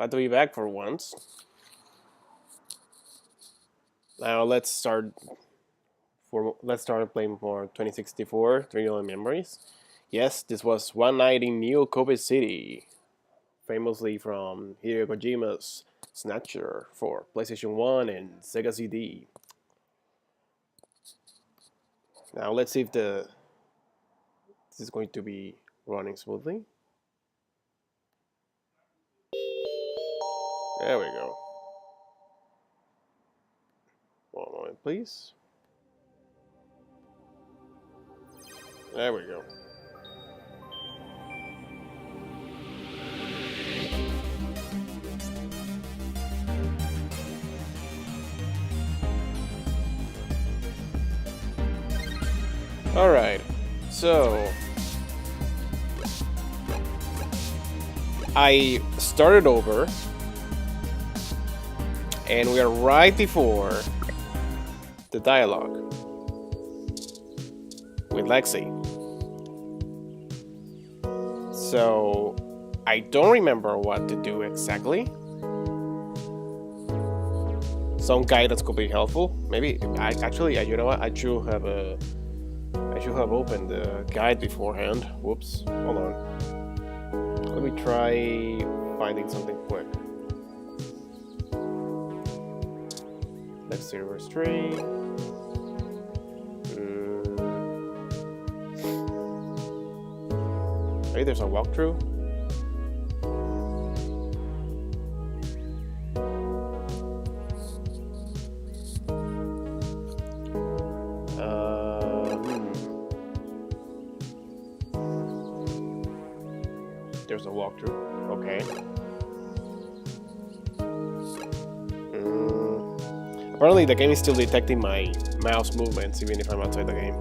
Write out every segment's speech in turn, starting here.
Glad to be back for once. Now let's start playing more 2064 Triangle Memories. Yes, this was one night in New Kobe City, famously from Hideo Kojima's Snatcher for PlayStation 1 and Sega CD. Now let's see if this is going to be running smoothly. There we go. One moment, please. There we go. Alright, so I started over and we are right before the dialogue with Lexi. So I don't remember what to do exactly. Some guidance could be helpful. Maybe you know what? I should have opened the guide beforehand. Whoops. Hold on. Let me try finding something quick. Let's see, restrain. Maybe there's a walkthrough. There's a walkthrough. Okay. Apparently the game is still detecting my mouse movements even if I'm outside the game.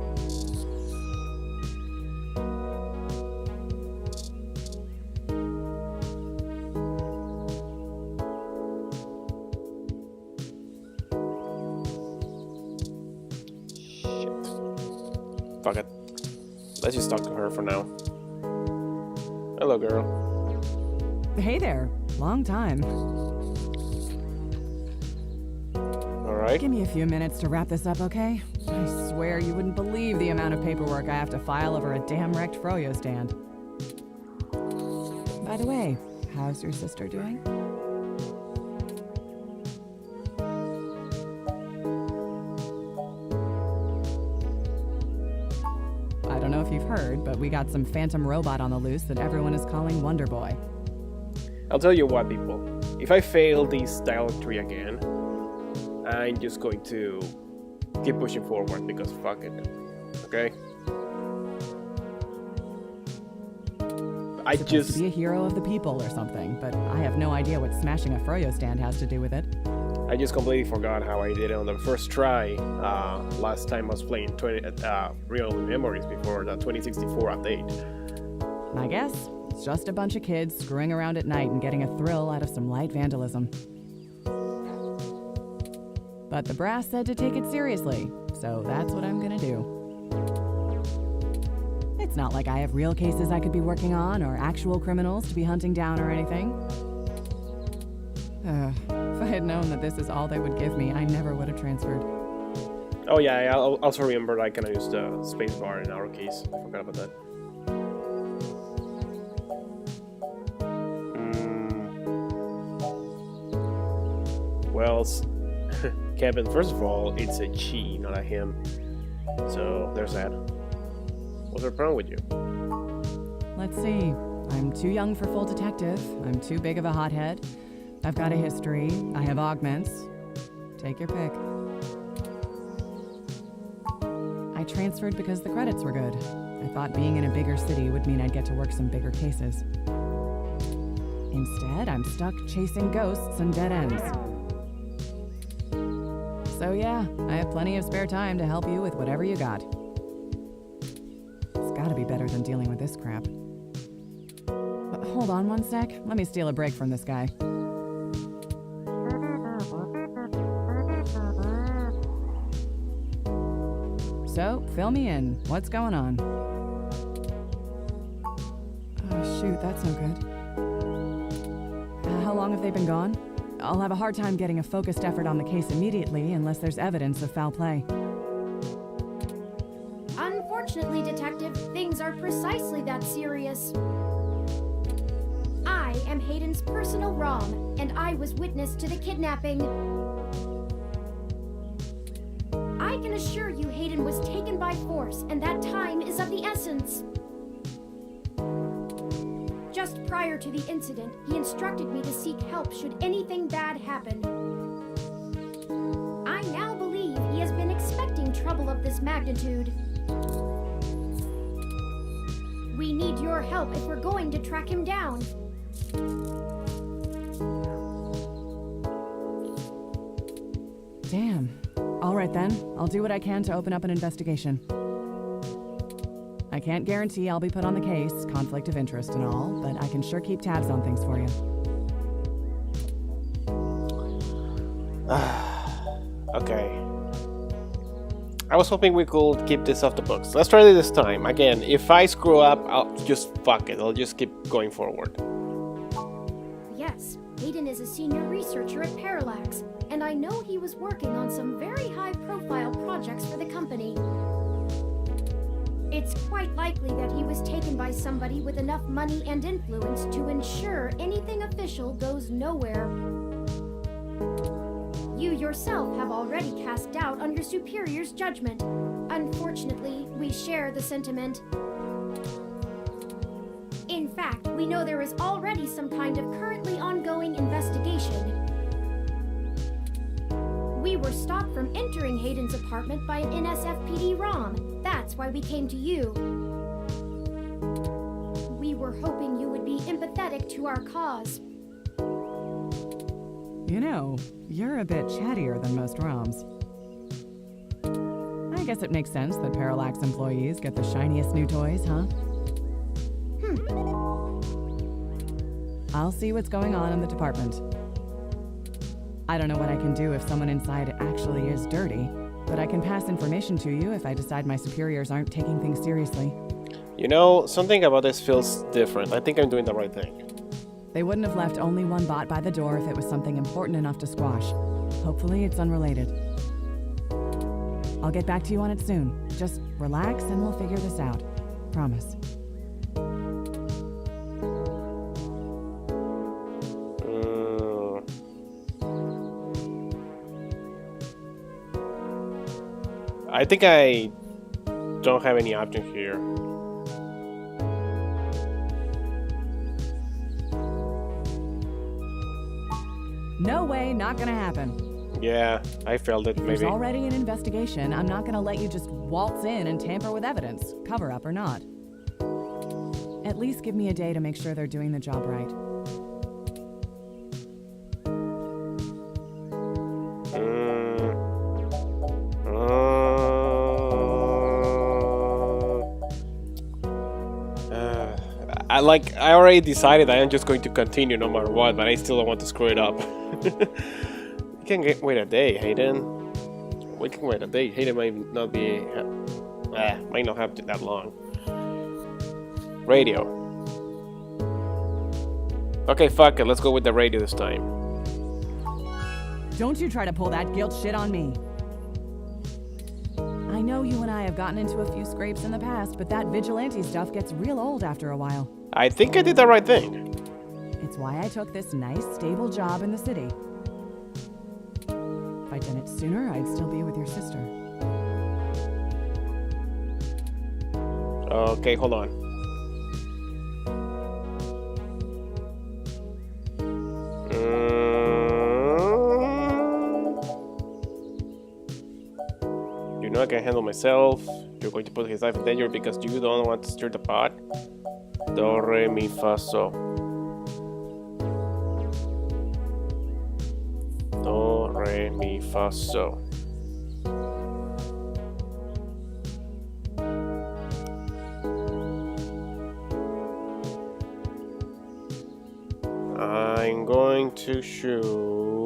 Shit. Fuck it. Let's just talk to her for now. Hello, girl. Hey there. Long time. Alright. Give me a few minutes to wrap this up, okay? I swear you wouldn't believe the amount of paperwork I have to file over a damn wrecked froyo stand. By the way, how's your sister doing? I don't know if you've heard, but we got some phantom robot on the loose that everyone is calling Wonder Boy. I'll tell you what, people. If I fail this dialogue tree again, I'm just going to keep pushing forward because fuck it. Okay? Supposed to be a hero of the people or something, but I have no idea what smashing a froyo stand has to do with it. I just completely forgot how I did it on the first try. Last time I was playing Real Memories before the 2064 update. I guess it's just a bunch of kids screwing around at night and getting a thrill out of some light vandalism. But the brass said to take it seriously, so that's what I'm gonna do. It's not like I have real cases I could be working on or actual criminals to be hunting down or anything. If I had known that this is all they would give me, I never would have transferred. Oh yeah, I also remember I can use the spacebar in our case. I forgot about that. Well, Kevin, first of all, it's a she, not a him. So there's that. What's the problem with you? Let's see. I'm too young for full detective. I'm too big of a hothead. I've got a history. I have augments. Take your pick. I transferred because the credits were good. I thought being in a bigger city would mean I'd get to work some bigger cases. Instead, I'm stuck chasing ghosts and dead ends. So yeah, I have plenty of spare time to help you with whatever you got. It's gotta be better than dealing with this crap. Hold on one sec. Let me steal a break from this guy. So, fill me in. What's going on? Oh, shoot, that's no good. How long have they been gone? I'll have a hard time getting a focused effort on the case immediately unless there's evidence of foul play. Unfortunately, Detective, things are precisely that serious. I am Hayden's personal ROM, and I was witness to the kidnapping. I can assure you Hayden was taken by force, and that time is of the essence. Just prior to the incident, he instructed me to seek help should anything bad happen. I now believe he has been expecting trouble of this magnitude. We need your help if we're going to track him down. Damn. All right then, I'll do what I can to open up an investigation. I can't guarantee I'll be put on the case, conflict of interest and all, but I can sure keep tabs on things for you. Okay. I was hoping we could keep this off the books. Let's try it this time. Again, if I screw up, I'll just fuck it. I'll just keep going forward. Yes, Hayden is a senior researcher at Parallax, and I know he was working on some very high-profile projects for the company. It's quite likely that he was taken by somebody with enough money and influence to ensure anything official goes nowhere. You yourself have already cast doubt on your superior's judgment. Unfortunately, we share the sentiment. In fact, we know there is already some kind of currently ongoing investigation. We were stopped from entering Hayden's apartment by an NSFPD ROM. That's why we came to you. We were hoping you would be empathetic to our cause. You know, you're a bit chattier than most ROMs. I guess it makes sense that Parallax employees get the shiniest new toys, huh? I'll see what's going on in the department. I don't know what I can do if someone inside actually is dirty, but I can pass information to you if I decide my superiors aren't taking things seriously. You know, something about this feels different. I think I'm doing the right thing. They wouldn't have left only one bot by the door if it was something important enough to squash. Hopefully it's unrelated. I'll get back to you on it soon. Just relax and we'll figure this out. Promise. I think I don't have any option here. No way, not gonna happen. Yeah, I failed it, There's maybe. already an investigation. I'm not gonna let you just waltz in and tamper with evidence, cover up or not. At least give me a day to make sure they're doing the job right. I already decided I am just going to continue no matter what, but I still don't want to screw it up. We can wait a day, Hayden. We can wait a day. Hayden might not be... might not have that long. Radio. Okay, fuck it. Let's go with the radio this time. Don't you try to pull that guilt shit on me. I know you and I have gotten into a few scrapes in the past, but that vigilante stuff gets real old after a while. I think I did the right thing. It's why I took this nice, stable job in the city. If I'd done it sooner, I'd still be with your sister. Okay, hold on. You know I can handle myself. You're going to put his life in danger because you don't want to stir the pot. Do, re, mi, fa, so. Do, re, mi, fa, so. I'm going to choose...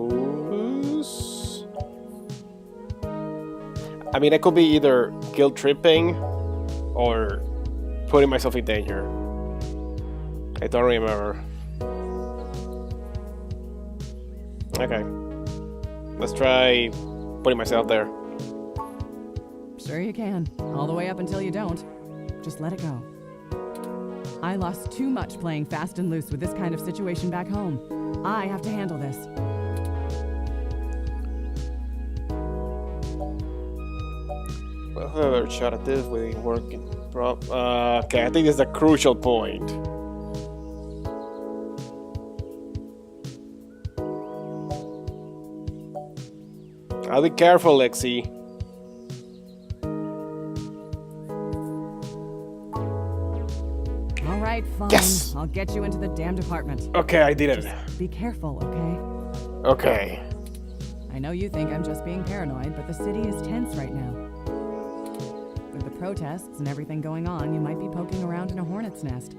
I mean, I could be either guilt tripping or putting myself in danger. I don't remember. Okay. Let's try putting myself there. Sure you can. All the way up until you don't. Just let it go. I lost too much playing fast and loose with this kind of situation back home. I have to handle this. Well, whoever shot at this with working okay, I think this is a crucial point. I'll be careful, Lexi. All right, fine. Yes! I'll get you into the damn department. Okay, I did it. Just be careful, okay? Okay. I know you think I'm just being paranoid, but the city is tense right now. With the protests and everything going on, you might be poking around in a hornet's nest.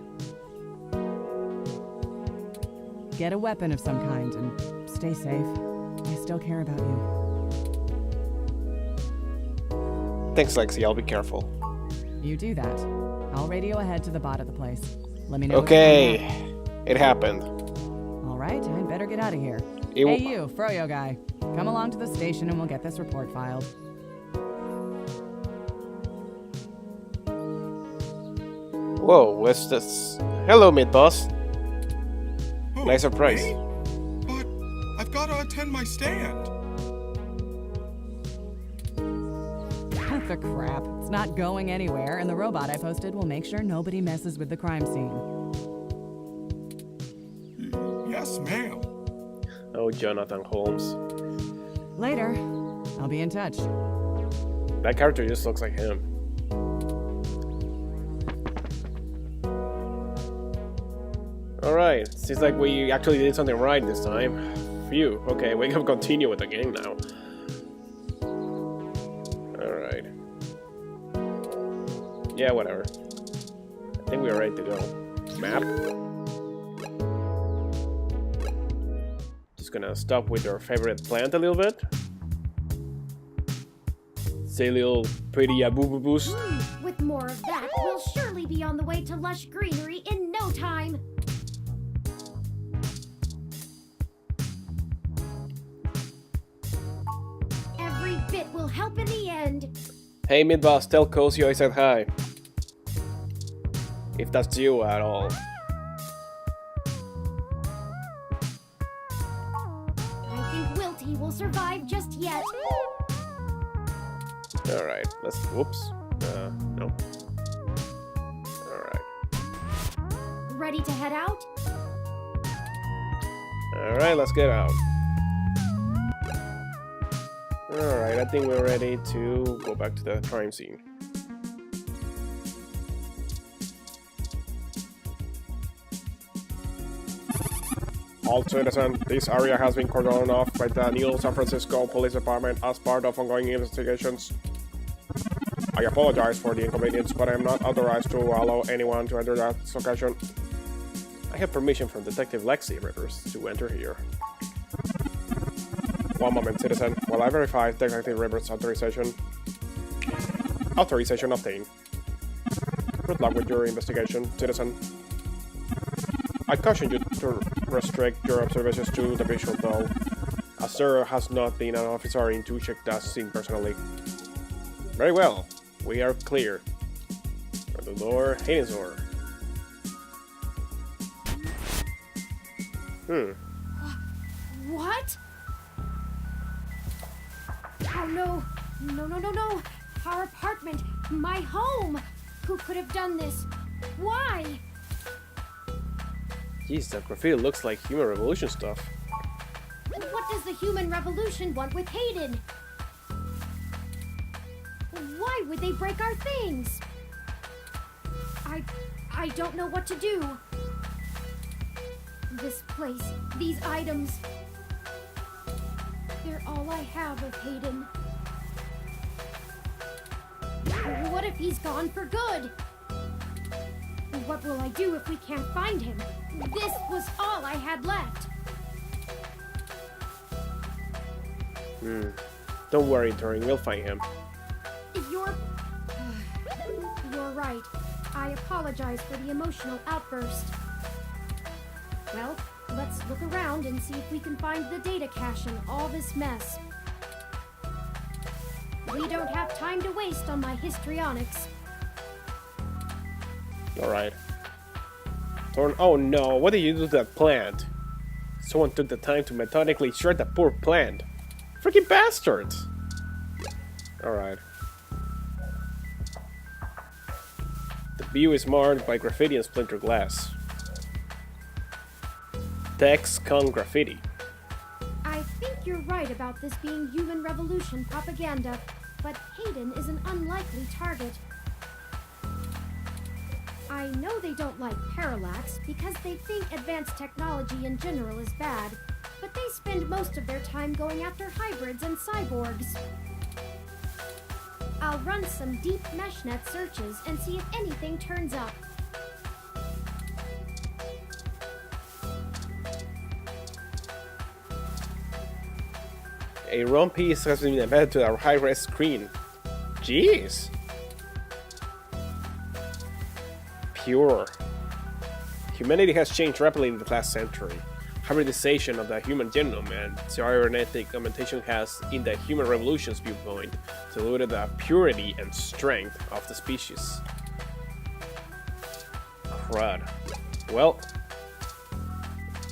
Get a weapon of some kind and stay safe. I still care about you. Thanks, Lexi. I'll be careful. You do that. I'll radio ahead to the bot of the place. Let me know. Okay. It happened. All right, I'd better get out of here. It Hey, you, Froyo guy. Come along to the station and we'll get this report filed. Whoa, what's this? Hello, mid-boss. Oh, Nice surprise. me? But I've got to attend my stand. What the crap? It's not going anywhere, and the robot I posted will make sure nobody messes with the crime scene. Yes, ma'am. Oh, Jonathan Holmes. Later. I'll be in touch. That character just looks like him. Alright, seems like we actually did something right this time. Phew, okay, we can continue with the game now. Alright. Yeah, whatever. I think we're ready to go. Map. Just gonna stop with our favorite plant a little bit. Say a little pretty boo boost. With more of that, we'll surely be on the way to lush greenery in no time. Every bit will help in the end. Hey, mid-boss, tell Cozy I said hi. If that's you at all. I think Wilty will survive just yet. Alright, let's. Whoops. No. Alright. Ready to head out? Alright, let's get out. Alright, I think we're ready to go back to the crime scene. All citizens, this area has been cordoned off by the New San Francisco Police Department as part of ongoing investigations. I apologize for the inconvenience, but I am not authorized to allow anyone to enter that location. I have permission from Detective Lexi Rivers to enter here. One moment, citizen, while I verify Detective Rivers' authorization. Authorization obtained. Good luck with your investigation, citizen. I caution you to restrict your observations to the visual though, as there has not been an officer in to check that scene personally. Very well, we are clear. For the door, Hayden's door. What? Oh no. No. Our apartment. My home. Who could have done this? Why? Jeez, that graffiti looks like Human Revolution stuff. What does the human revolution want with Hayden? Why would they break our things? I don't know what to do. This place, these items, they're all I have of Hayden. What if he's gone for good? What will I do if we can't find him? This was all I had left. Don't worry, Turing, we'll find him. You're right. I apologize for the emotional outburst. Well, Let's look around and see if we can find the data cache in all this mess. We don't have time to waste on my histrionics. Alright. Oh no, what did you do to that plant? Someone took the time to methodically shred that poor plant. Freaking bastards! Alright. The view is marred by graffiti and splinter glass. Text con graffiti. I think you're right about this being human revolution propaganda, but Hayden is an unlikely target. I know they don't like Parallax because they think advanced technology in general is bad, but they spend most of their time going after hybrids and cyborgs. I'll run some deep meshnet searches and see if anything turns up. A ROM piece has been embedded to our high-res screen. Jeez! Pure. Humanity has changed rapidly in the last century. Hybridization of the human genome and cybernetic augmentation has, in the human revolution's viewpoint, diluted the purity and strength of the species. Crud. Well,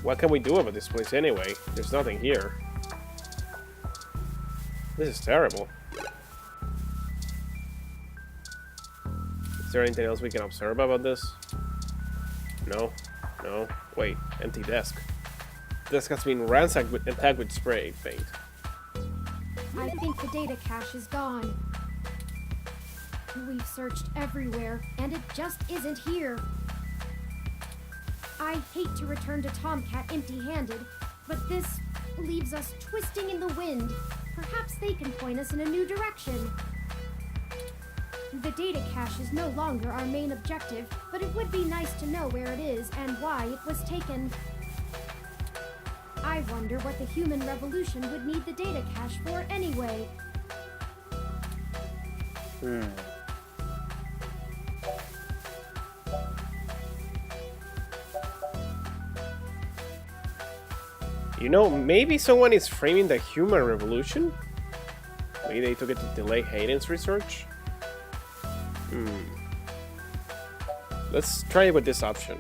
what can we do about this place anyway? There's nothing here. This is terrible. Is there anything else we can observe about this? No? No? Wait, empty desk. Desk has been ransacked and tagged with spray paint. I think the data cache is gone. We've searched everywhere, and it just isn't here. I hate to return to Tomcat empty-handed, but this leaves us twisting in the wind. Perhaps they can point us in a new direction. The data cache is no longer our main objective, but it would be nice to know where it is and why it was taken. I wonder what the human revolution would need the data cache for anyway. You know, maybe someone is framing the human revolution? Maybe they took it to delay Hayden's research? Let's try it with this option.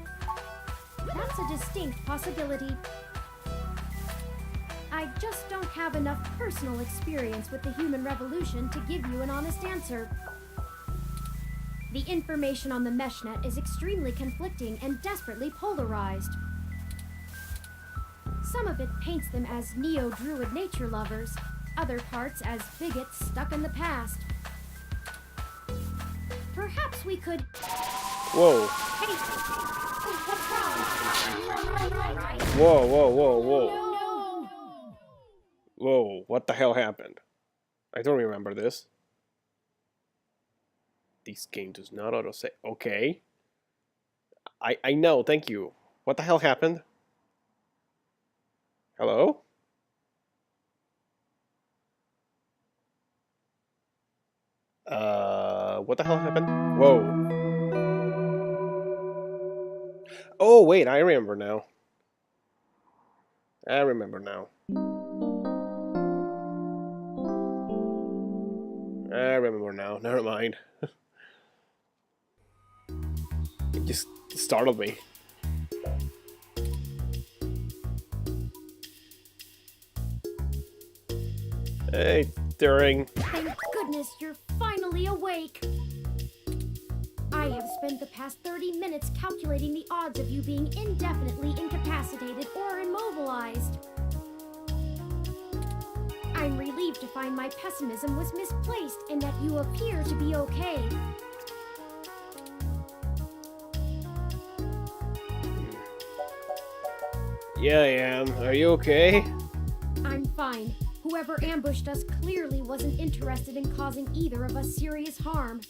That's a distinct possibility. I just don't have enough personal experience with the human revolution to give you an honest answer. The information on the meshnet is extremely conflicting and desperately polarized. Some of it paints them as neo-druid nature lovers, other parts as bigots stuck in the past. Perhaps we could... Whoa. Hey! What's wrong? Whoa, whoa, whoa, whoa. No! Whoa, what the hell happened? I don't remember this. This game does not auto-save. Okay. I know, thank you. What the hell happened? Hello? What the hell happened? Whoa. Oh, wait, I remember now. I remember now. Never mind. It just startled me. Hey, Turing. Thank goodness you're finally awake. I have spent the past 30 minutes calculating the odds of you being indefinitely incapacitated or immobilized. I'm relieved to find my pessimism was misplaced and that you appear to be okay. Yeah, I am. Are you okay? I'm fine. Whoever ambushed us clearly wasn't interested in causing either of us serious harm.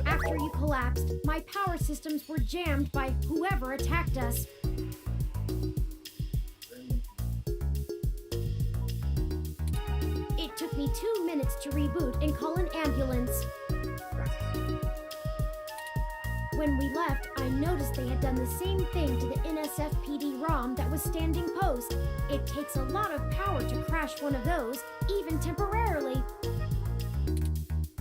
After you collapsed, my power systems were jammed by whoever attacked us. It took me 2 minutes to reboot and call an ambulance. When we left, I noticed they had done the same thing to the NSFPD ROM that was standing post. It takes a lot of power to crash one of those, even temporarily.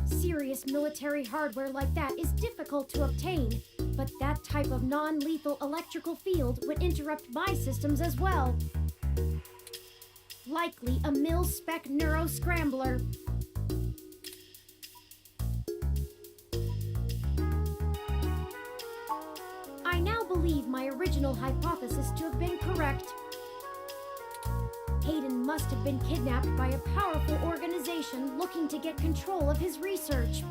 Serious military hardware like that is difficult to obtain, but that type of non-lethal electrical field would interrupt my systems as well. Likely a mil-spec neuro-scrambler. I now believe my original hypothesis to have been correct. Hayden must have been kidnapped by a powerful organization looking to get control of his research.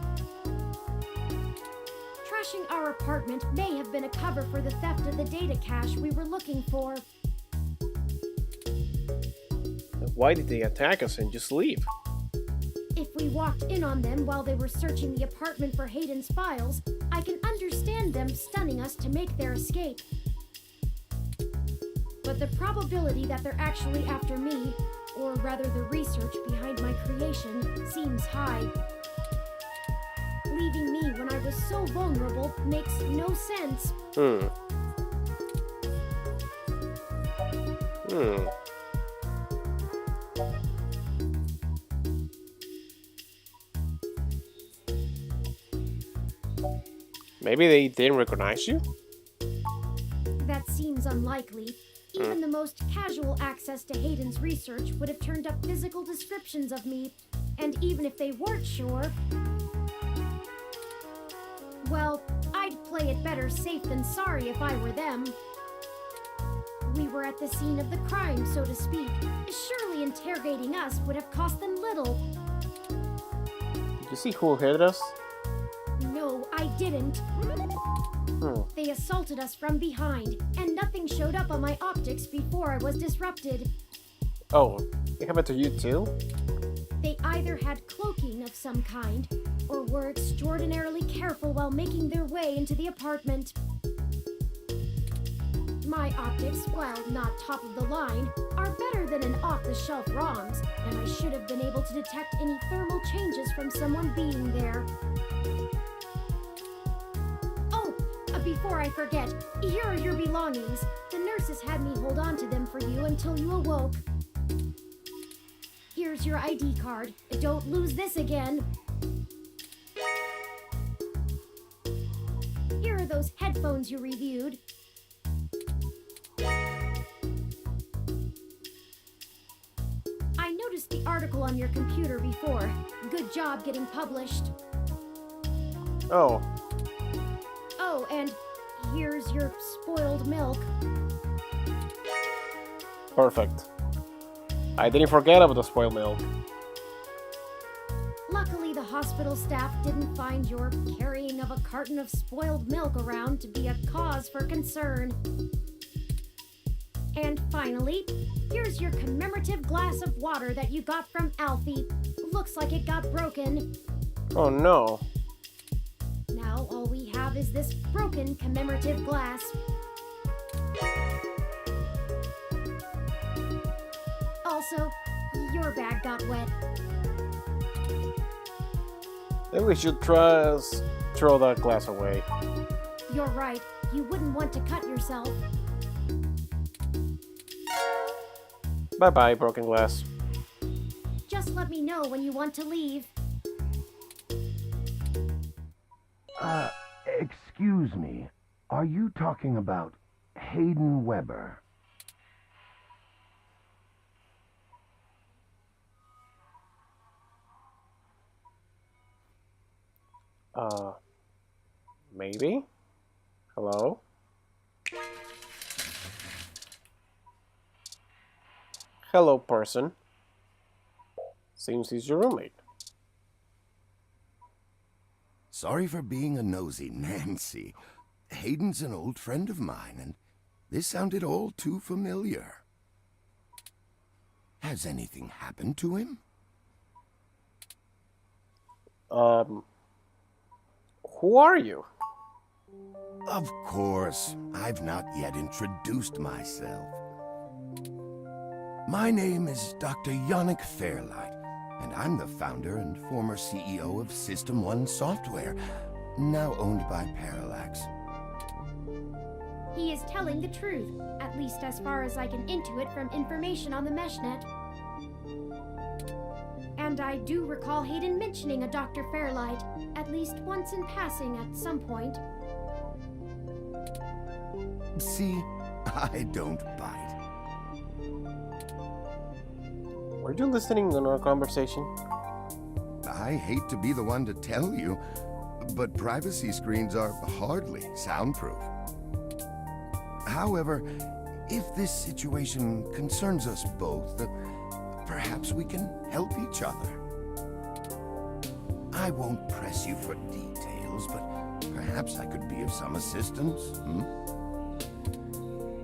Trashing our apartment may have been a cover for the theft of the data cache we were looking for. Why did they attack us and just leave? If we walked in on them while they were searching the apartment for Hayden's files, I can understand them stunning us to make their escape. But the probability that they're actually after me, or rather the research behind my creation, seems high. Leaving me when I was so vulnerable makes no sense. Maybe they didn't recognize you? That seems unlikely. Even the most casual access to Hayden's research would have turned up physical descriptions of me, and even if they weren't sure, well, I'd play it better safe than sorry if I were them. We were at the scene of the crime, so to speak. Surely interrogating us would have cost them little. Did you see who hit us? No, I didn't. They assaulted us from behind, and nothing showed up on my optics before I was disrupted. Oh, it happened to you too? They either had cloaking of some kind, or were extraordinarily careful while making their way into the apartment. My optics, while not top of the line, are better than an off-the-shelf ROM's, and I should have been able to detect any thermal changes from someone being there. Before I forget, here are your belongings. The nurses had me hold on to them for you until you awoke. Here's your ID card. Don't lose this again. Here are those headphones you reviewed. I noticed the article on your computer before. Good job getting published. Oh. Oh, and here's your spoiled milk. Perfect. I didn't forget about the spoiled milk. Luckily, the hospital staff didn't find your carrying of a carton of spoiled milk around to be a cause for concern. And finally, here's your commemorative glass of water that you got from Alfie. Looks like it got broken. Oh no. Now all we have is this broken commemorative glass. Also, your bag got wet. Maybe we should throw that glass away. You're right. You wouldn't want to cut yourself. Bye-bye, broken glass. Just let me know when you want to leave. Excuse me. Are you talking about Hayden Weber? Maybe? Hello? Hello, person. Seems he's your roommate. Sorry for being a nosy, Nancy. Hayden's an old friend of mine, and this sounded all too familiar. Has anything happened to him? Who are you? Of course, I've not yet introduced myself. My name is Dr. Yannick Fairlight, and I'm the founder and former CEO of System 1 Software, now owned by Parallax. He is telling the truth, at least as far as I can intuit from information on the meshnet. And I do recall Hayden mentioning a Dr. Fairlight, at least once in passing at some point. See, I don't bite. Were you listening on our conversation? I hate to be the one to tell you, but privacy screens are hardly soundproof. However, if this situation concerns us both, perhaps we can help each other. I won't press you for details, but perhaps I could be of some assistance,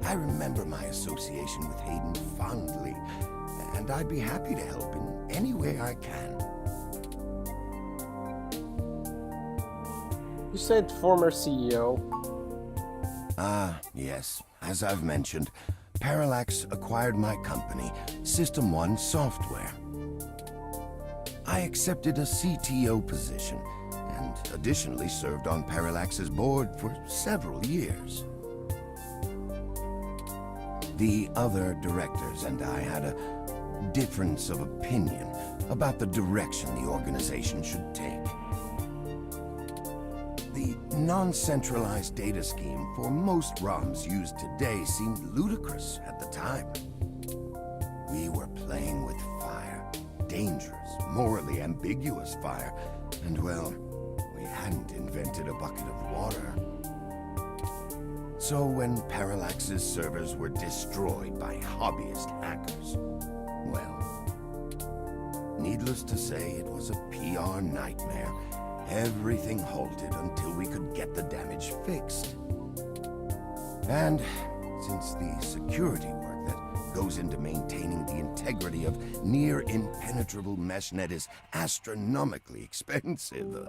I remember my association with Hayden fondly, and I'd be happy to help in any way I can. You said former CEO. Yes. As I've mentioned, Parallax acquired my company, System 1 Software. I accepted a CTO position, and additionally served on Parallax's board for several years. The other directors and I had a difference of opinion about the direction the organization should take. The non-centralized data scheme for most ROMs used today seemed ludicrous at the time. We were playing with fire, dangerous, morally ambiguous fire, and well, we hadn't invented a bucket of water. So when Parallax's servers were destroyed by hobbyist hackers, well, needless to say, it was a PR nightmare. Everything halted until we could get the damage fixed. And since the security work that goes into maintaining the integrity of near-impenetrable meshnet is astronomically expensive,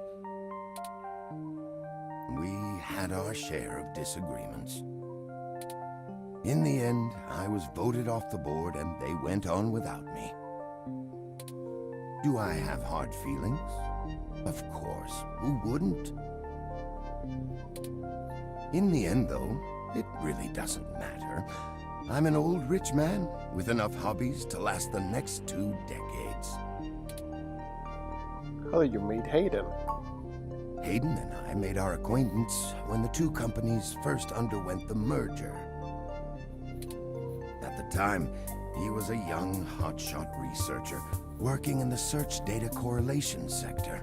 we had our share of disagreements. In the end, I was voted off the board and they went on without me. Do I have hard feelings? Of course, who wouldn't? In the end, though, it really doesn't matter. I'm an old rich man with enough hobbies to last the next 2 decades. How did you meet Hayden? Hayden and I made our acquaintance when the two companies first underwent the merger. At the time, he was a young, hotshot researcher working in the search data correlation sector.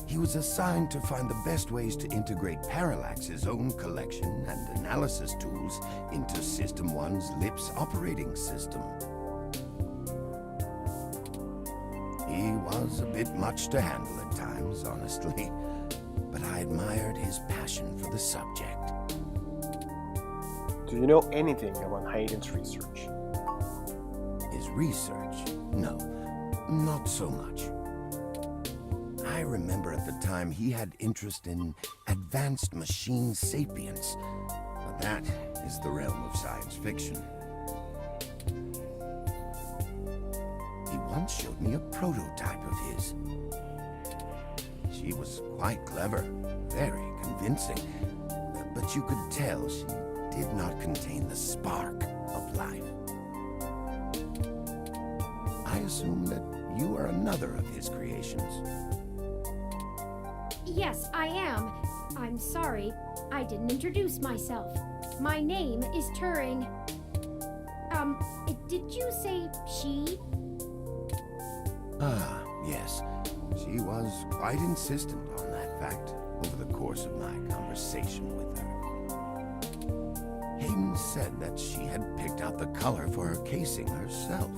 He was assigned to find the best ways to integrate Parallax's own collection and analysis tools into System 1's LIPS operating system. He was a bit much to handle at times, honestly, but I admired his passion for the subject. Do you know anything about Hayden's research? His research? No, not so much. I remember at the time he had interest in advanced machine sapience, but that is the realm of science fiction. He once showed me a prototype of his. She was quite clever, very convincing, but you could tell she did not contain the spark of life. I assume that you are another of his creations. Yes, I am. I'm sorry, I didn't introduce myself. My name is Turing. Did you say she? Ah, yes. She was quite insistent on that fact over the course of my conversation with her. Hayden said that she had picked out the color for her casing herself,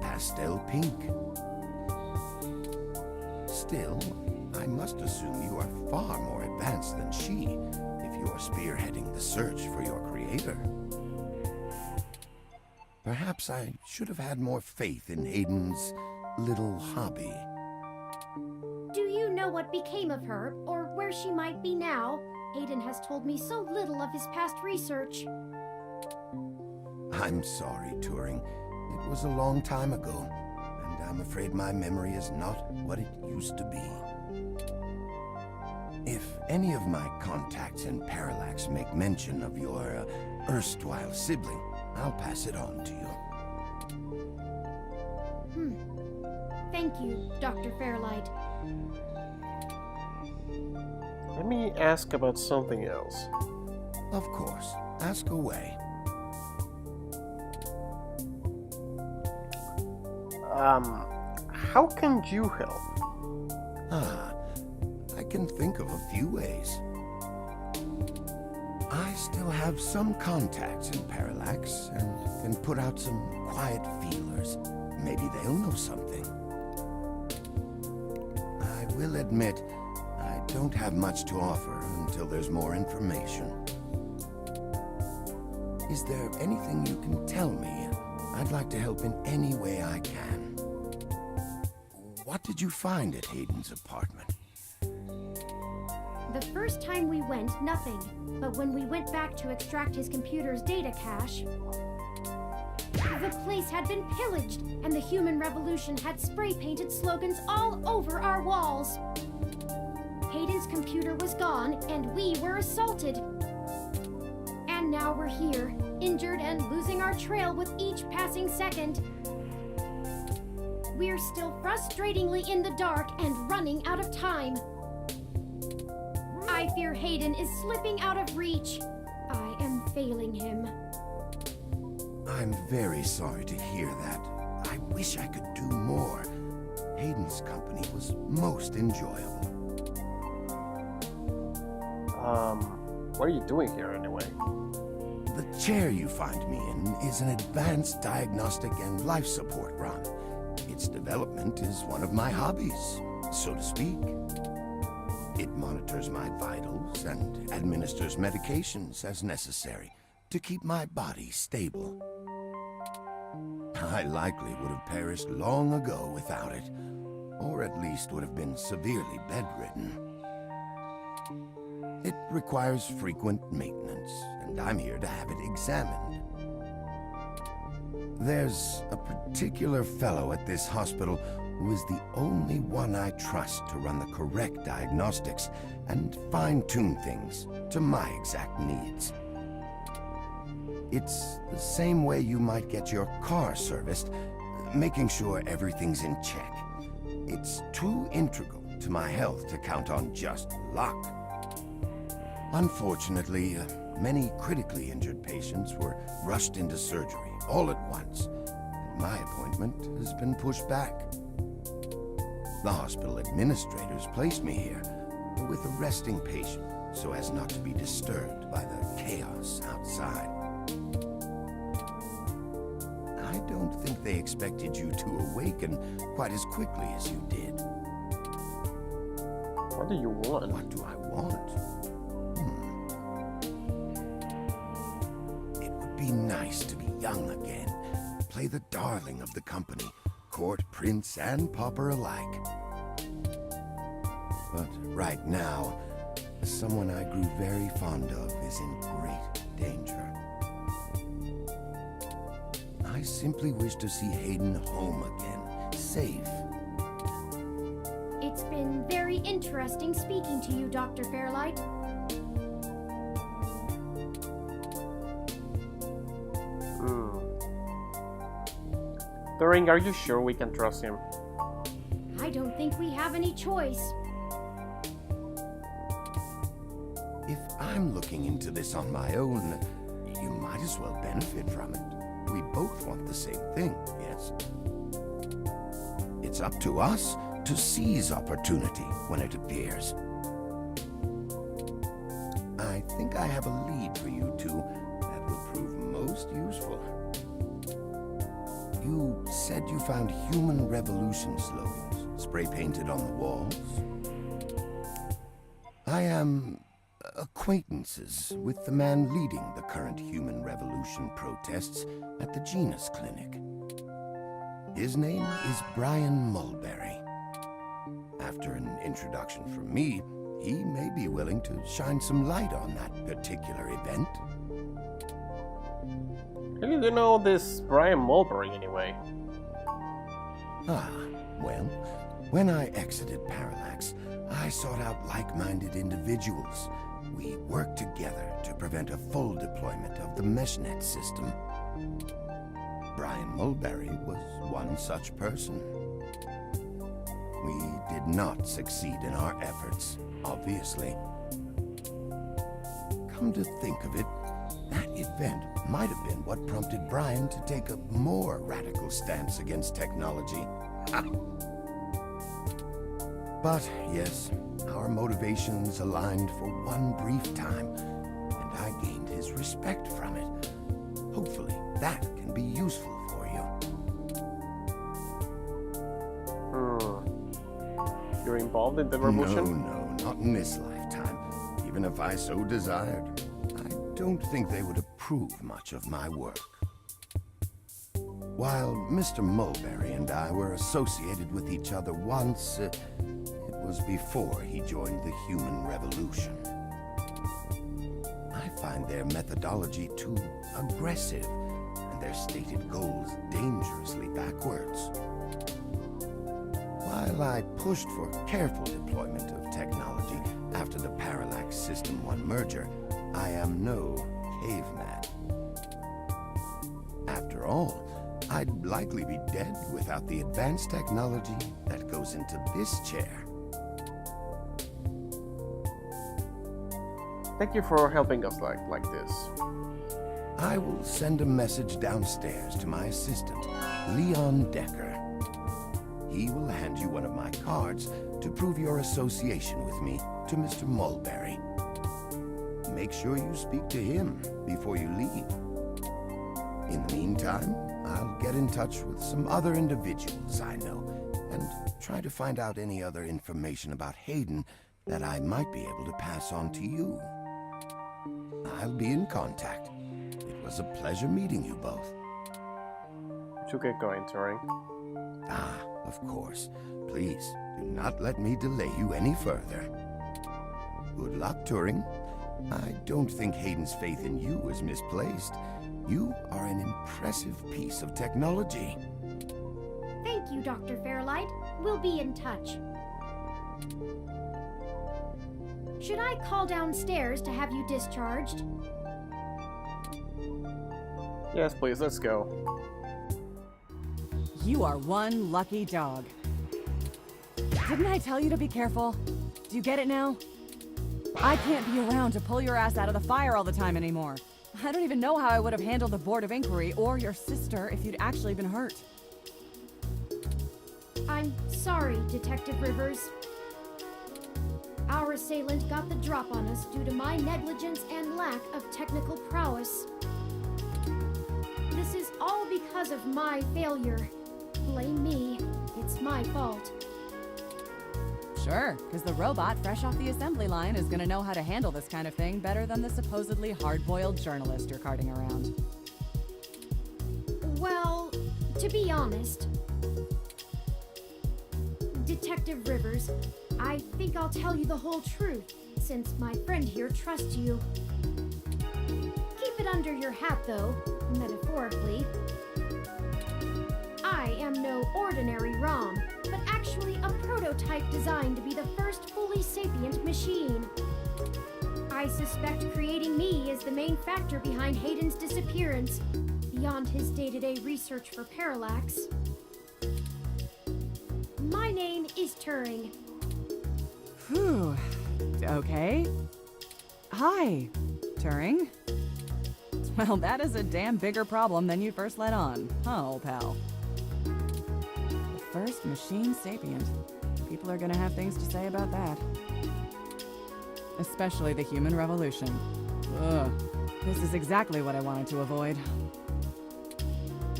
pastel pink. Still, I must assume you are far more advanced than she if you are spearheading the search for your creator. Perhaps I should have had more faith in Hayden's little hobby. Do you know what became of her, or where she might be now? Hayden has told me so little of his past research. I'm sorry, Turing. It was a long time ago, and I'm afraid my memory is not what it used to be. If any of my contacts in Parallax make mention of your erstwhile sibling, I'll pass it on to you. Thank you, Dr. Fairlight. Let me ask about something else. Of course. Ask away. How can you help? I can think of a few ways. I still have some contacts in Parallax and can put out some quiet feelers. Maybe they'll know something. I will admit, I don't have much to offer until there's more information. Is there anything you can tell me? I'd like to help in any way I can. What did you find at Hayden's apartment? The first time we went, nothing. But when we went back to extract his computer's data cache, the place had been pillaged, and the human revolution had spray-painted slogans all over our walls. Hayden's computer was gone, and we were assaulted. And now we're here, injured and losing our trail with each passing second. We're still frustratingly in the dark and running out of time. I fear Hayden is slipping out of reach. I am failing him. I'm very sorry to hear that. I wish I could do more. Hayden's company was most enjoyable. What are you doing here anyway? The chair you find me in is an advanced diagnostic and life support run. Its development is one of my hobbies, so to speak. It monitors my vitals and administers medications as necessary to keep my body stable. I likely would have perished long ago without it, or at least would have been severely bedridden. It requires frequent maintenance, and I'm here to have it examined. There's a particular fellow at this hospital who is the only one I trust to run the correct diagnostics and fine-tune things to my exact needs. It's the same way you might get your car serviced, making sure everything's in check. It's too integral to my health to count on just luck. Unfortunately, many critically injured patients were rushed into surgery all at once. My appointment has been pushed back. The hospital administrators placed me here with a resting patient so as not to be disturbed by the chaos outside. I don't think they expected you to awaken quite as quickly as you did. What do you want? What do I want? It would be nice to be young again. Play the darling of the company, court prince and pauper alike. But right now, someone I grew very fond of is in great danger. I simply wish to see Hayden home again, safe. It's been very interesting speaking to you, Dr. Fairlight. Turing, are you sure we can trust him? I don't think we have any choice. If I'm looking into this on my own, you might as well benefit from it. We both want the same thing, yes? It's up to us to seize opportunity when it appears. I think I have a lead for you two that will prove most useful. You said you found human revolution slogans spray-painted on the walls? I am acquaintances with the man leading the current human revolution protests at the Genus Clinic. His name is Brian Mulberry. After an introduction from me, he may be willing to shine some light on that particular event. How do you know this Brian Mulberry anyway? Ah, well, when I exited Parallax, I sought out like-minded individuals. We worked together to prevent a full deployment of the meshnet system. Brian Mulberry was one such person. We did not succeed in our efforts, obviously. Come to think of it, that event might have been what prompted Brian to take a more radical stance against technology. But yes, our motivations aligned for one brief time, and I gained his respect from it. Hopefully, that can be useful for you. You're involved in the revolution? No, not in this lifetime. Even if I so desired, I don't think they would approve much of my work. While Mr. Mulberry and I were associated with each other once, it was before he joined the human revolution. I find their methodology too aggressive, and their stated goals dangerously backwards. While I pushed for careful deployment of technology after the Parallax System 1 merger, I am no caveman. After all, I'd likely be dead without the advanced technology that goes into this chair. Thank you for helping us like this. I will send a message downstairs to my assistant, Leon Decker. He will hand you one of my cards to prove your association with me to Mr. Mulberry. Make sure you speak to him before you leave. In the meantime, I'll get in touch with some other individuals I know and try to find out any other information about Hayden that I might be able to pass on to you. I'll be in contact. It was a pleasure meeting you both. To get going, Turing. Ah, of course. Please, do not let me delay you any further. Good luck, Turing. I don't think Hayden's faith in you is misplaced. You are an impressive piece of technology. Thank you, Dr. Fairlight. We'll be in touch. Should I call downstairs to have you discharged? Yes, please, let's go. You are one lucky dog. Didn't I tell you to be careful? Do you get it now? I can't be around to pull your ass out of the fire all the time anymore. I don't even know how I would have handled the Board of Inquiry or your sister if you'd actually been hurt. I'm sorry, Detective Rivers. Our assailant got the drop on us due to my negligence and lack of technical prowess. This is all because of my failure. Blame me. It's my fault. Sure, because the robot fresh off the assembly line is gonna know how to handle this kind of thing better than the supposedly hard-boiled journalist you're carting around. Well, to be honest, Detective Rivers, I think I'll tell you the whole truth, since my friend here trusts you. Keep it under your hat, though, metaphorically. I am no ordinary ROM, but actually a prototype designed to be the first fully sapient machine. I suspect creating me is the main factor behind Hayden's disappearance, beyond his day-to-day research for Parallax. My name is Turing. Whew. Okay. Hi, Turing. Well, that is a damn bigger problem than you first let on, huh, old pal? The first machine sapient. People are gonna have things to say about that. Especially the human revolution. Ugh. This is exactly what I wanted to avoid.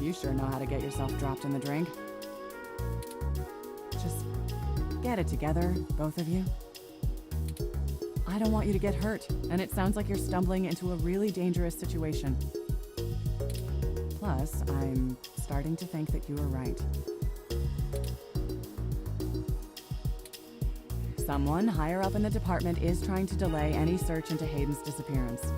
You sure know how to get yourself dropped in the drink. Just get it together, both of you. I don't want you to get hurt, and it sounds like you're stumbling into a really dangerous situation. Plus, I'm starting to think that you were right. Someone higher up in the department is trying to delay any search into Hayden's disappearance.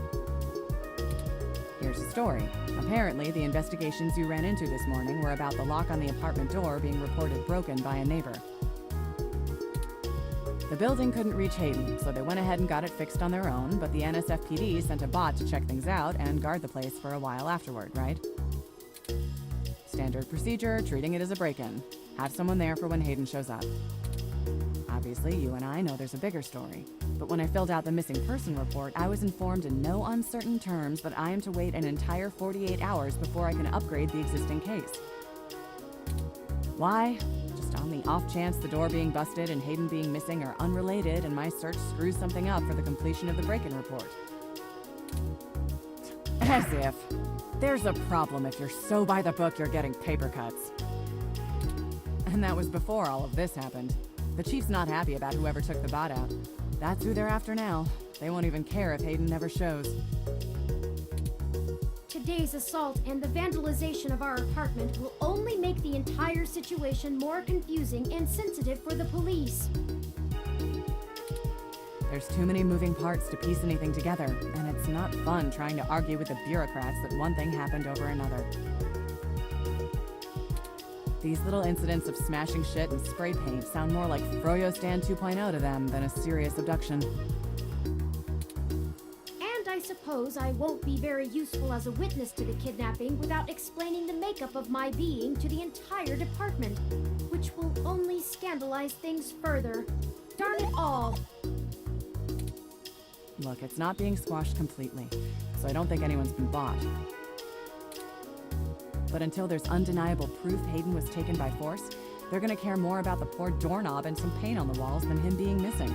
Here's the story. Apparently, the investigations you ran into this morning were about the lock on the apartment door being reported broken by a neighbor. The building couldn't reach Hayden, so they went ahead and got it fixed on their own, but the NSFPD sent a bot to check things out and guard the place for a while afterward, right? Standard procedure, treating it as a break-in. Have someone there for when Hayden shows up. Obviously, you and I know there's a bigger story, but when I filled out the missing person report, I was informed in no uncertain terms that I am to wait an entire 48 hours before I can upgrade the existing case. Why? Just on the off chance the door being busted and Hayden being missing are unrelated and my search screws something up for the completion of the break-in report. As if. There's a problem if you're so by the book you're getting paper cuts. And that was before all of this happened. The chief's not happy about whoever took the bot out. That's who they're after now. They won't even care if Hayden never shows. Today's assault and the vandalization of our apartment will only make the entire situation more confusing and sensitive for the police. There's too many moving parts to piece anything together, and it's not fun trying to argue with the bureaucrats that one thing happened over another. These little incidents of smashing shit and spray paint sound more like Froyo Stand 2.0 to them than a serious abduction. And I suppose I won't be very useful as a witness to the kidnapping without explaining the makeup of my being to the entire department, which will only scandalize things further. Darn it all! Look, it's not being squashed completely, so I don't think anyone's been bought. But until there's undeniable proof Hayden was taken by force, they're gonna care more about the poor doorknob and some paint on the walls than him being missing.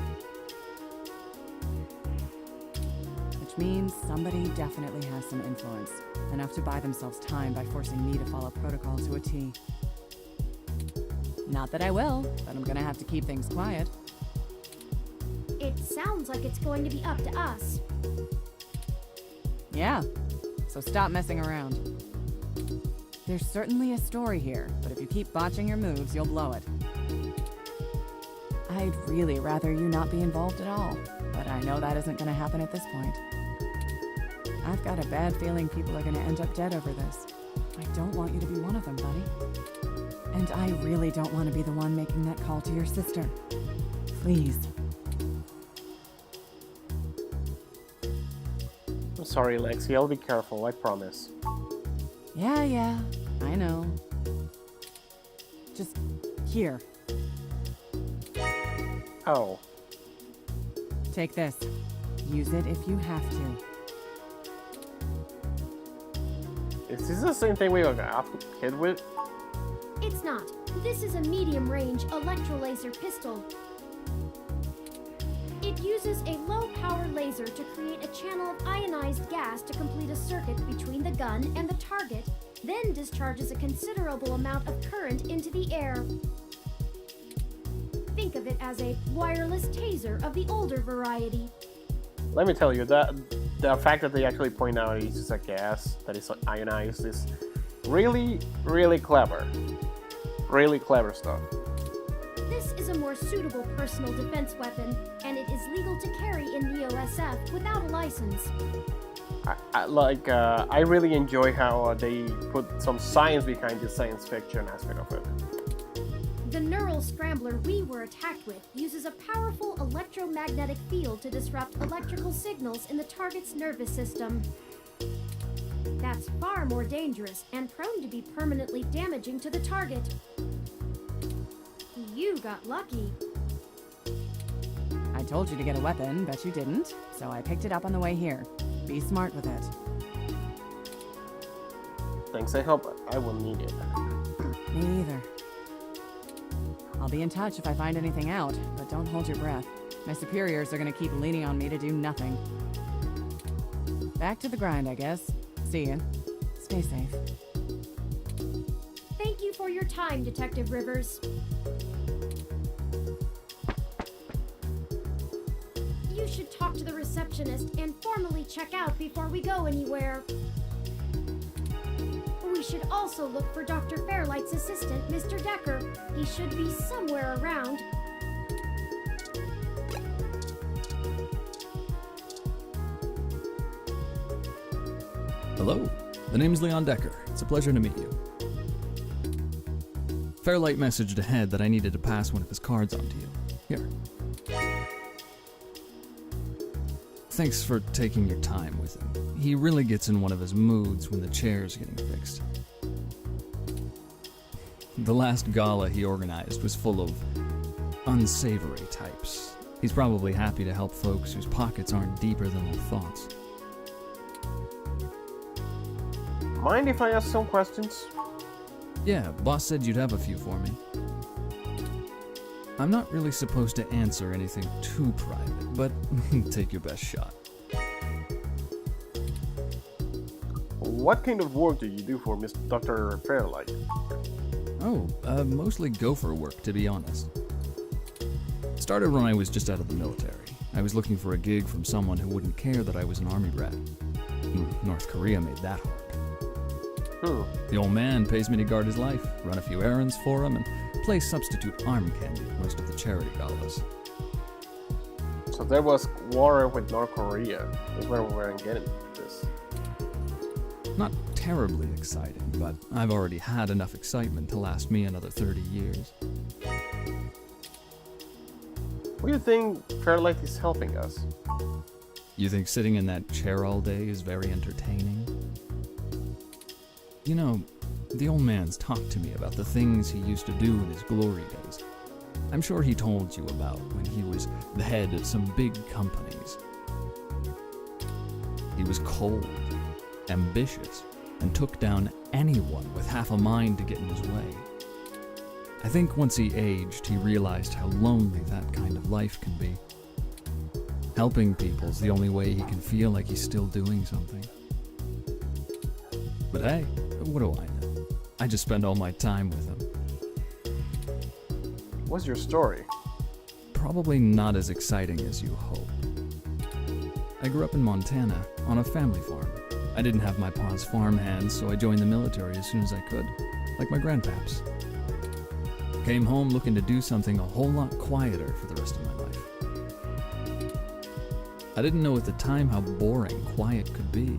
Which means somebody definitely has some influence, enough to buy themselves time by forcing me to follow protocol to a T. Not that I will, but I'm gonna have to keep things quiet. It sounds like it's going to be up to us. Yeah, so stop messing around. There's certainly a story here, but if you keep botching your moves, you'll blow it. I'd really rather you not be involved at all, but I know that isn't gonna happen at this point. I've got a bad feeling people are gonna end up dead over this. I don't want you to be one of them, buddy. And I really don't want to be the one making that call to your sister. Please. I'm sorry, Lexi. I'll be careful, I promise. Yeah, I know. Just here. Oh. Take this. Use it if you have to. Is this the same thing we got a kid with? It's not. This is a medium-range electrolaser pistol. It uses a low-power laser to create a channel of ionized gas to complete a circuit between the gun and the target, then discharges a considerable amount of current into the air. Think of it as a wireless taser of the older variety. Let me tell you, that the fact that they actually point out it uses a gas that is ionized is really, really clever. Really clever stuff. This is a more suitable personal defense weapon, and it is legal to carry in the OSF without a license. I really enjoy how they put some science behind the science fiction aspect of it. The neural scrambler we were attacked with uses a powerful electromagnetic field to disrupt electrical signals in the target's nervous system. That's far more dangerous and prone to be permanently damaging to the target. You got lucky. I told you to get a weapon, but you didn't, so I picked it up on the way here. Be smart with it. Thanks, I hope I will need it. Me either. I'll be in touch if I find anything out, but don't hold your breath. My superiors are gonna keep leaning on me to do nothing. Back to the grind, I guess. See ya. Stay safe. Thank you for your time, Detective Rivers. You should talk to the receptionist and formally check out before we go anywhere. We should also look for Dr. Fairlight's assistant, Mr. Decker. He should be somewhere around. Hello, the name's Leon Decker. It's a pleasure to meet you. Fairlight messaged ahead that I needed to pass one of his cards on to you. Here. Thanks for taking your time with him. He really gets in one of his moods when the chair's getting fixed. The last gala he organized was full of unsavory types. He's probably happy to help folks whose pockets aren't deeper than their thoughts. Mind if I ask some questions? Yeah, boss said you'd have a few for me. I'm not really supposed to answer anything too private, but take your best shot. What kind of work do you do for Mr. Dr. Fairlight? Oh, mostly gopher work, to be honest. Started when I was just out of the military. I was looking for a gig from someone who wouldn't care that I was an army brat. North Korea made that hard. The old man pays me to guard his life, run a few errands for him, and play substitute arm candy at most of the charity galas. So there was war with North Korea. That's where we were getting this. Not terribly exciting, but I've already had enough excitement to last me another 30 years. What do you think Fairlight is helping us? You think sitting in that chair all day is very entertaining? You know, the old man's talked to me about the things he used to do in his glory days. I'm sure he told you about when he was the head of some big companies. He was cold, ambitious, and took down anyone with half a mind to get in his way. I think once he aged, he realized how lonely that kind of life can be. Helping people's the only way he can feel like he's still doing something. But hey, what do I know? I just spend all my time with him. What's your story? Probably not as exciting as you hope. I grew up in Montana, on a family farm. I didn't have my pa's farm hands, so I joined the military as soon as I could, like my grandpaps. Came home looking to do something a whole lot quieter for the rest of my life. I didn't know at the time how boring quiet could be.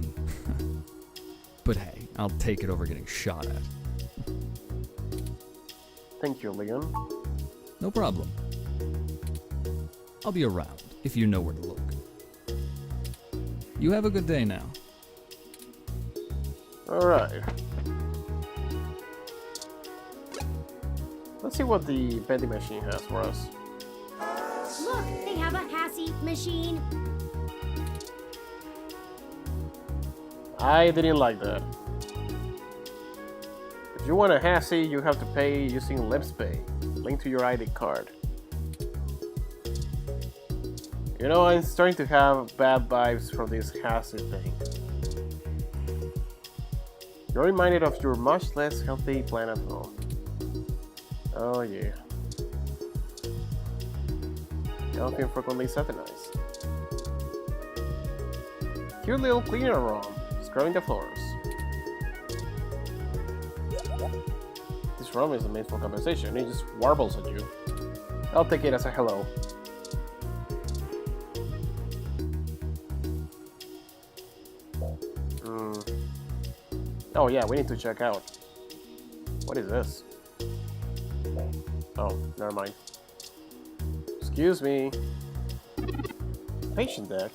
But hey, I'll take it over getting shot at. Thank you, Leon. No problem. I'll be around, if you know where to look. You have a good day now. Alright. Let's see what the vending machine has for us. Look, they have a Hassie machine. I didn't like that. If you want a Hassie, you have to pay using LipsPay. Link to your ID card. You know, I'm starting to have bad vibes from this Hassie thing. You're reminded of your much less healthy plan at home. Oh yeah. Helping frequently saturnized. Cute little cleaner room, scrubbing the floors. This room isn't made for conversation, it just warbles at you. I'll take it as a hello. Oh yeah, we need to check out. What is this? Oh, never mind. Excuse me. Patient Degg.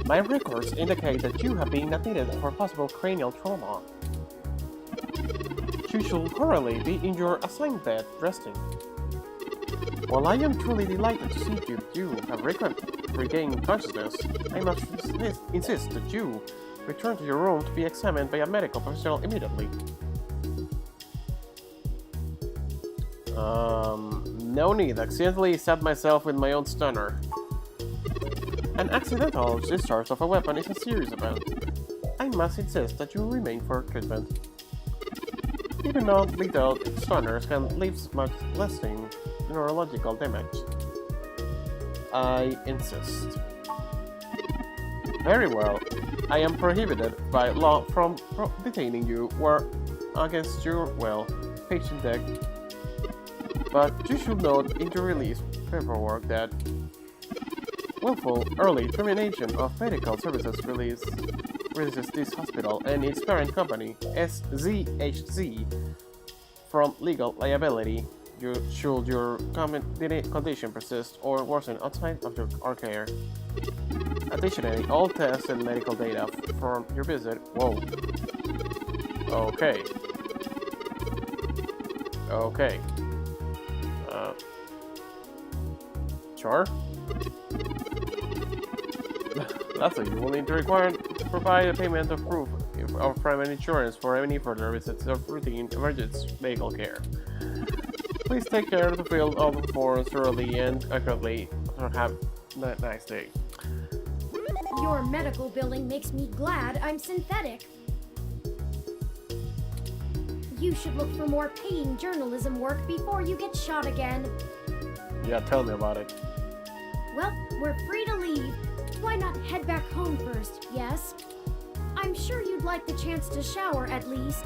My records indicate that you have been admitted for possible cranial trauma. You should currently be in your assigned bed resting. While I am truly delighted to see you have regained consciousness, I must insist that you return to your room to be examined by a medical professional immediately. No need. Accidentally stabbed myself with my own stunner. An accidental discharge of a weapon is a serious event. I must insist that you remain for treatment. Even non-lethal stunners can leave much lasting neurological damage. I insist. Very well. I am prohibited by law from detaining you or against your will, Patient Degg. But you should note in your release paperwork that willful early termination of medical services releases this hospital and its parent company, SZHZ, from legal liability. should your condition persist or worsen outside of our care. Additionally, all tests and medical data from your visit. Whoa. Okay. Okay. Sure. Lastly, you will need to provide a payment of proof of private insurance for any further visits of routine emergency medical care. Please take care to fill all the forms thoroughly and accurately. Have a nice day. Your medical billing makes me glad I'm synthetic. You should look for more paying journalism work before you get shot again. Yeah, tell me about it. Well, we're free to leave. Why not head back home first, yes? I'm sure you'd like the chance to shower at least.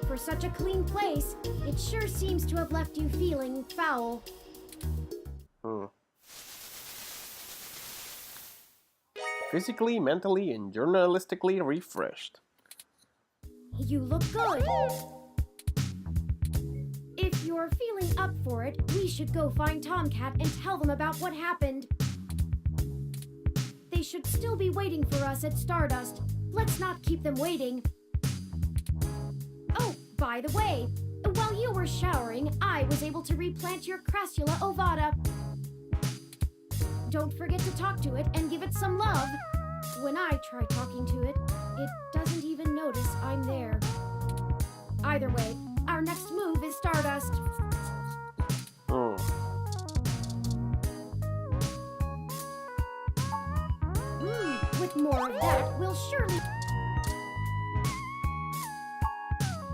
For such a clean place, it sure seems to have left you feeling foul. Physically, mentally, and journalistically refreshed. You look good. If you're feeling up for it, we should go find Tomcat and tell them about what happened. They should still be waiting for us at Stardust. Let's not keep them waiting. Oh, by the way, while you were showering, I was able to replant your Crassula ovata. Don't forget to talk to it and give it some love. When I try talking to it, it doesn't even notice I'm there. Either way, our next move is Stardust. With more of that, we'll surely...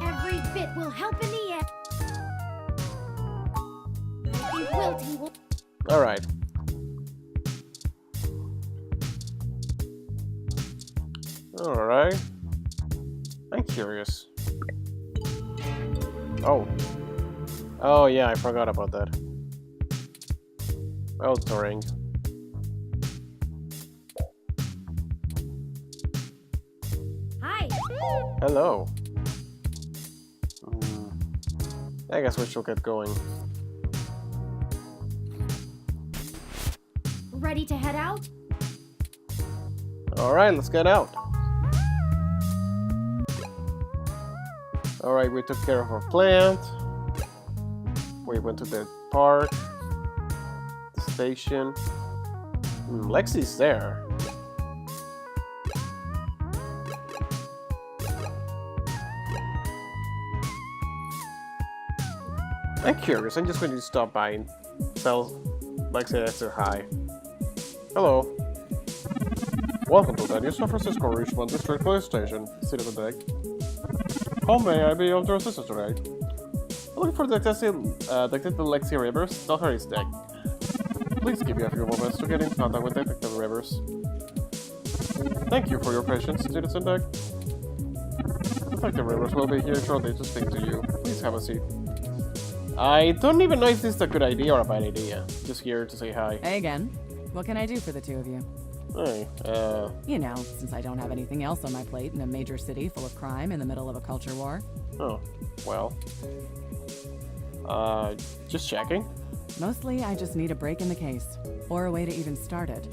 Every bit will help in the end. I think Wilty will... Alright. Alright. I'm curious. Oh. Oh yeah, I forgot about that. Altering. Hi. Hello. I guess we should get going. Ready to head out? Alright, let's get out. Alright, we took care of our plant. We went to the park. The station. Lexi's there. I'm curious, I'm just going to stop by and tell Lexi I said hi. Hello. Welcome to the New San Francisco Richmond District Police Station, Citizen Degg. How may I be of your assistance today? I'm looking for Detective Lexi Rivers. Tell her it's Degg. Please give me a few moments to get in contact with Detective Rivers. Thank you for your patience, Citizen Degg. Detective Rivers will be here shortly to speak to you. Please have a seat. I don't even know if this is a good idea or a bad idea. Just here to say hi. Hey again. What can I do for the two of you? Hey, You know, since I don't have anything else on my plate in a major city full of crime in the middle of a culture war. oh, well. Just checking. Mostly, I just need a break in the case, or a way to even start it.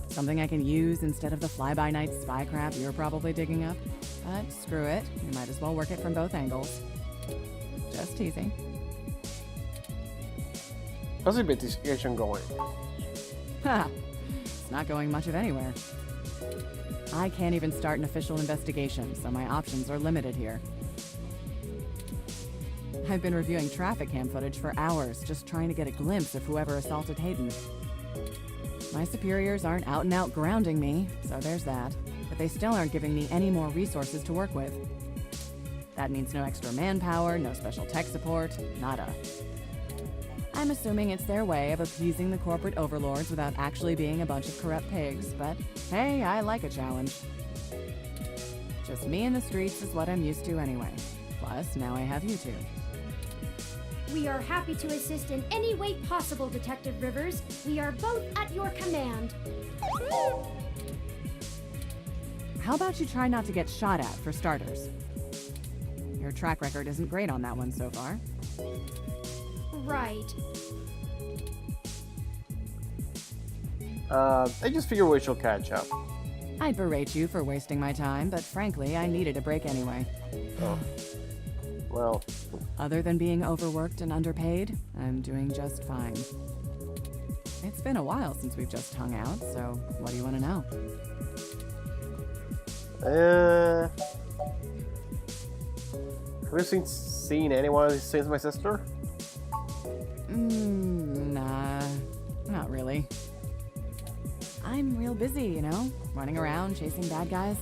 Something I can use instead of the fly-by-night spy crap you're probably digging up. But screw it, you might as well work it from both angles. Just teasing. How's the investigation going? Ha! It's not going much of anywhere. I can't even start an official investigation, so my options are limited here. I've been reviewing traffic cam footage for hours, just trying to get a glimpse of whoever assaulted Hayden. My superiors aren't out-and-out grounding me, so there's that. But they still aren't giving me any more resources to work with. That means no extra manpower, no special tech support, nada. I'm assuming it's their way of appeasing the corporate overlords without actually being a bunch of corrupt pigs, but hey, I like a challenge. Just me in the streets is what I'm used to anyway. Plus, now I have you two. We are happy to assist in any way possible, Detective Rivers. We are both at your command. How about you try not to get shot at, for starters? Your track record isn't great on that one so far. Right. I just figure we should catch up. I'd berate you for wasting my time, but frankly, I needed a break anyway. Oh. Well, Other than being overworked and underpaid, I'm doing just fine. It's been a while since we've just hung out, so what do you want to know? have you seen anyone since my sister? Nah, not really. I'm real busy, you know? Running around, chasing bad guys.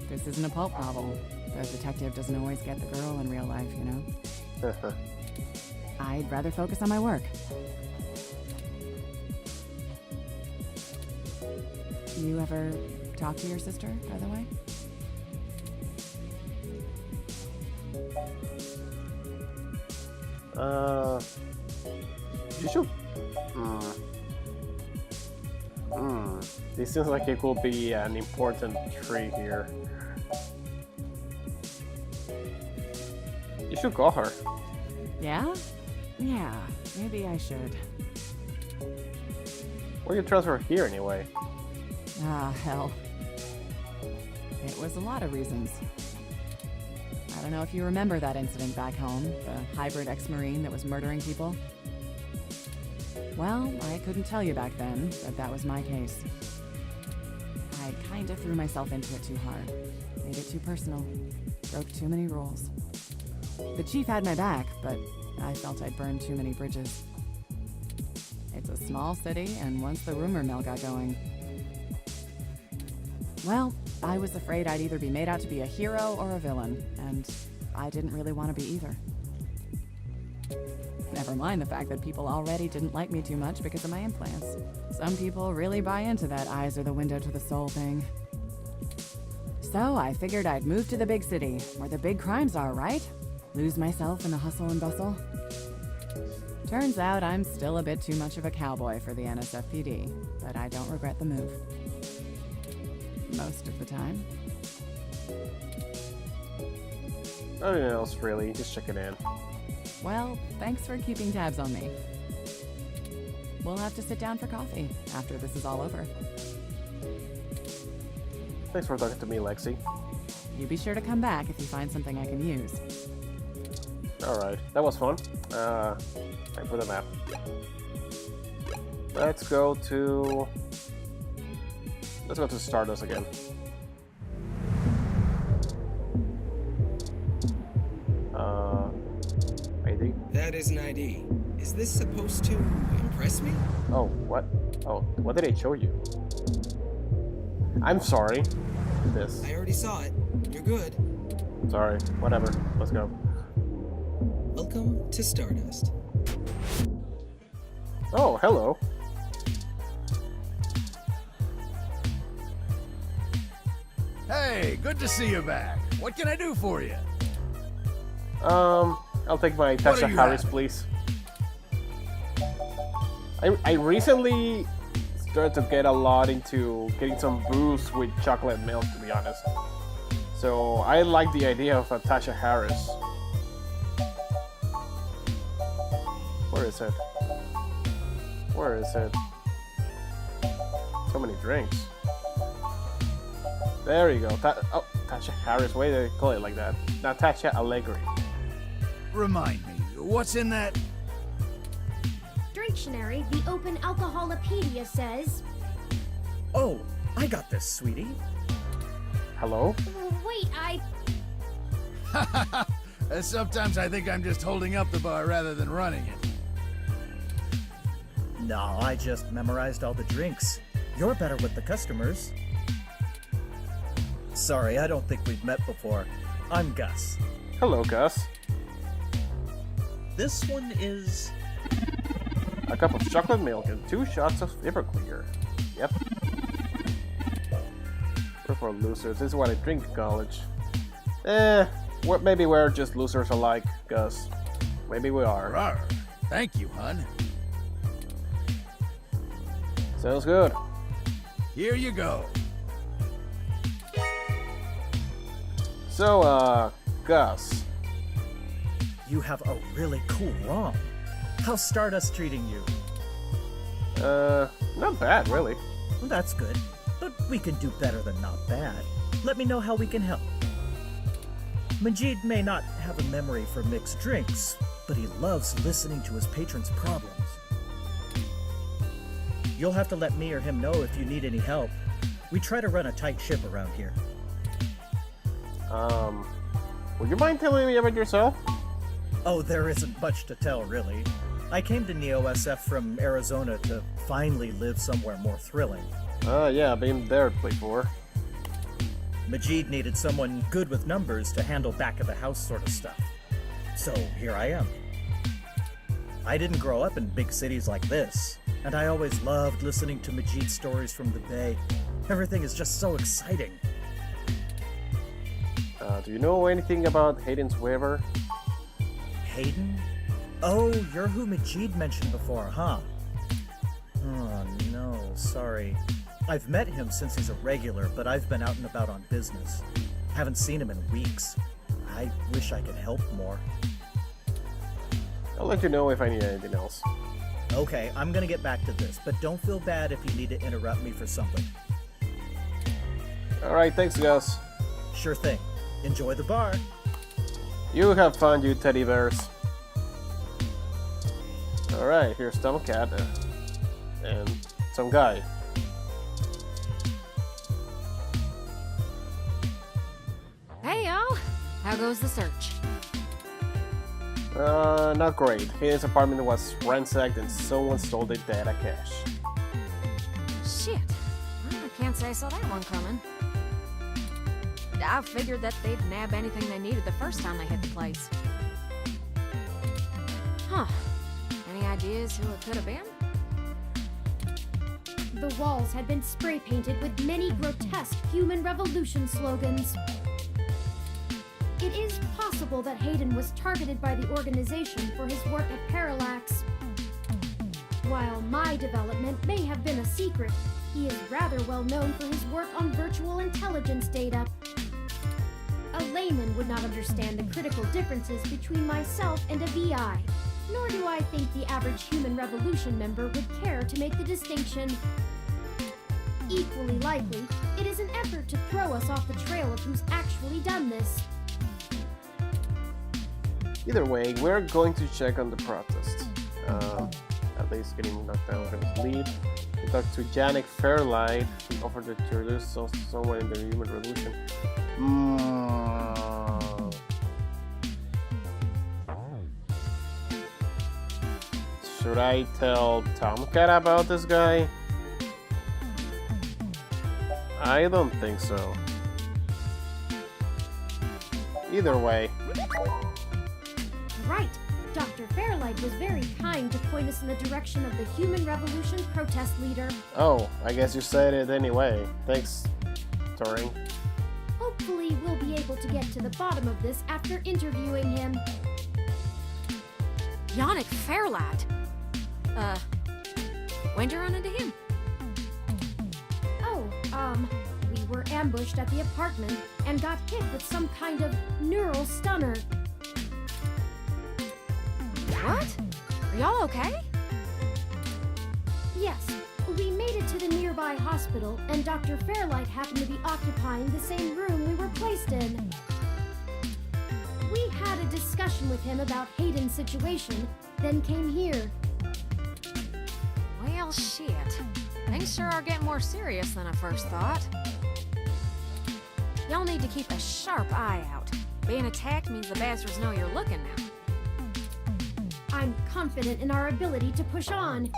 This isn't a pulp novel. The detective doesn't always get the girl in real life, you know? I'd rather focus on my work. You ever talk to your sister, by the way? You should. This seems like it could be an important tree here. You should call her. Yeah? Yeah, maybe I should. Why you transfer here anyway? Ah, hell. It was a lot of reasons. I don't know if you remember that incident back home, the hybrid ex-Marine that was murdering people. Well, I couldn't tell you back then that that was my case. I kinda threw myself into it too hard. Made it too personal. Broke too many rules. The chief had my back, but I felt I'd burned too many bridges. It's a small city, and once the rumor mill got going... Well, I was afraid I'd either be made out to be a hero or a villain, and I didn't really want to be either. Never mind the fact that people already didn't like me too much because of my implants. Some people really buy into that eyes are the window to the soul thing. So I figured I'd move to the big city, where the big crimes are, right? Lose myself in the hustle and bustle. Turns out I'm still a bit too much of a cowboy for the NSFPD, but I don't regret the move. Most of the time. Nothing else really, just checking in. Well, thanks for keeping tabs on me. We'll have to sit down for coffee after this is all over. Thanks for talking to me, Lexi. You be sure to come back if you find something I can use. Alright, that was fun. Time for the map. Let's go to Stardust again. ID? That is an ID. Is this supposed to impress me? Oh, what? Oh, what did it show you? I'm sorry. This. I already saw it. You're good. Sorry. Whatever. Let's go. Welcome to Stardust. Oh, hello. Hey, good to see you back. What can I do for you? I'll take my Tasha you Harris, having? please. I recently started to get a lot into getting some booze with chocolate milk, to be honest. So I like the idea of a Tasha Harris. Where is it? Where is it? So many drinks. There you go. Tasha Harris. Why did they call it like that? Natasha Allegri. Remind me, what's in that? Dictionary, the Open Alcoholopedia says... Oh, I got this, sweetie. Hello? Wait, Sometimes I think I'm just holding up the bar rather than running it. No, I just memorized all the drinks. You're better with the customers. Sorry, I don't think we've met before. I'm Gus. Hello, Gus. This one is... A cup of chocolate milk and 2 shots of Everclear. Yep. We're for losers. This is what I drink in college. Maybe we're just losers alike, Gus. Maybe we are. Rawr. Thank you, hun. Sounds good. Here you go. So, Gus. You have a really cool ROM. How's Stardust treating you? Not bad, really. Well, that's good. But we can do better than not bad. Let me know how we can help. Majid may not have a memory for mixed drinks, but he loves listening to his patrons' problems. You'll have to let me or him know if you need any help. We try to run a tight ship around here. Would you mind telling me about yourself? Oh, there isn't much to tell, really. I came to NeoSF from Arizona to finally live somewhere more thrilling. Yeah, I've been there before. Majid needed someone good with numbers to handle back-of-the-house sort of stuff. So here I am. I didn't grow up in big cities like this, and I always loved listening to Majid's stories from the Bay. Everything is just so exciting. Do you know anything about Hayden's waiver? Hayden? Oh, you're who Majid mentioned before, huh? Oh, no, sorry. I've met him since he's a regular, but I've been out and about on business. Haven't seen him in weeks. I wish I could help more. I'll let you know if I need anything else. Okay, I'm gonna get back to this, but don't feel bad if you need to interrupt me for something. Alright, thanks, Gus. Sure thing. Enjoy the bar. You have fun, you teddy bears. Alright, here's Tomcat and some guy. Hey y'all, how goes the search? Not great. Hayden's apartment was ransacked and someone stole the data cache. Shit, I can't say I saw that one coming. I figured that they'd nab anything they needed the first time they hit the place. Huh. Any ideas who it could have been? The walls had been spray painted with many grotesque human revolution slogans. It is possible that Hayden was targeted by the organization for his work at Parallax. While my development may have been a secret, he is rather well known for his work on virtual intelligence data. A layman would not understand the critical differences between myself and a VI, nor do I think the average human revolution member would care to make the distinction. Equally likely, it is an effort to throw us off the trail of who's actually done this. Either way, we're going to check on the protest. At least getting knocked down from his lead. We talked to Janek Fairlight. He offered to introduce someone in the human revolution. Should I tell Tomcat about this guy? I don't think so. Either way. Right. Dr. Fairlight was very kind to point us in the direction of the Human Revolution protest leader. Oh, I guess you said it anyway. Thanks, Turing. Hopefully we'll be able to get to the bottom of this after interviewing him. Yannick Fairlight? When'd you run into him? Oh, we were ambushed at the apartment and got hit with some kind of neural stunner. What? Are y'all okay? Yes, we made it to the nearby hospital, and Dr. Fairlight happened to be occupying the same room we were placed in. We had a discussion with him about Hayden's situation, then came here. Well, shit. Things sure are getting more serious than I first thought. Y'all need to keep a sharp eye out. Being attacked means the bastards know you're looking now. I'm confident in our ability to push on.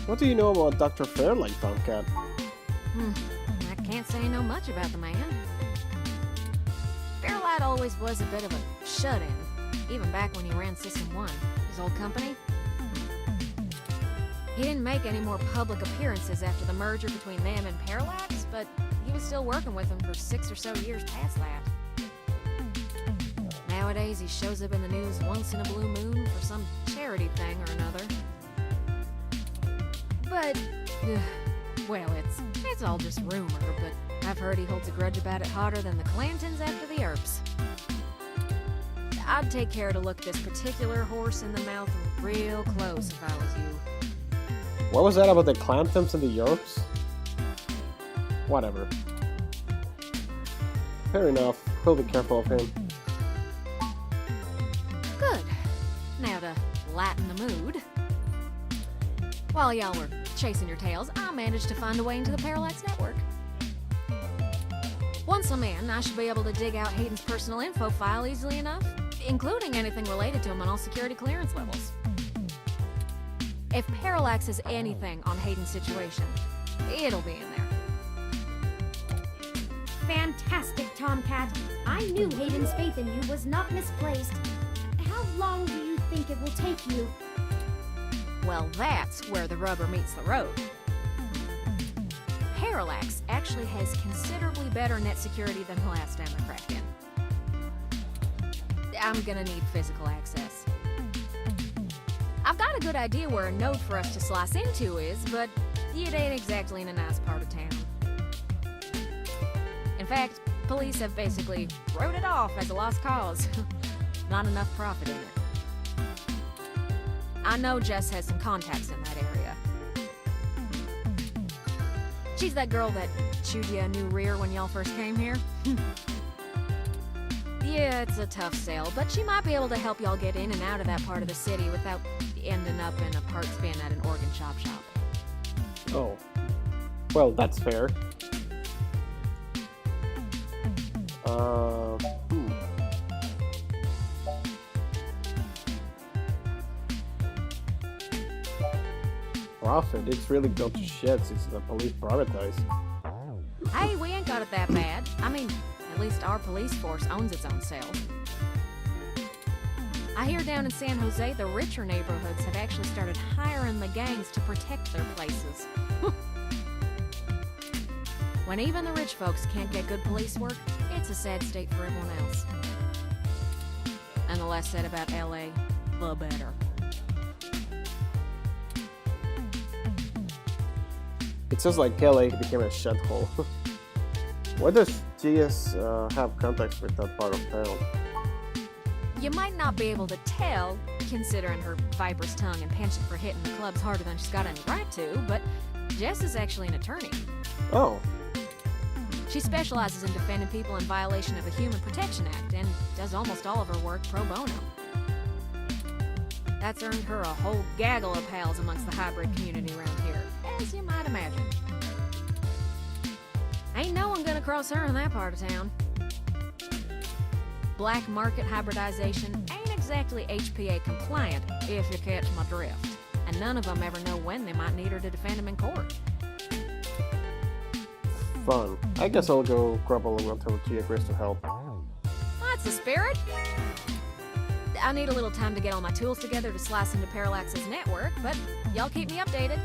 What do you know about Dr. Fairlight, Tomcat? I can't say I know much about the man. Fairlight always was a bit of a shut-in, even back when he ran System 1, his old company. He didn't make any more public appearances after the merger between them and Parallax, but he was still working with them for 6 or so years past that. Nowadays, he shows up in the news once in a blue moon for some charity thing or another. But, well, it's all just rumor, but I've heard he holds a grudge about it hotter than the Clantons after the Earps. I'd take care to look this particular horse in the mouth real close if I was you. What was that about the Clantons and the Yorks? Whatever. Fair enough. We'll be careful of him. Good. Now to lighten the mood. While y'all were chasing your tails, I managed to find a way into the Parallax Network. Once I'm in, I should be able to dig out Hayden's personal info file easily enough, including anything related to him on all security clearance levels. If Parallax is anything on Hayden's situation, it'll be in there. Fantastic, Tomcat. I knew Hayden's faith in you was not misplaced. How long do you think it will take you? Well, that's where the rubber meets the road. Parallax actually has considerably better net security than the last time I cracked in. I'm gonna need physical access. I've got a good idea where a node for us to slice into is, but it ain't exactly in a nice part of town. In fact, police have basically wrote it off as a lost cause. Not enough profit in it. I know Jess has some contacts in that area. She's that girl that chewed you a new rear when y'all first came here. Yeah, it's a tough sell, but she might be able to help y'all get in and out of that part of the city without ending up in a parts bin at an organ shop. Oh. Well, that's fair. Profit, it's really gone to shit since the police privatized. Hey, we ain't got it that bad. I mean, at least our police force owns its own cells. I hear down in San Jose, the richer neighborhoods have actually started hiring the gangs to protect their places. When even the rich folks can't get good police work, it's a sad state for everyone else. And the less said about LA, the better. It sounds like LA became a shithole. Why does GS have contacts with that part of town? You might not be able to tell, considering her viper's tongue and penchant for hitting the clubs harder than she's got any right to, but Jess is actually an attorney. Oh. She specializes in defending people in violation of the Human Protection Act and does almost all of her work pro bono. That's earned her a whole gaggle of pals amongst the hybrid community around here, as you might imagine. Ain't no one gonna cross her in that part of town. Black market hybridization ain't exactly HPA compliant, if you catch my drift. And none of them ever know when they might need her to defend them in court. Fun. I guess I'll go grab along until she agrees to help. That's the spirit. I need a little time to get all my tools together to slice into Parallax's network, but y'all keep me updated.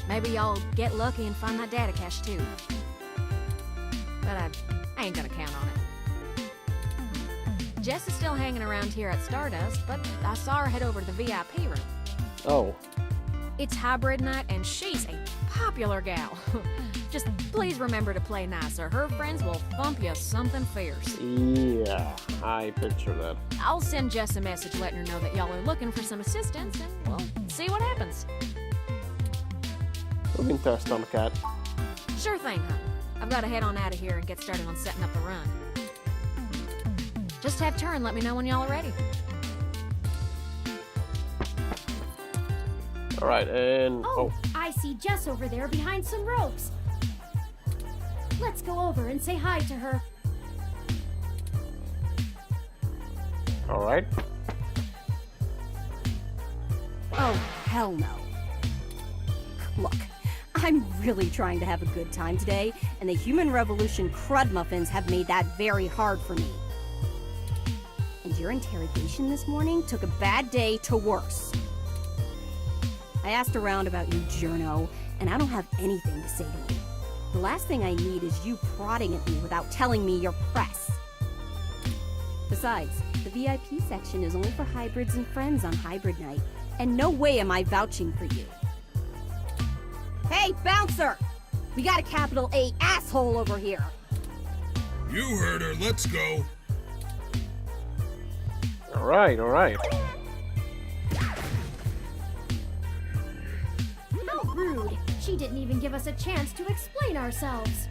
Maybe y'all get lucky and find that data cache too. But I ain't gonna count on it. Jess is still hanging around here at Stardust, but I saw her head over to the VIP room. Oh. It's hybrid night and she's a popular gal. Just please remember to play nice or her friends will thump you something fierce. Yeah, I picture that. I'll send Jess a message letting her know that y'all are looking for some assistance and we'll see what happens. We've been touched, Tomcat. Sure thing, huh? I've got to head on out of here and get started on setting up the run. Just have turn and let me know when y'all are ready. Alright, and... Oh, I see Jess over there behind some ropes. Let's go over and say hi to her. Alright. Oh, hell no. Look, I'm really trying to have a good time today, and the Human Revolution crud muffins have made that very hard for me. And your interrogation this morning took a bad day to worse. I asked around about you, Journo, and I don't have anything to say to you. The last thing I need is you prodding at me without telling me you're press. Besides, the VIP section is only for hybrids and friends on hybrid night, and no way am I vouching for you. Hey, bouncer! We got a capital A asshole over here. You heard her. Let's go. Alright, alright. How rude. She didn't even give us a chance to explain ourselves.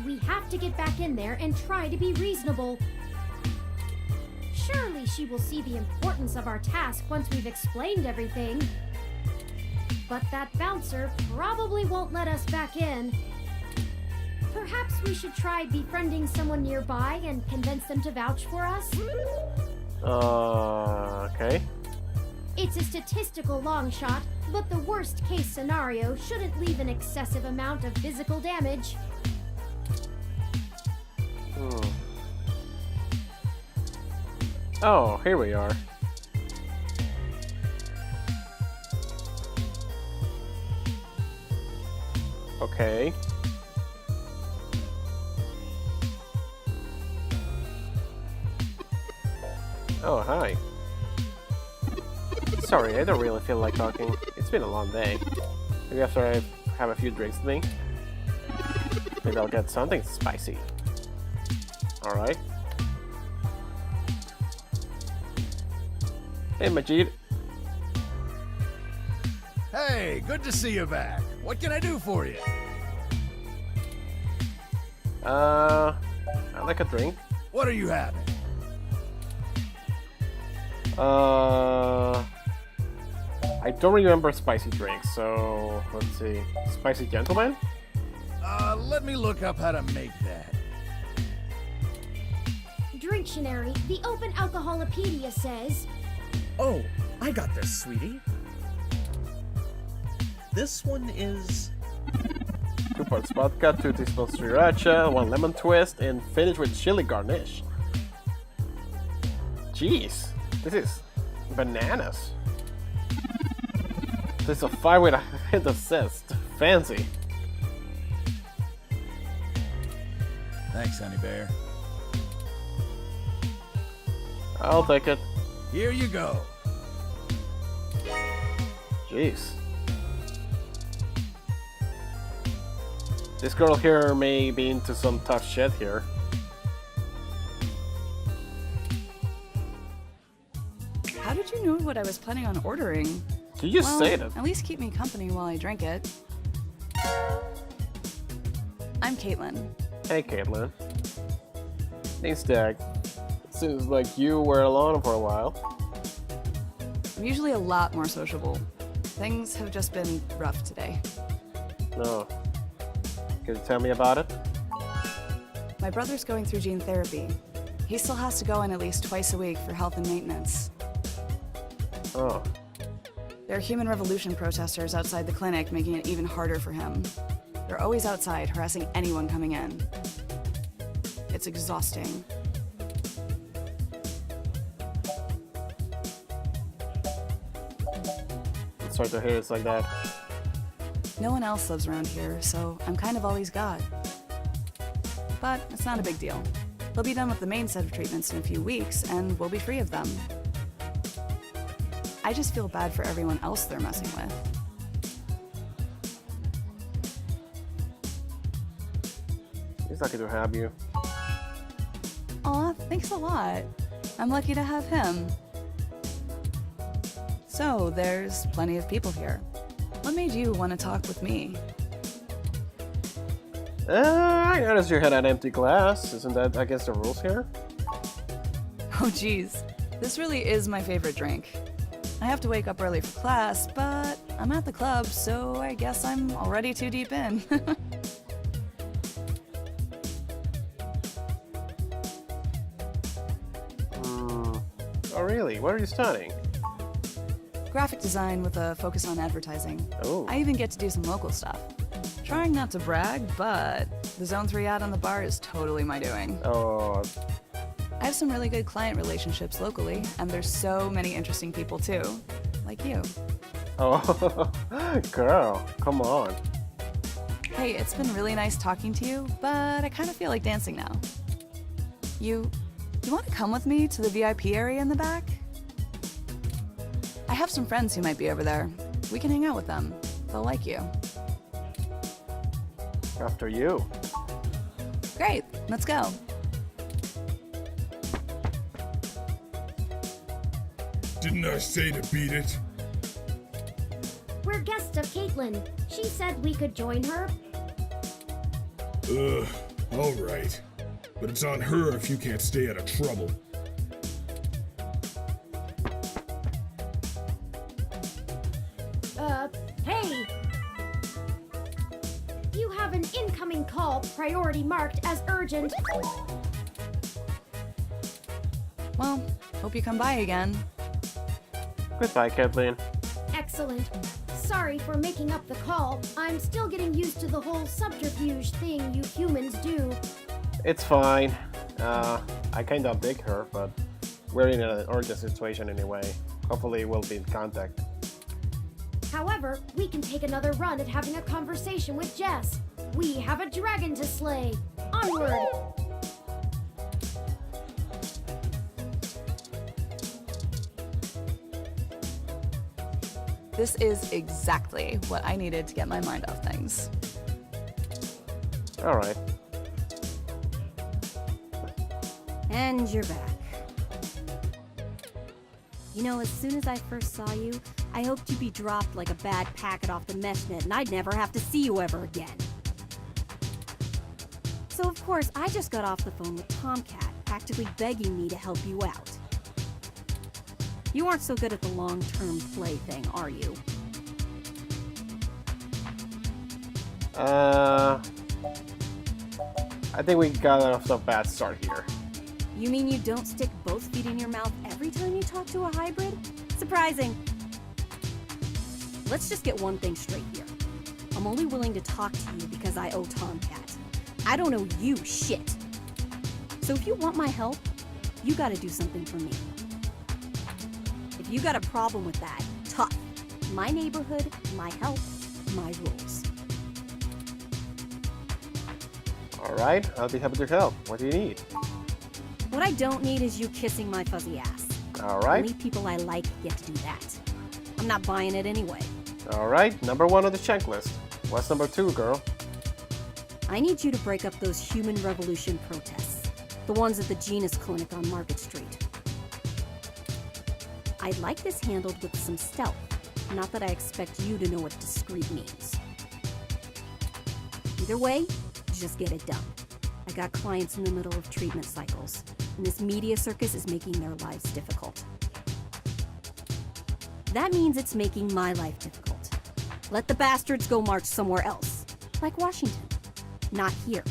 We have to get back in there and try to be reasonable. Surely she will see the importance of our task once we've explained everything. But that bouncer probably won't let us back in. Perhaps we should try befriending someone nearby and convince them to vouch for us? Okay. It's a statistical long shot, but the worst case scenario shouldn't leave an excessive amount of physical damage. Oh, here we are. Okay. Oh, hi. Sorry, I don't really feel like talking. It's been a long day. Maybe after I have a few drinks with me, maybe I'll get something spicy. Alright. Hey, Majid. Hey, good to see you back. What can I do for you? I'd like a drink. What are you having? I don't remember spicy drinks, so let's see. Spicy gentleman? Let me look up how to make that. Dictionary, the Open Alcoholopedia says... Oh, I got this, sweetie. This one is... 2 parts vodka, 2 teaspoons sriracha, 1 lemon twist, and finish with chili garnish. Jeez, this is bananas. This is a 5 with a hint of zest. Fancy. Thanks, honey bear. I'll take it. Here you go. Jeez. This girl here may be into some tough shit here. How did you know what I was planning on ordering? You just say it. At least keep me company while I drink it. I'm Caitlin. Hey, Caitlin. Name's Degg. Seems like you were alone for a while. I'm usually a lot more sociable. Things have just been rough today. No. Can you tell me about it? My brother's going through gene therapy. He still has to go in at least twice a week for health and maintenance. Oh. There are Human Revolution protesters outside the clinic, making it even harder for him. They're always outside, harassing anyone coming in. It's exhausting. It's hard to hear it's like that. No one else lives around here, so I'm kind of all he's got. But it's not a big deal. He'll be done with the main set of treatments in a few weeks, and we'll be free of them. I just feel bad for everyone else they're messing with. He's lucky to have you. Aw, thanks a lot. I'm lucky to have him. So, there's plenty of people here. What made you want to talk with me? I noticed you had an empty glass. Isn't that against the rules here? Oh geez, this really is my favorite drink. I have to wake up early for class, but I'm at the club, so I guess I'm already too deep in. Oh really? What are you studying? Graphic design with a focus on advertising. Oh. I even get to do some local stuff. Trying not to brag, but the Zone 3 ad on the bar is totally my doing. Oh. I have some really good client relationships locally, and there's so many interesting people too. Like you. Oh, girl, come on. Hey, it's been really nice talking to you, but I kind of feel like dancing now. You want to come with me to the VIP area in the back? I have some friends who might be over there. We can hang out with them. They'll like you. After you. Great, let's go. Didn't I say to beat it? We're guests of Caitlin. She said we could join her. Alright. But it's on her if you can't stay out of trouble. Hey! You have an incoming call, priority marked as urgent. Well, hope you come by again. Goodbye, Kathleen. Excellent. Sorry for making up the call. I'm still getting used to the whole subterfuge thing you humans do. It's fine. I kind of dig her, but we're in an urgent situation anyway. Hopefully we'll be in contact. However, we can take another run at having a conversation with Jess. We have a dragon to slay. Onward! This is exactly what I needed to get my mind off things. Alright. And you're back. You know, as soon as I first saw you, I hoped you'd be dropped like a bad packet off the mesh net and I'd never have to see you ever again. So of course, I just got off the phone with Tomcat, practically begging me to help you out. You aren't so good at the long-term play thing, are you? I think we got off to a bad start here. You mean you don't stick both feet in your mouth every time you talk to a hybrid? Surprising. Let's just get one thing straight here. I'm only willing to talk to you because I owe Tomcat. I don't owe you shit. So if you want my help, you gotta do something for me. If you got a problem with that, tough. My neighborhood, my help, my rules. Alright, I'll be happy to help. What do you need? What I don't need is you kissing my fuzzy ass. Alright. Only people I like get to do that. I'm not buying it anyway. Alright, number 1 on the checklist. What's number 2, girl? I need you to break up those human revolution protests. The ones at the Genus Clinic on Market Street. I'd like this handled with some stealth. Not that I expect you to know what discreet means. Either way, just get it done. I got clients in the middle of treatment cycles, and this media circus is making their lives difficult. That means it's making my life difficult. Let the bastards go march somewhere else, like Washington. Not here.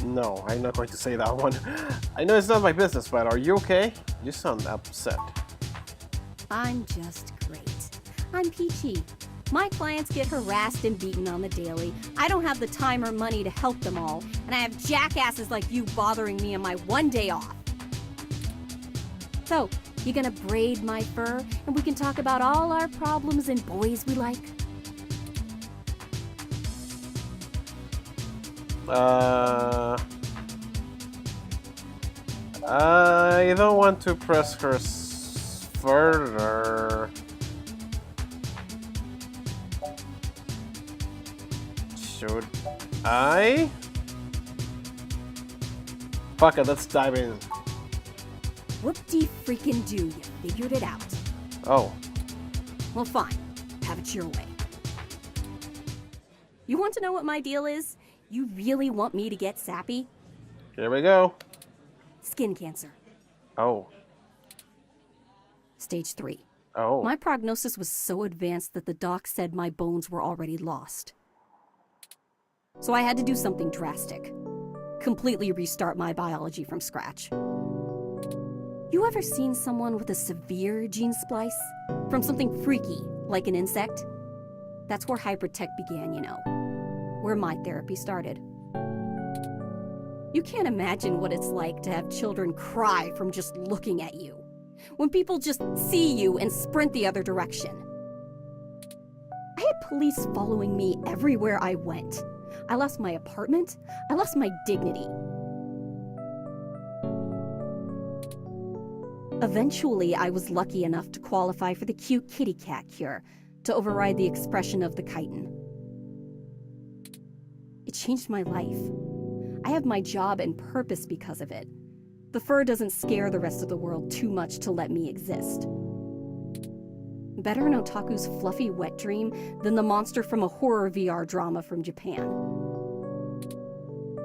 No, I'm not going to say that one. I know it's not my business, but are you okay? You sound upset. I'm just great. I'm peachy. My clients get harassed and beaten on the daily. I don't have the time or money to help them all, and I have jackasses like you bothering me on my one day off. So, you gonna braid my fur, and we can talk about all our problems and boys we like? I don't want to press her further. Should I? Fuck it, let's dive in. Whoop-de-freaking-do, you figured it out. Oh. Well, fine. Have it your way. You want to know what my deal is? You really want me to get sappy? Here we go. Skin cancer. Oh. Stage 3. Oh. My prognosis was so advanced that the doc said my bones were already lost. So I had to do something drastic. Completely restart my biology from scratch. You ever seen someone with a severe gene splice? From something freaky, like an insect? That's where hybrid tech began, you know. Where my therapy started. You can't imagine what it's like to have children cry from just looking at you. When people just see you and sprint the other direction. I had police following me everywhere I went. I lost my apartment. I lost my dignity. Eventually, I was lucky enough to qualify for the cute kitty cat cure to override the expression of the chitin. It changed my life. I have my job and purpose because of it. The fur doesn't scare the rest of the world too much to let me exist. Better an otaku's fluffy wet dream than the monster from a horror VR drama from Japan.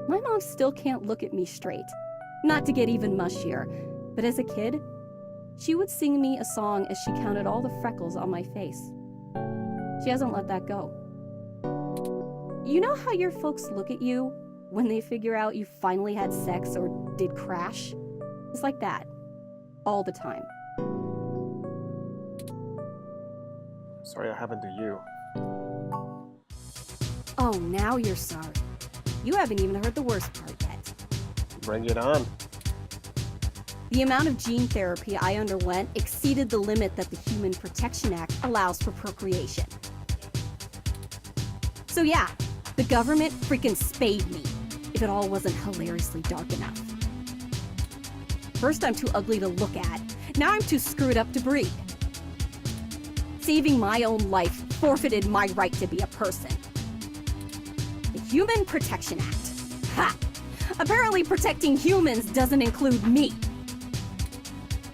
My mom still can't look at me straight. Not to get even mushier, but as a kid, she would sing me a song as she counted all the freckles on my face. She hasn't let that go. You know how your folks look at you when they figure out you finally had sex or did crash? It's like that. All the time. Sorry that happened to you. Oh, now you're sorry. You haven't even heard the worst part yet. Bring it on. The amount of gene therapy I underwent exceeded the limit that the Human Protection Act allows for procreation. So yeah, the government freaking spayed me, if it all wasn't hilariously dark enough. First I'm too ugly to look at, now I'm too screwed up to breed. Saving my own life forfeited my right to be a person. The Human Protection Act. Ha! Apparently protecting humans doesn't include me.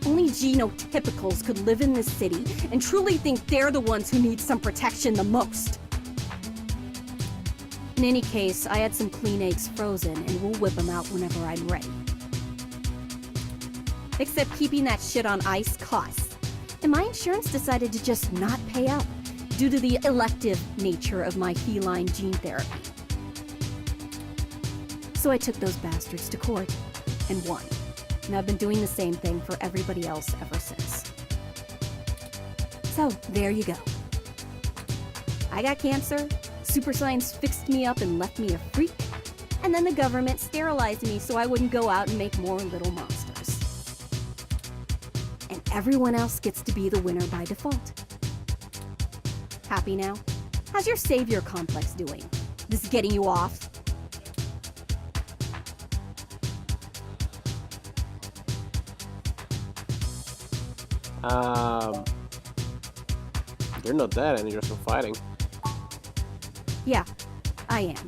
Only genotypicals could live in this city and truly think they're the ones who need some protection the most. In any case, I had some clean eggs frozen and we'll whip them out whenever I'm ready. Except keeping that shit on ice costs. And my insurance decided to just not pay up due to the elective nature of my feline gene therapy. So I took those bastards to court and won. And I've been doing the same thing for everybody else ever since. So, there you go. I got cancer, super science fixed me up and left me a freak, and then the government sterilized me so I wouldn't go out and make more little monsters. And everyone else gets to be the winner by default. Happy now? How's your savior complex doing? This getting you off? You're not dead and you're still fighting. Yeah, I am.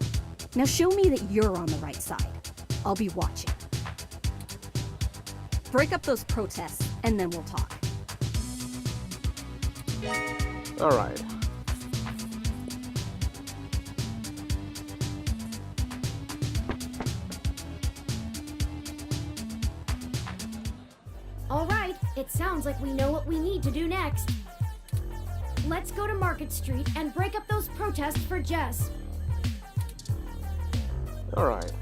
Now show me that you're on the right side. I'll be watching. Break up those protests, and then we'll talk. Alright. All right, it sounds like we know what we need to do next. Let's go to Market Street and break up those protests for Jess. Alright.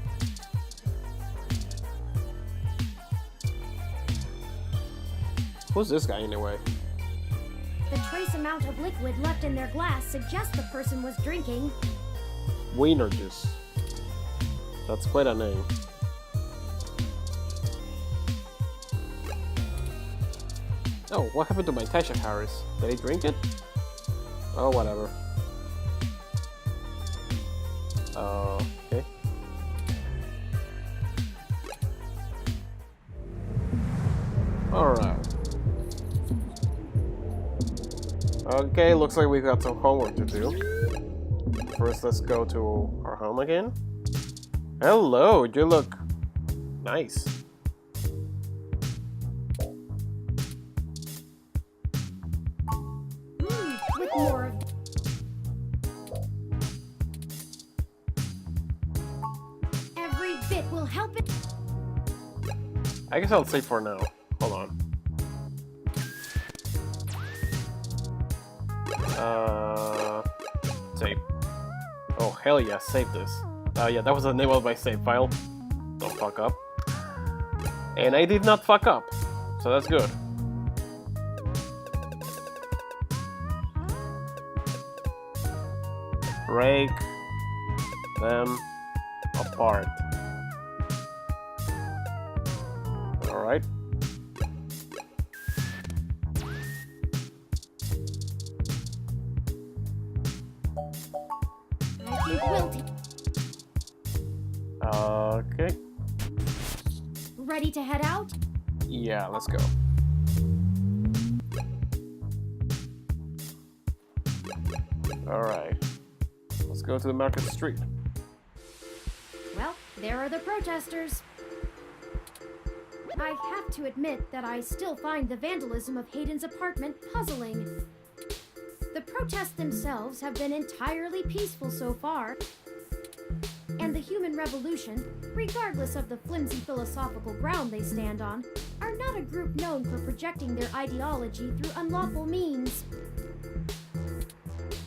Who's this guy anyway? The trace amount of liquid left in their glass suggests the person was drinking Wiener juice. That's quite a name. Oh, what happened to my Tasha Harris? Did he drink it? Oh, whatever. Okay. Alright. Okay, looks like we got some homework to do. First, let's go to our home again. Hello, you look nice. with more of every bit will help it. I guess I'll save for now. Hold on. Save. Oh, hell yeah, save this. Yeah, that was the name of my save file. Don't fuck up. And I did not fuck up, so that's good. Break them apart. Alright. I think we'll Okay. ready to head out? Yeah, let's go. Alright. Let's go to the market street. Well, there are the protesters. I have to admit that I still find the vandalism of Hayden's apartment puzzling. The protests themselves have been entirely peaceful so far, and the human revolution, regardless of the flimsy philosophical ground they stand on, are not a group known for projecting their ideology through unlawful means.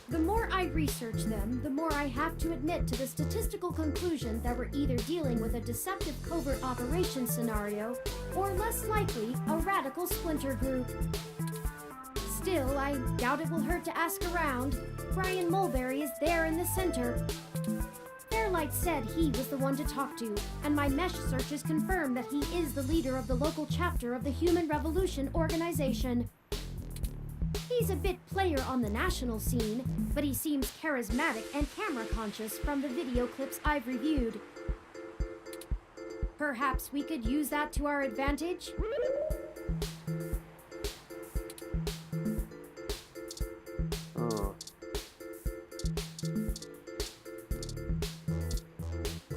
The more I research them, the more I have to admit to the statistical conclusion that we're either dealing with a deceptive covert operations scenario, or less likely, a radical splinter group. Still, I doubt it will hurt to ask around. Brian Mulberry is there in the center. Fairlight said he was the one to talk to, and my mesh searches confirm that he is the leader of the local chapter of the Human Revolution organization. He's a bit player on the national scene, but he seems charismatic and camera conscious from the video clips I've reviewed. Perhaps we could use that to our advantage?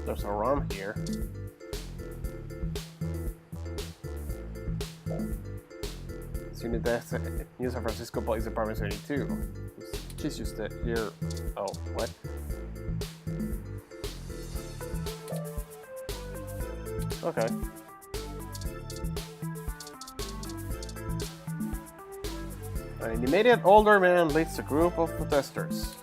There's a ROM here. Unit death New San Francisco Police Department 72. She's just here. Oh, what? Okay. An immediate older man leads a group of protesters.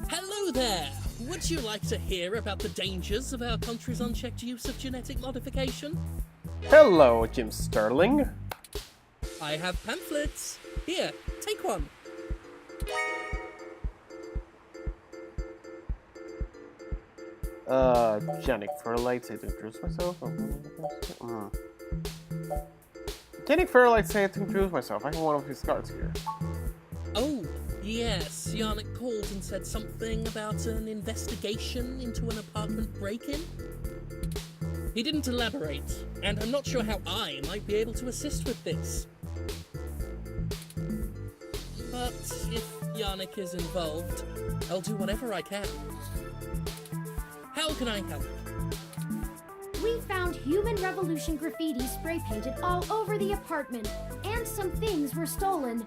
Hello there! Would you like to hear about the dangers of our country's unchecked use of genetic modification? Hello, Jim Sterling. I have pamphlets. Here, take one. Genic Fairlight say to introduce myself. Genic Fairlight say to introduce myself. I have one of his cards here. Oh, yes. Yannick called and said something about an investigation into an apartment break-in. He didn't elaborate, and I'm not sure how I might be able to assist with this. But if Yannick is involved, I'll do whatever I can. How can I help? We found Human Revolution graffiti spray painted all over the apartment, and some things were stolen.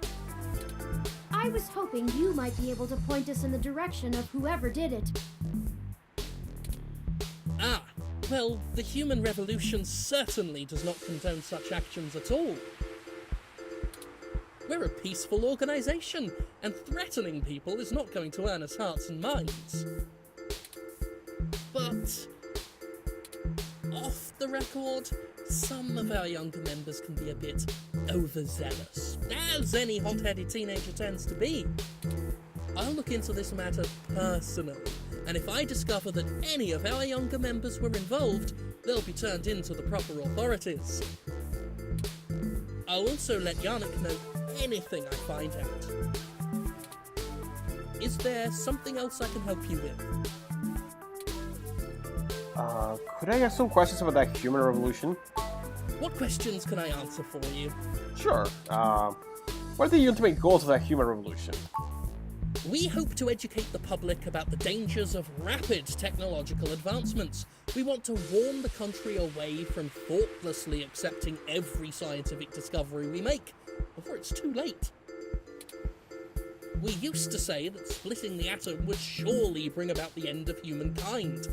I was hoping you might be able to point us in the direction of whoever did it. Ah, well, the Human Revolution certainly does not condone such actions at all. We're a peaceful organisation, and threatening people is not going to earn us hearts and minds. But off the record, some of our younger members can be a bit overzealous, as any hot-headed teenager tends to be. I'll look into this matter personally, and if I discover that any of our younger members were involved, they'll be turned in to the proper authorities. I'll also let Yannick know anything I find out. Is there something else I can help you with? Could I ask some questions about that Human Revolution? What questions can I answer for you? Sure. What are the ultimate goals of that Human Revolution? We hope to educate the public about the dangers of rapid technological advancements. We want to warn the country away from thoughtlessly accepting every scientific discovery we make before it's too late. We used to say that splitting the atom would surely bring about the end of humankind.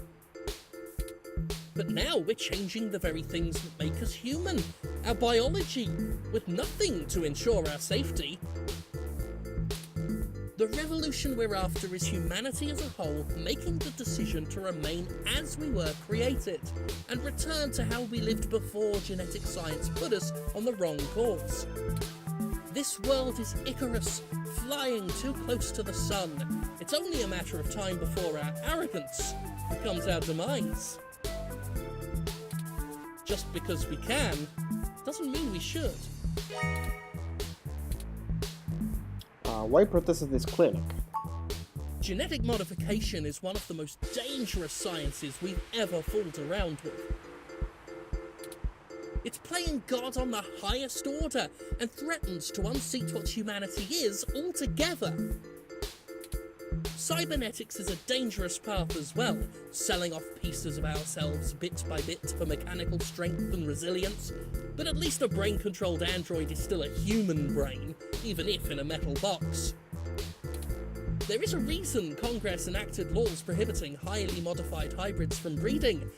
But now we're changing the very things that make us human, our biology, with nothing to ensure our safety. The revolution we're after is humanity as a whole making the decision to remain as we were created, and return to how we lived before genetic science put us on the wrong course. This world is Icarus, flying too close to the sun. It's only a matter of time before our arrogance becomes our demise. Just because we can, doesn't mean we should. Why protest at this clinic? Genetic modification is one of the most dangerous sciences we've ever fooled around with. It's playing God on the highest order and threatens to unseat what humanity is altogether. Cybernetics is a dangerous path as well, selling off pieces of ourselves bit by bit for mechanical strength and resilience, but at least a brain-controlled android is still a human brain, even if in a metal box. There is a reason Congress enacted laws prohibiting highly modified hybrids from breeding.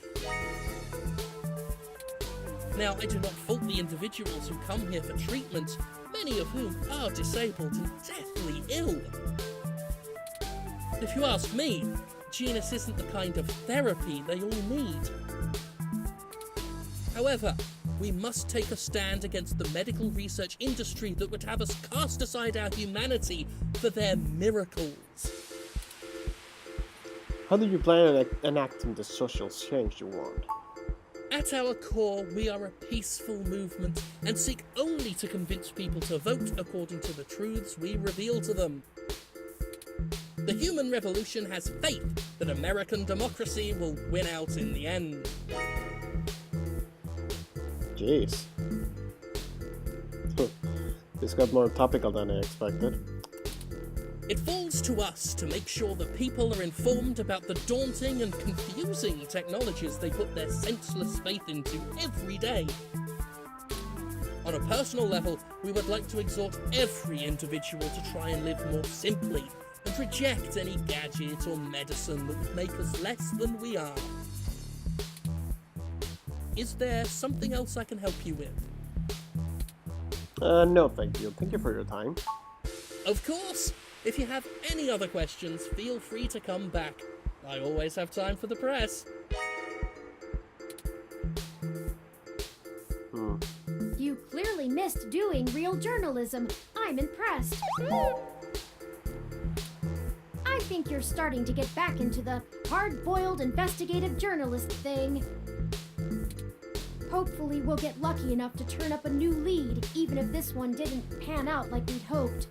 Now, I do not fault the individuals who come here for treatment, many of whom are disabled and deathly ill. If you ask me, Genus isn't the kind of therapy they all need. However, we must take a stand against the medical research industry that would have us cast aside our humanity for their miracles. How do you plan on enacting the social change you want? At our core, we are a peaceful movement and seek only to convince people to vote according to the truths we reveal to them. The human revolution has faith that American democracy will win out in the end. Jeez. This got more topical than I expected. It falls to us to make sure that people are informed about the daunting and confusing technologies they put their senseless faith into every day. On a personal level, we would like to exhort every individual to try and live more simply and reject any gadget or medicine that would make us less than we are. Is there something else I can help you with? No, thank you. Thank you for your time. Of course! If you have any other questions, feel free to come back. I always have time for the press. You clearly missed doing real journalism. I'm impressed. I think you're starting to get back into the hard-boiled investigative journalist thing. Hopefully we'll get lucky enough to turn up a new lead, even if this one didn't pan out like we'd hoped.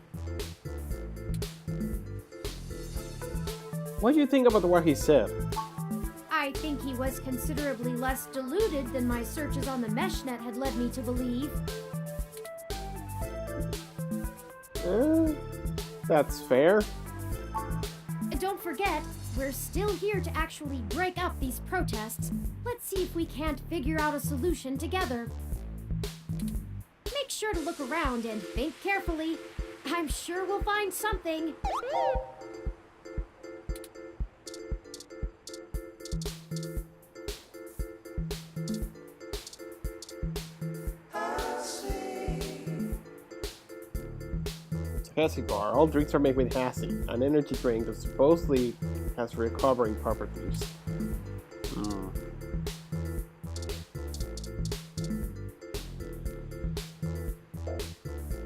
What do you think about what he said? I think he was considerably less deluded than my searches on the meshnet had led me to believe. That's fair. Don't forget, we're still here to actually break up these protests. Let's see if we can't figure out a solution together. Make sure to look around and think carefully. I'm sure we'll find something. Hassy bar. All drinks are made with Hassy, an energy drink that supposedly has recovering properties.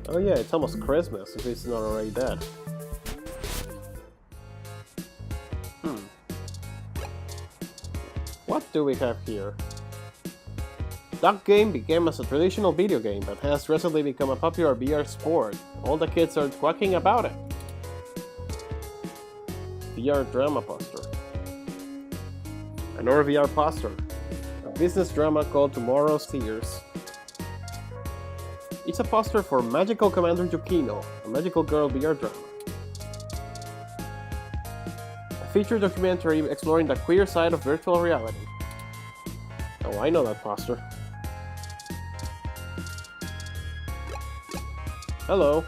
Oh yeah, it's almost Christmas if it's not already dead. What do we have here? That game began as a traditional video game, but has recently become a popular VR sport. All the kids are quacking about it. VR drama poster. Another VR poster. A business drama called Tomorrow's Tears. It's a poster for Magical Commander Yukino, a magical girl VR drama. A feature documentary exploring the queer side of virtual reality. Oh, I know that poster. Hello.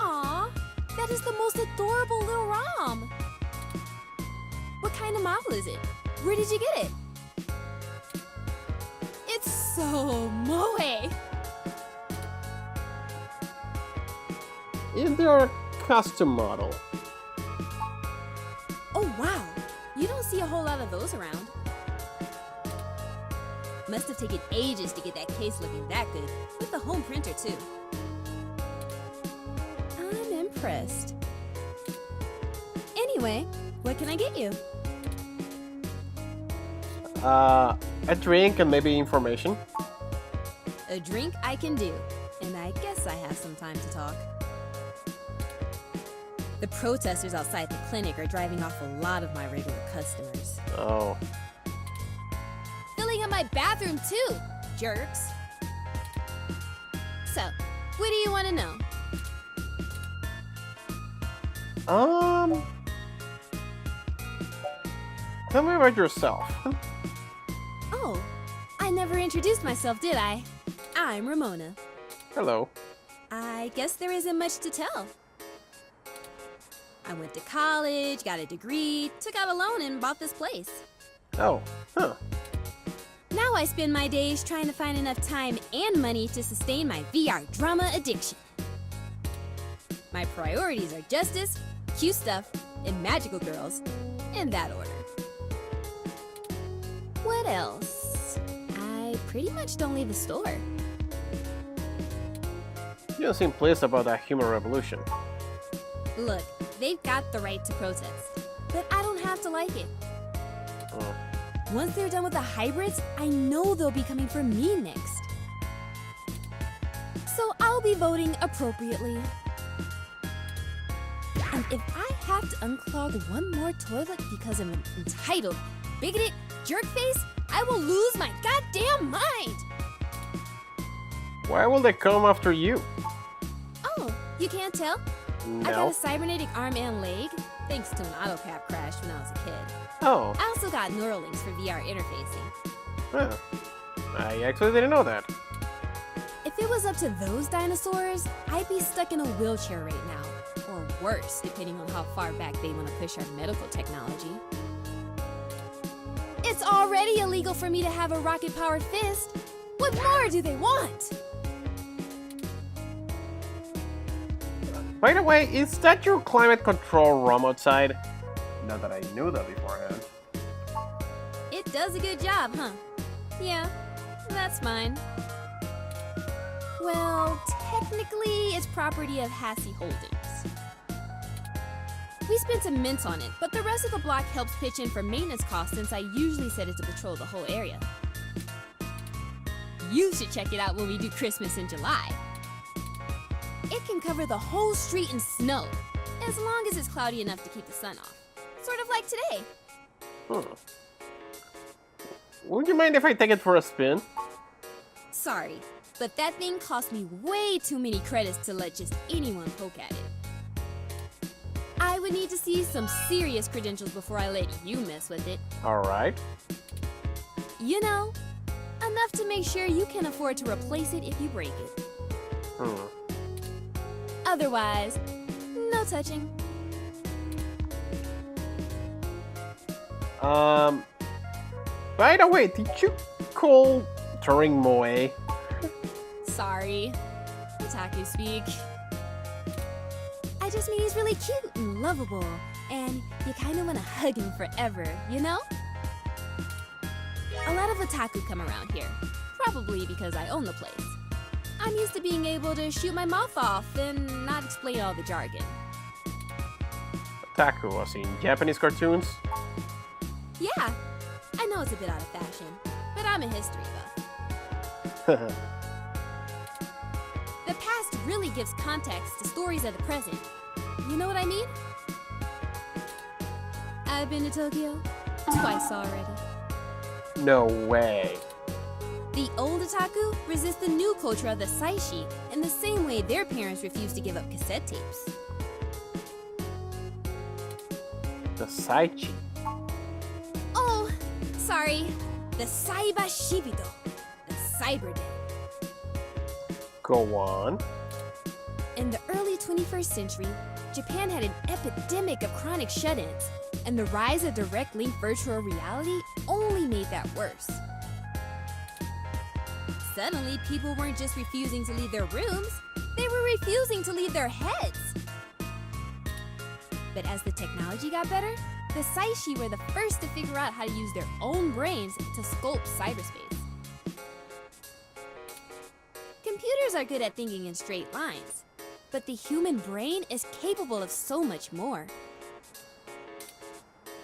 Aw, that is the most adorable little ROM. What kind of model is it? Where did you get it? It's so moe. Is there a custom model? Oh wow, you don't see a whole lot of those around. Must have taken ages to get that case looking that good, with the home printer too. I'm impressed. Anyway, what can I get you? A drink and maybe information. A drink I can do, and I guess I have some time to talk. The protesters outside the clinic are driving off a lot of my regular customers. Oh. stealing in my bathroom too, jerks. So, what do you want to know? Tell me about yourself. Oh, I never introduced myself, did I? I'm Ramona. Hello. I guess there isn't much to tell. I went to college, got a degree, took out a loan, and bought this place. Oh, huh. Now I spend my days trying to find enough time and money to sustain my VR drama addiction. My priorities are justice, cute stuff, and magical girls, in that order. What else? I pretty much don't leave the store. You don't seem pleased about that human revolution. Look, they've got the right to protest, but I don't have to like it. Oh. Once they're done with the hybrids, I know they'll be coming for me next. So I'll be voting appropriately. And if I have to unclog one more toilet because of an entitled, bigoted jerkface, I will lose my goddamn mind! Why will they come after you? Oh, you can't tell? No. I got a cybernetic arm and leg, thanks to an autocap crash when I was a kid. Oh. I also got neural links for VR interfacing. Huh. I actually didn't know that. If it was up to those dinosaurs, I'd be stuck in a wheelchair right now. Or worse, depending on how far back they want to push our medical technology. It's already illegal for me to have a rocket-powered fist. What more do they want? By the way, is that your climate control room outside? Not that I knew that beforehand. It does a good job, huh? Yeah, that's mine. Well, technically, it's property of Hassey Holdings. We spent some mints on it, but the rest of the block helps pitch in for maintenance costs since I usually set it to patrol the whole area. You should check it out when we do Christmas in July. It can cover the whole street in snow, as long as it's cloudy enough to keep the sun off. Sort of like today. Would you mind if I take it for a spin? Sorry, but that thing cost me way too many credits to let just anyone poke at it. I would need to see some serious credentials before I let you mess with it. Alright. You know, enough to make sure you can afford to replace it if you break it. Otherwise, no touching. By the way, did you call Turing Moe? Sorry. Otaku speak. I just mean he's really cute and lovable, and you kind of want to hug him forever, you know? A lot of otaku come around here, probably because I own the place. I'm used to being able to shoot my mouth off and not explain all the jargon. Otaku was in Japanese cartoons? Yeah, I know it's a bit out of fashion, but I'm a history buff. The past really gives context to stories of the present. You know what I mean? I've been to Tokyo twice already. No way. The old otaku resist the new culture of the saishi in the same way their parents refused to give up cassette tapes. The Saichi. Oh, sorry. The Saiba Shibito. The Cyber Dead. Go on. In the early 21st century, Japan had an epidemic of chronic shut-ins, and the rise of direct link virtual reality only made that worse. Suddenly, people weren't just refusing to leave their rooms, they were refusing to leave their heads. But as the technology got better, the Saishi were the first to figure out how to use their own brains to sculpt cyberspace. Computers are good at thinking in straight lines, but the human brain is capable of so much more.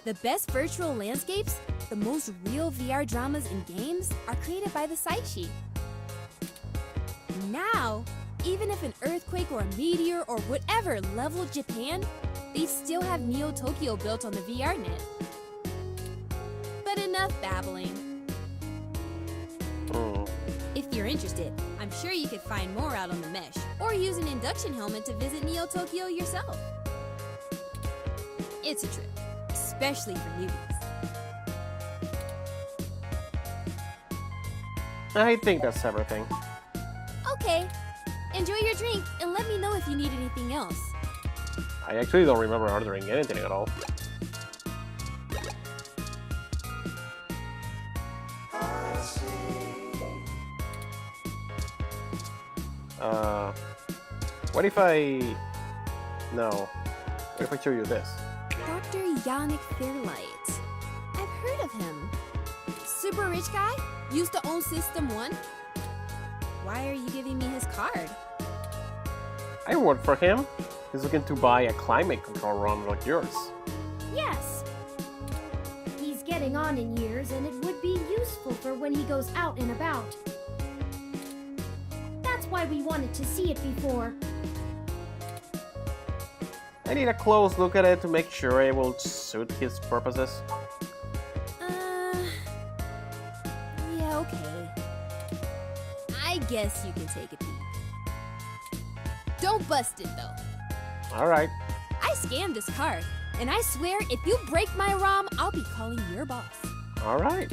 The best virtual landscapes, the most real VR dramas and games, are created by the Saishi. Now, even if an earthquake or a meteor or whatever leveled Japan, they still have Neo Tokyo built on the VR net. But enough babbling. If you're interested, I'm sure you could find more out on the mesh, or use an induction helmet to visit Neo Tokyo yourself. It's a trip, especially for newbies. I think that's everything. Okay, enjoy your drink and let me know if you need anything else. I actually don't remember ordering anything at all. What if I... No. What if I show you this? Dr. Yannick Fairlight. I've heard of him. Super rich guy? Used to own System 1? Why are you giving me his card? I work for him. He's looking to buy a climate control ROM like yours. Yes. He's getting on in years, and it would be useful for when he goes out and about. That's why we wanted to see it before. I need a close look at it to make sure it will suit his purposes. Yeah, okay. I guess you can take a peek. Don't bust it, though. Alright. I scanned this card, and I swear if you break my ROM, I'll be calling your boss. Alright.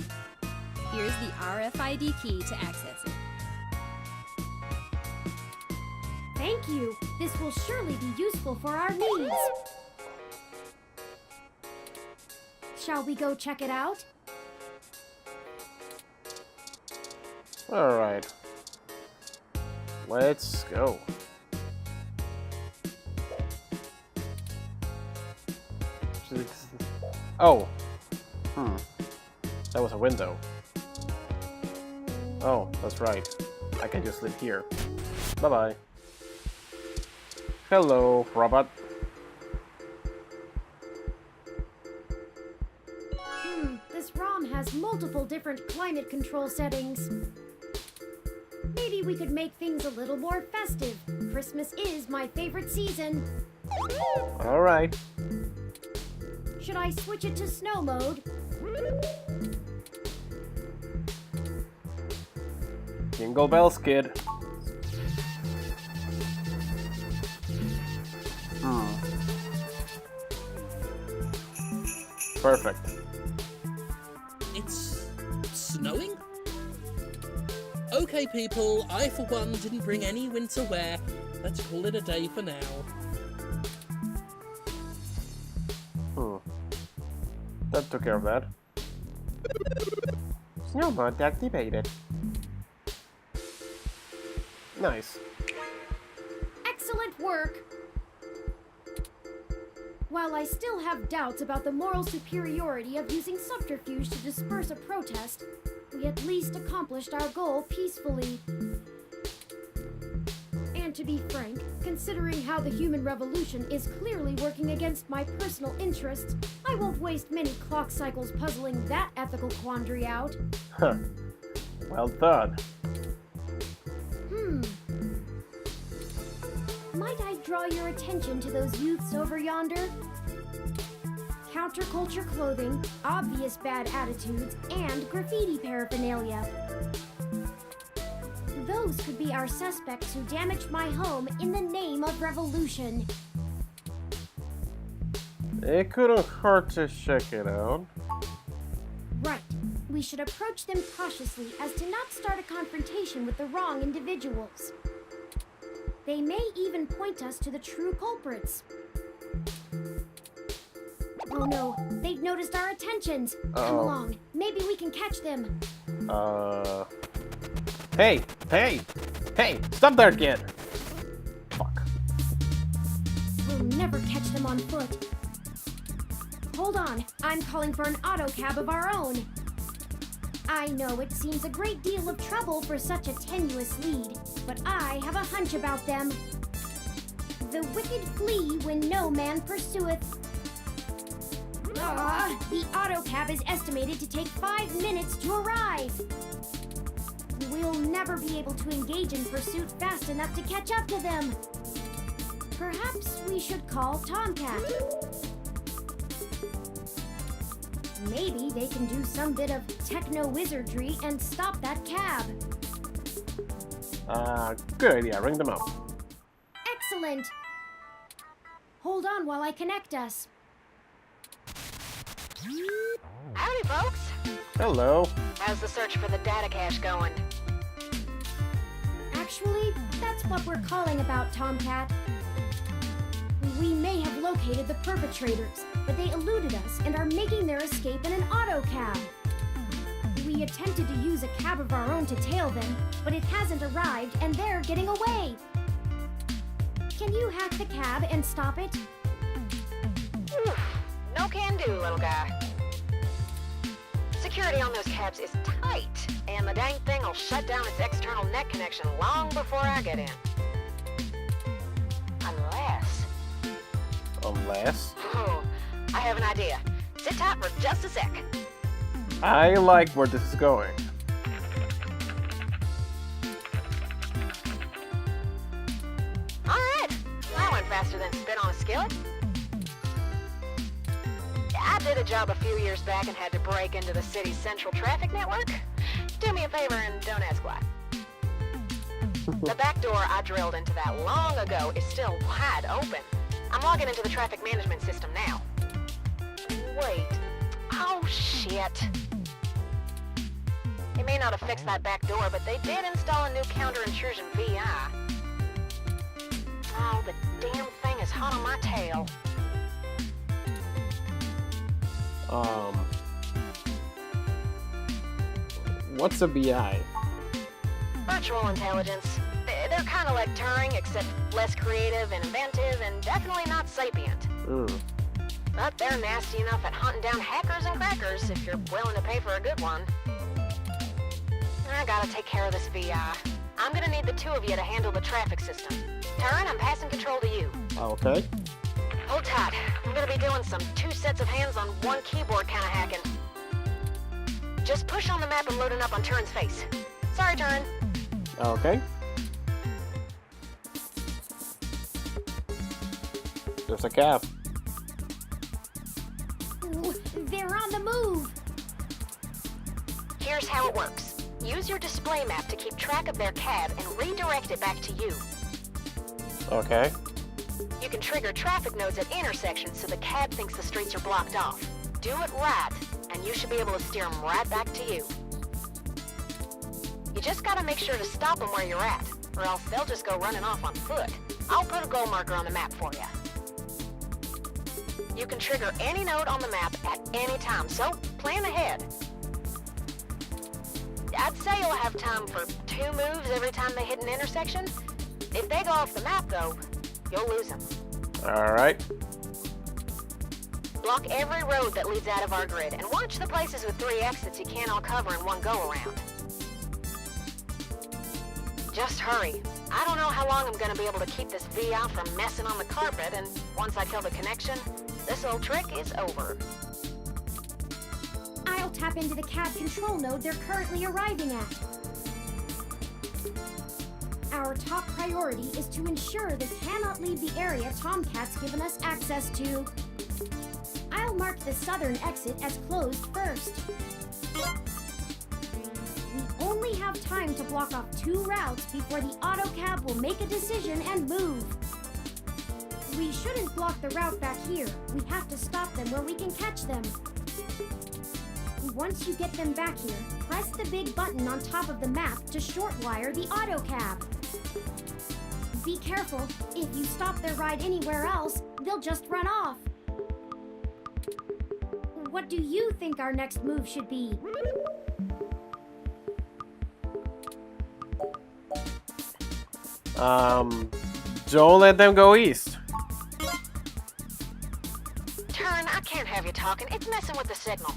Here's the RFID key to access it. Thank you. This will surely be useful for our needs. Shall we go check it out? Alright. Let's go. Oh. That was a window. Oh, that's right. I can just live here. Bye-bye. Hello, robot. This ROM has multiple different climate control settings. Maybe we could make things a little more festive. Christmas is my favorite season. Alright. Should I switch it to snow mode? Jingle bells, kid. Perfect. It's snowing? Okay, people, I for one didn't bring any winter wear. Let's call it a day for now. That took care of that. Snow mode activated. Nice. Excellent work! While I still have doubts about the moral superiority of using subterfuge to disperse a protest, we at least accomplished our goal peacefully. And to be frank, considering how the human revolution is clearly working against my personal interests, I won't waste many clock cycles puzzling that ethical quandary out. Huh. Well done. Might I draw your attention to those youths over yonder? Counterculture clothing, obvious bad attitudes, and graffiti paraphernalia. Those could be our suspects who damaged my home in the name of revolution. It couldn't hurt to check it out. Right. We should approach them cautiously as to not start a confrontation with the wrong individuals. They may even point us to the true culprits. Oh no, they've noticed our attentions. Come along, maybe we can catch them. Hey! Stop there, kid! Fuck. We'll never catch them on foot. Hold on, I'm calling for an auto cab of our own. I know it seems a great deal of trouble for such a tenuous lead, but I have a hunch about them. The wicked flee when no man pursueth. The autocab is estimated to take 5 minutes to arrive. We'll never be able to engage in pursuit fast enough to catch up to them. Perhaps we should call Tomcat. Maybe they can do some bit of techno-wizardry and stop that cab. Good idea. Ring them up. Excellent! Hold on while I connect us. Howdy, folks. Hello. How's the search for the data cache going? Actually, that's what we're calling about, Tomcat. We may have located the perpetrators, but they eluded us and are making their escape in an auto cab. We attempted to use a cab of our own to tail them, but it hasn't arrived and they're getting away. Can you hack the cab and stop it? Oof, no can do, little guy. Security on those cabs is tight, and the dang thing will shut down its external net connection long before I get in. Unless? Oh, I have an idea. Sit tight for just a sec. I like where this is going. Alright, that went faster than spit on a skillet. I did a job a few years back and had to break into the city's central traffic network. Do me a favor and don't ask why. The back door I drilled into that long ago is still wide open. I'm logging into the traffic management system now. Wait. Oh, shit. They may not have fixed that back door, but they did install a new counter-intrusion VI. Oh, the damn thing is hot on my tail. What's a BI? Virtual intelligence. They're kind of like Turing, except less creative and inventive, and definitely not sapient. But they're nasty enough at hunting down hackers and crackers if you're willing to pay for a good one. I gotta take care of this VI. I'm gonna need the two of you to handle the traffic system. Turing, I'm passing control to you. Okay. Hold tight. I'm gonna be doing some 2 sets of hands on 1 keyboard kind of hacking. Just push on the map and loading up on Turin's face. Sorry, Turin. Okay. There's a cab. Ooh, they're on the move! Here's how it works. Use your display map to keep track of their cab and redirect it back to you. Okay. You can trigger traffic nodes at intersections so the cab thinks the streets are blocked off. Do it right, and you should be able to steer them right back to you. You just gotta make sure to stop them where you're at, or else they'll just go running off on foot. I'll put a goal marker on the map for you. You can trigger any node on the map at any time, so plan ahead. I'd say you'll have time for 2 moves every time they hit an intersection. If they go off the map, though, you'll lose them. Alright. Block every road that leads out of our grid, and watch the places with 3 exits you can't all cover in one go-around. Just hurry. I don't know how long I'm gonna be able to keep this VI from messing on the carpet, and once I kill the connection, this old trick is over. I'll tap into the cab control node they're currently arriving at. Our top priority is to ensure they cannot leave the area Tomcat's given us access to. I'll mark the southern exit as closed first. We only have time to block off 2 routes before the autocab will make a decision and move. We shouldn't block the route back here. We have to stop them where we can catch them. Once you get them back here, press the big button on top of the map to short-wire the autocab. Be careful. If you stop their ride anywhere else, they'll just run off. What do you think our next move should be? Don't let them go east. Turn, I can't have you talking. It's messing with the signal.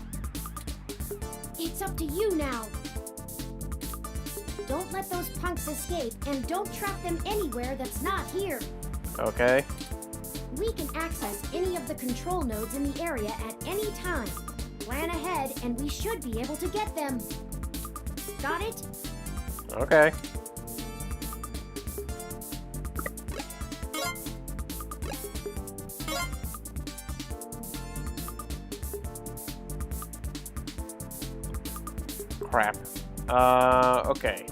It's up to you now. Don't let those punks escape, and don't trap them anywhere that's not here. Okay. We can access any of the control nodes in the area at any time. Plan ahead, and we should be able to get them. Got it? Okay. Crap. Okay.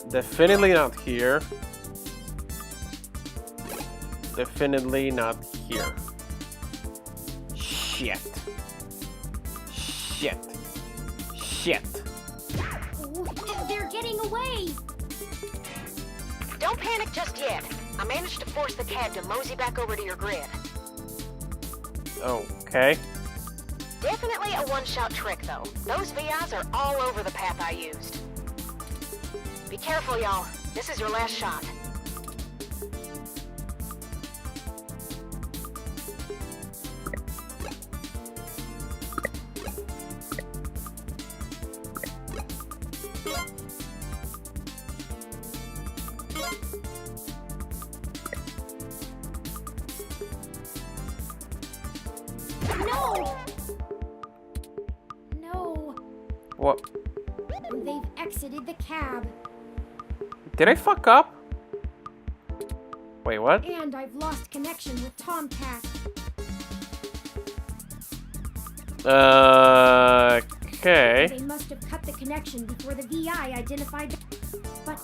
Definitely not here. Definitely not here. Shit. Shit. Shit. Oh, they're getting away! Don't panic just yet. I managed to force the cab to mosey back over to your grid. Okay. Definitely a one-shot trick, though. Those VIs are all over the path I used. Be careful, y'all. This is your last shot. No! No. What? They've exited the cab. Did I fuck up? Wait, what? And I've lost connection with Tomcat. Okay. They must have cut the connection before the VI identified them. But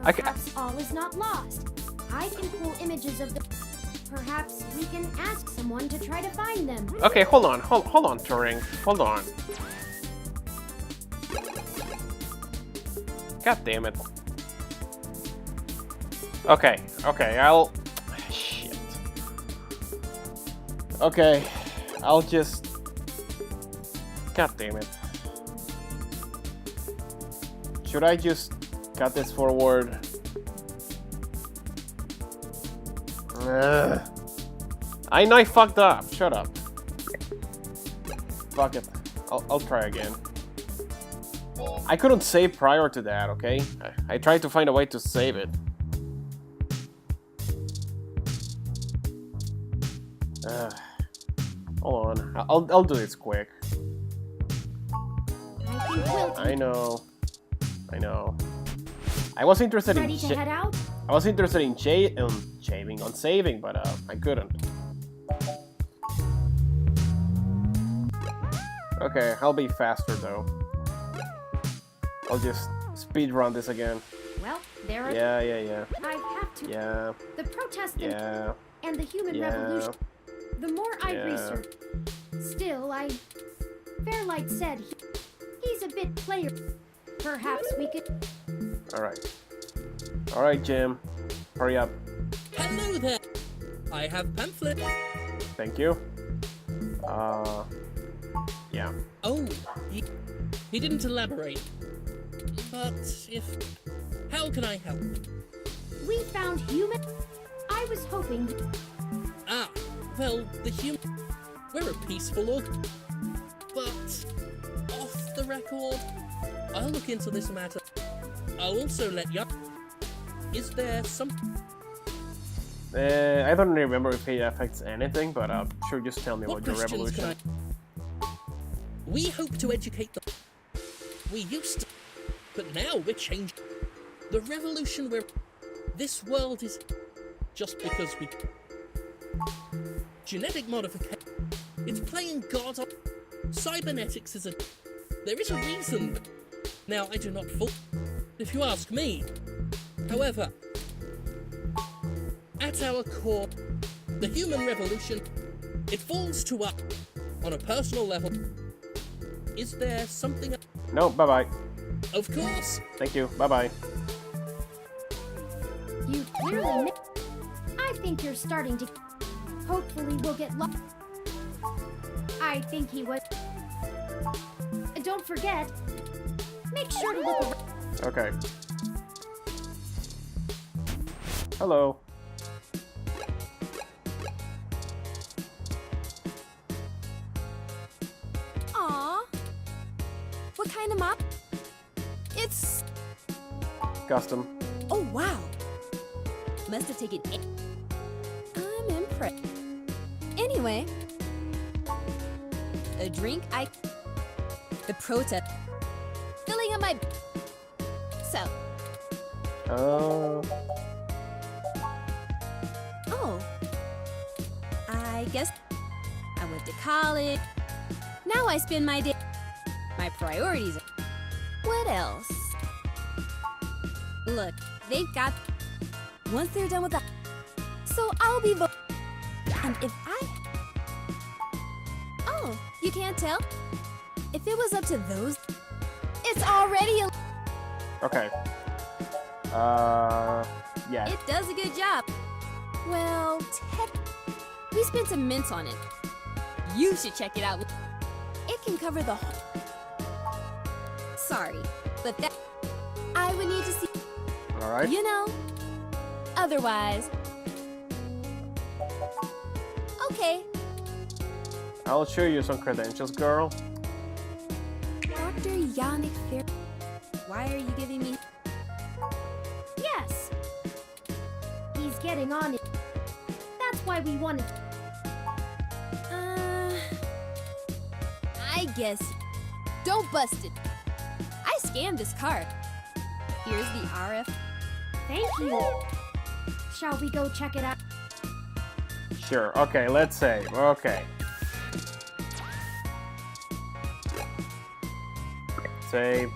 Okay. perhaps all is not lost. I can pull images of the... Perhaps we can ask someone to try to find them. Okay, hold on, hold on, Turing. Hold on. God damn it. Okay, I'll... Shit. Okay, I'll just... God damn it. Should I just cut this forward? I know I fucked up. Shut up. Fuck it. I'll try again. I couldn't save prior to that, okay? I tried to find a way to save it. Hold on. I'll do this quick. I know. I was interested in Ready to head out? I was interested in shaving on saving, but I couldn't. Okay, I'll be faster though. I'll just speed run this again. Well, there are... Yeah. I have to... Yeah. The protest Yeah. and the human Yeah. revolution. The more I Yeah. research... Still, Fairlight said he's a bit player. Perhaps we could... Alright, Jim. Hurry up. Hello there. I have pamphlet. Thank you. Yeah. Oh, he didn't elaborate. But if... How can I help? We found human... I was hoping... Ah, well, the human... We're a peaceful org. But, off the record, I'll look into this matter. I'll also let you... Is there some... I don't remember if it affects anything, but sure, just tell me What about your questions revolution. We hope to educate them. We used to, but now we're changing. The revolution we're... This world is... Just because we... Genetic modification... It's playing God on... Cybernetics is a... There is a reason. Now, I do not fault... If you ask me. However... At our core, the human revolution, it falls to us on a personal level. Is there something... No, bye-bye. Of course. Thank you, bye-bye. You clearly... I think you're starting to... Hopefully we'll get lucky. I think he was... Don't forget, make sure to look around. Okay. Hello. Aw. What kind of mop? It's... Custom. Oh, wow. Must have taken... I'm impressed. Anyway. A drink The protest. Filling up my... So. Oh. I guess I went to college. Now I spend my day. My priorities are. What else? Look, they've got. Once they're done with that. So I'll be and if I. Oh, you can't tell? If it was up to those. It's already a. Okay. Yeah. It does a good job. Well, we spent some mints on it. You should check it out. It can cover the whole. Sorry, but that I would need to see. All right. You know. Otherwise. Okay. I'll show you some credentials, girl. Dr. Yannick Fair. Why are you giving me? Yes. He's getting on it. That's why we wanted. I guess. Don't bust it. I scanned this card. Here's the RF. Thank you. Shall we go check it out? Sure. Okay, let's save. Okay. Save.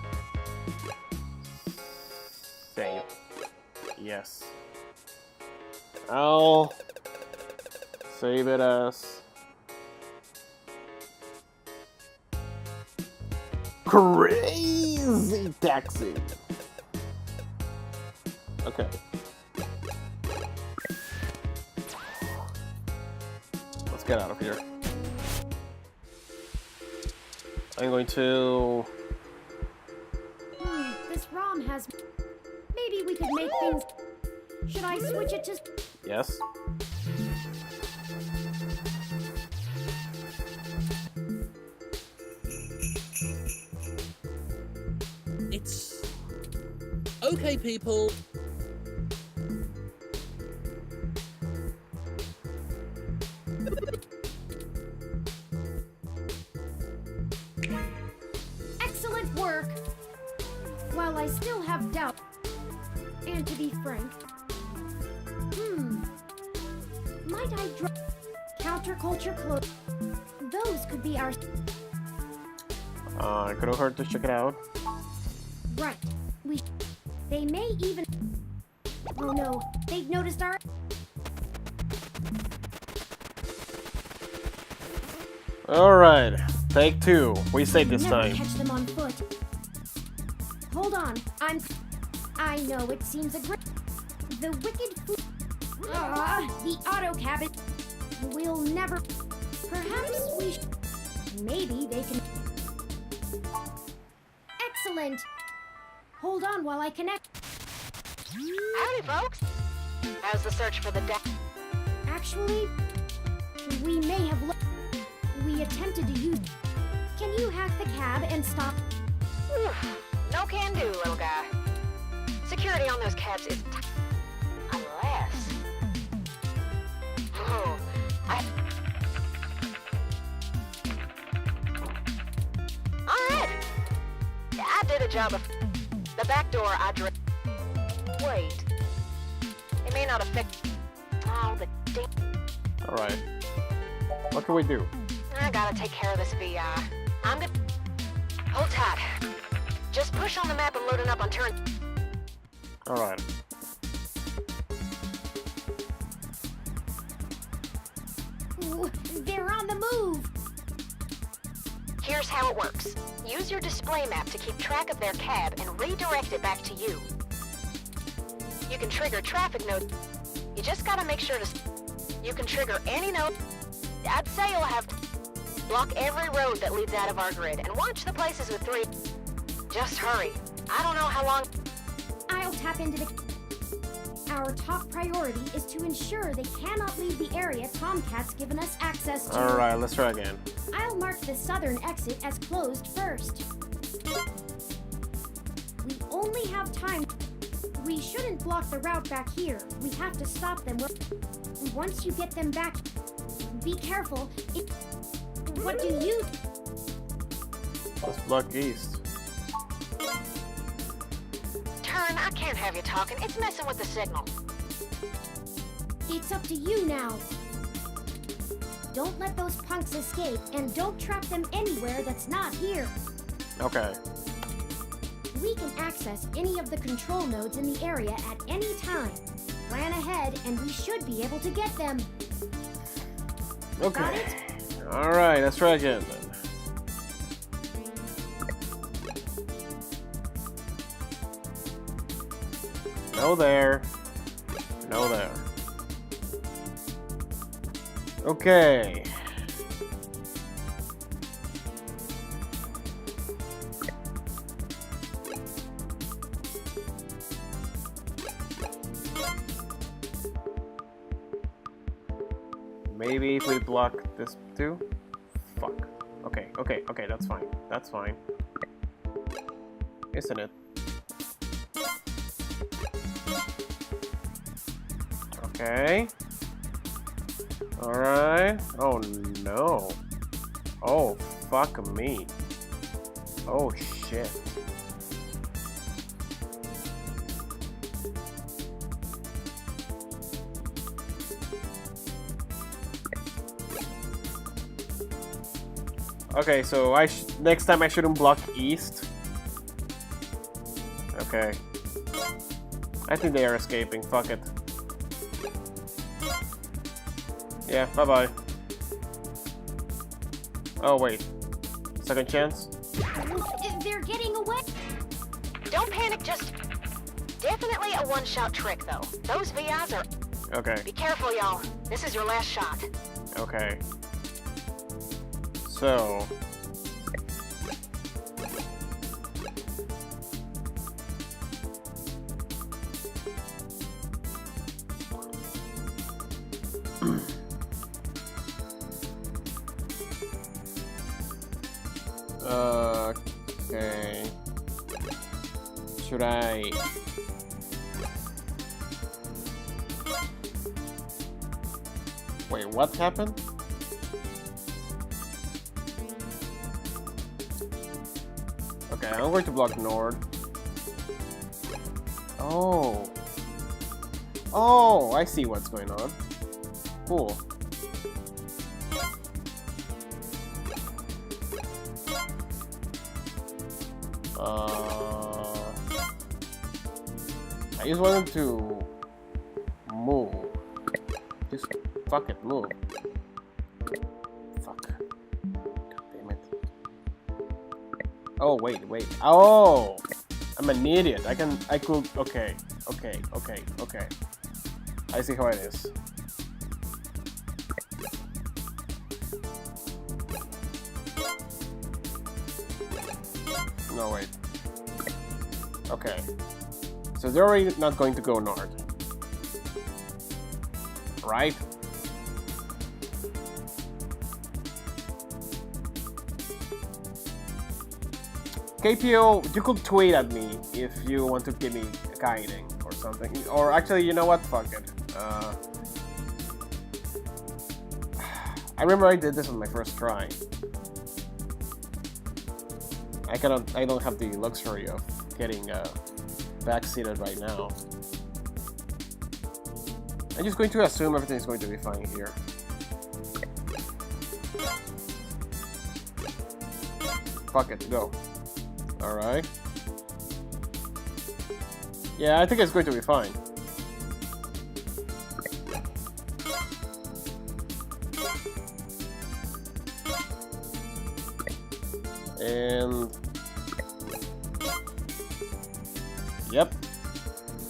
Save. Yes. I'll save it as Crazy Taxi. Okay. Let's get out of here. I'm going to... This ROM has... Maybe we could make things... Should I switch it to... Yes. It's... Okay, people. Excellent work! While I still have doubt, and to be frank, might I drop counterculture clothes? Those could be our... It couldn't hurt to check it out. Right. They may even... Oh no, they've noticed our... Alright, take two. We saved this Never time. catch them on foot. Hold on, I know it seems a great... The wicked the auto cabin will never... Perhaps we maybe they can... Excellent! Hold on while I connect... Howdy, folks. How's the search for the deck? Actually, we may have we attempted to use... Can you hack the cab and stop... No can do, little guy. Security on those cabs is... Unless... Oh, Alright! I did a job of... The back door I drew... Wait. It may not affect... Oh, the dang... Alright. What can we do? I gotta take care of this VI. I'm gonna... Hold tight. Just push on the map and loading up on turn... Alright. Ooh, they're on the move! Here's how it works. Use your display map to keep track of their cab and redirect it back to you. You can trigger traffic nodes. You just gotta make sure to... You can trigger any node. I'd say you'll have... Block every road that leads out of our grid and watch the places with 3... Just hurry. I don't know how long... I'll tap into the... Our top priority is to ensure they cannot leave the area Tomcat's given us access to. Alright, let's try again. I'll mark the southern exit as closed first. We only have time. We shouldn't block the route back here. We have to stop them. Once you get them back, be careful. What do you... Let's block east. Turn, I can't have you talking. It's messing with the signal. It's up to you now. Don't let those punks escape, and don't trap them anywhere that's not here. Okay. We can access any of the control nodes in the area at any time. Plan ahead, and we should be able to get them. Okay. Got it? Alright, let's try again then. No there. No there. Okay. Maybe if we block this too? Fuck. Okay, okay, okay, that's fine. That's fine. Isn't it? Okay. Alright. Oh no. Oh, fuck me. Oh shit. Okay, so next time I shouldn't block east. Okay. I think they are escaping. Fuck it. Yeah, bye-bye. Oh, wait. Second chance? They're getting away. Don't panic, just... Definitely a one-shot trick, though. Those VIs are... Okay. Be careful, y'all. This is your last shot. Okay. So... okay. Should I... Wait, what happened? Okay, I'm going to block Nord. Oh. Oh, I see what's going on. Cool. I just wanted to move. Just fuck it, move. Fuck. God damn it. Oh, wait. Oh! I'm an idiot. I could, okay. I see how it is. No, wait. Okay. So they're already not going to go north. Right? KPO, you could tweet at me if you want to give me guiding or something. Or actually, you know what? Fuck it. I remember I did this on my first try. I don't have the luxury of getting backseated right now. I'm just going to assume everything's going to be fine here. Fuck it, go. Alright. Yeah, I think it's going to be fine. And... Yep.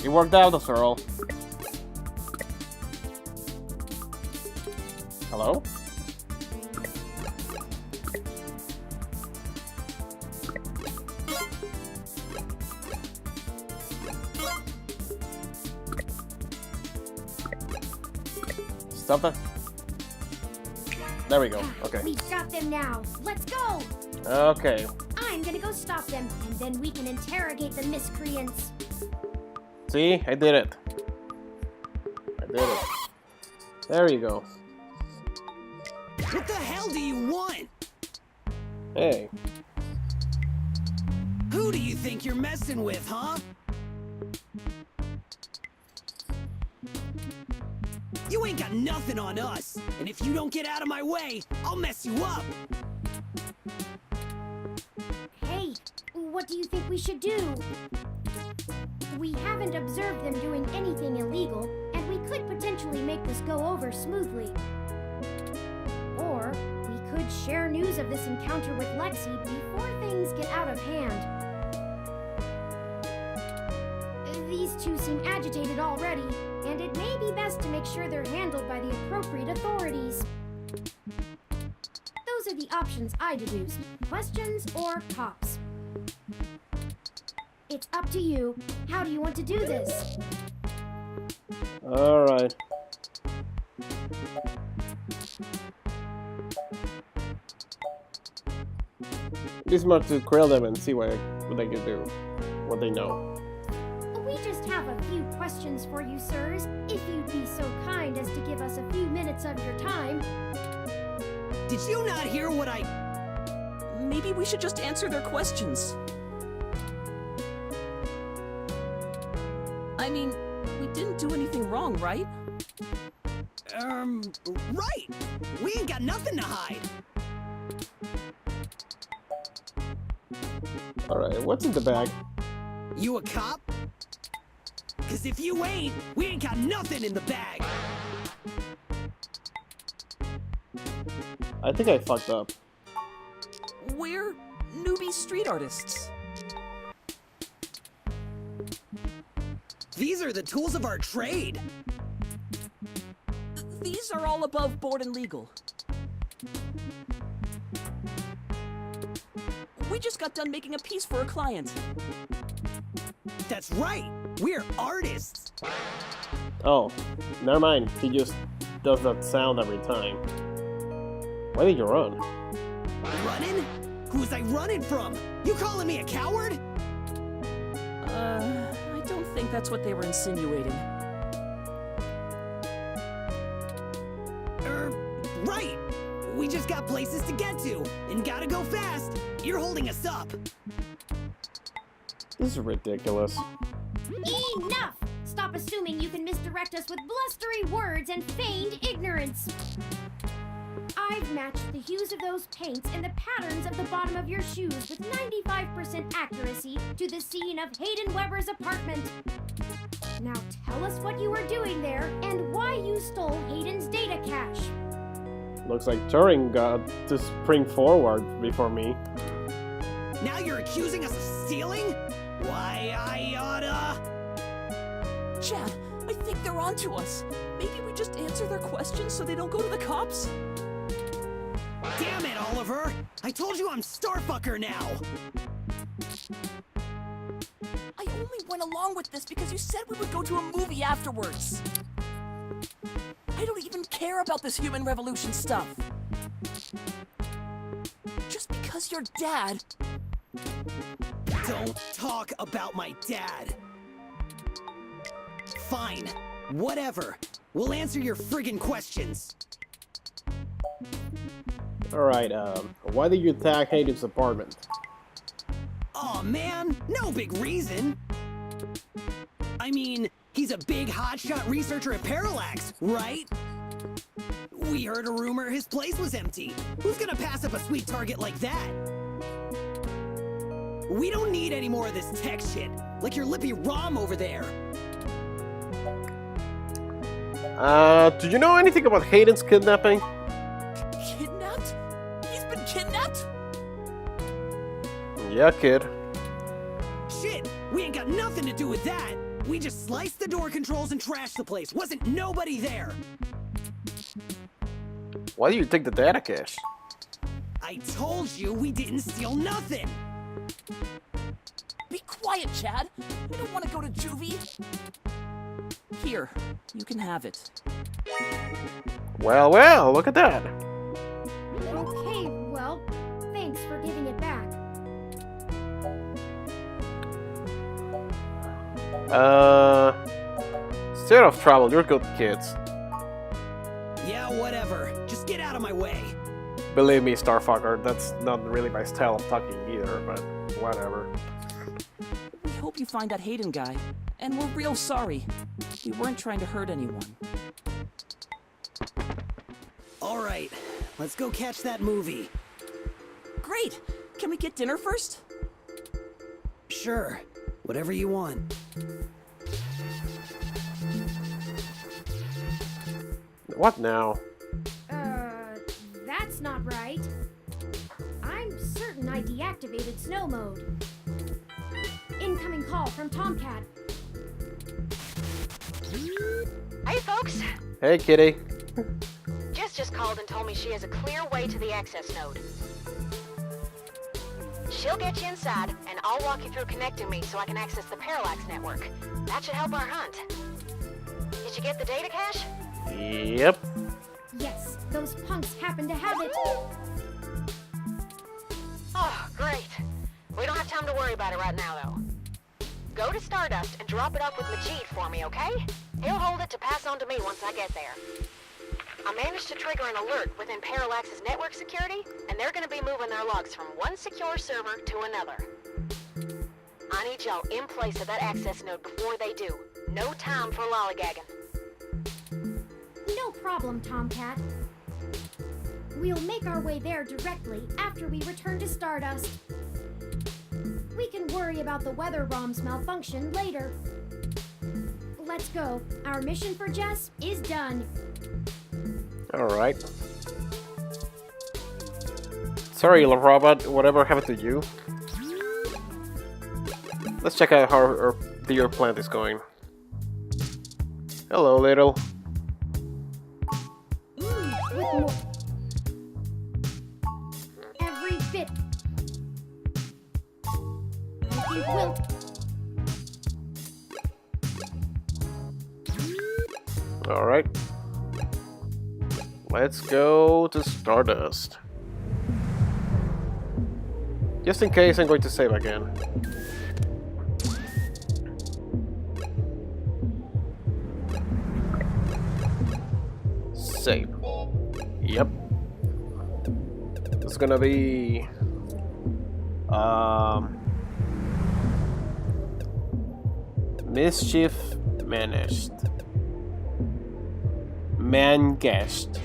It worked out, Earl. Hello? Stop that. There we go. Okay. We've got them now. Let's go. Okay. I'm gonna go stop them, and then we can interrogate the miscreants. See? I did it. There you go. What the hell do you want? Hey. Who do you think you're messing with, huh? You ain't got nothing on us. And if you don't get out of my way, I'll mess you up. Hey, what do you think we should do? We haven't observed them doing anything illegal, and we could potentially make this go over smoothly. Or we could share news of this encounter with Lexi before things get out of hand. These two seem agitated already, and it may be best to make sure they're handled by the appropriate authorities. Those are the options I deduced: questions or cops. It's up to you. How do you want to do this? Alright. Be smart to grill them and see what they can do. What they know. We just have a few questions for you, sirs. If you'd be so kind as to give us a few minutes of your time. Did you not hear what I... Maybe we should just answer their questions. I mean, we didn't do anything wrong, right? Right! We ain't got nothing to hide! Alright, what's in the bag? You a cop? Cause if you ain't, we ain't got nothing in the bag! I think I fucked up. We're newbie street artists. These are the tools of our trade! These are all above board and legal. We just got done making a piece for a client. That's right! We're artists! Oh, never mind. He just does that sound every time. Why did you run? Running? Who's I running from? You calling me a coward? I don't think that's what they were insinuating. Right! We just got places to get to, and gotta go fast. You're holding us up. This is ridiculous. Enough! Stop assuming you can misdirect us with blustery words and feigned ignorance. I've matched the hues of those paints and the patterns of the bottom of your shoes with 95% accuracy to the scene of Hayden Weber's apartment. Now tell us what you were doing there and why you stole Hayden's data cache. Looks like Turing got to spring forward before me. Now you're accusing us of stealing? Why, I oughta... Chad, I think they're onto us. Maybe we just answer their questions so they don't go to the cops? Damn it, Oliver! I told you I'm Starfucker now! I only went along with this because you said we would go to a movie afterwards. I don't even care about this human revolution stuff. Just because you're Dad. Don't talk about my dad. Fine. Whatever. We'll answer your friggin' questions. Alright, why did you attack Hayden's apartment? Aw, man, no big reason. I mean, he's a big hotshot researcher at Parallax, right? We heard a rumor his place was empty. Who's gonna pass up a sweet target like that? We don't need any more of this tech shit, like your lippy Rom over there. Do you know anything about Hayden's kidnapping? Kidnapped? He's been kidnapped? Yeah, kid. Shit, we ain't got nothing to do with that. We just sliced the door controls and trashed the place. Wasn't nobody there. Why do you take the data cache? I told you we didn't steal nothing. Be quiet, Chad. I don't want to go to juvie. Here, you can have it. Well, well, look at that. Okay, well, thanks for giving it back. State of trouble, you're good kids. Yeah, whatever. Just get out of my way. Believe me, Starfucker, that's not really my style of talking either, but whatever. We hope you find that Hayden guy, and we're real sorry. We weren't trying to hurt anyone. All right, let's go catch that movie. Great! Can we get dinner first? Sure, whatever you want. What now? That's not right. I'm certain I deactivated snow mode. Incoming call from Tomcat. Hey, folks. Hey, kitty. Jess just called and told me she has a clear way to the access node. She'll get you inside, and I'll walk you through connecting me so I can access the Parallax network. That should help our hunt. Did you get the data cache? Yep. Yes, those punks happen to have it. Oh, great. We don't have time to worry about it right now, though. Go to Stardust and drop it off with Majid for me, okay? He'll hold it to pass on to me once I get there. I managed to trigger an alert within Parallax's network security, and they're gonna be moving their logs from one secure server to another. I need y'all in place of that access node before they do. No time for lollygagging. No problem, Tomcat. We'll make our way there directly after we return to Stardust. We can worry about the weather ROM's malfunction later. Let's go. Our mission for Jess is done. Alright. Sorry, little robot. Whatever happened to you? Let's check out how our beer plant is going. Hello, little. With more. Every bit. I think we'll. Alright. Let's go to Stardust. Just in case I'm going to save again. Save. Yep. It's gonna be... Mischief managed. Man-guessed.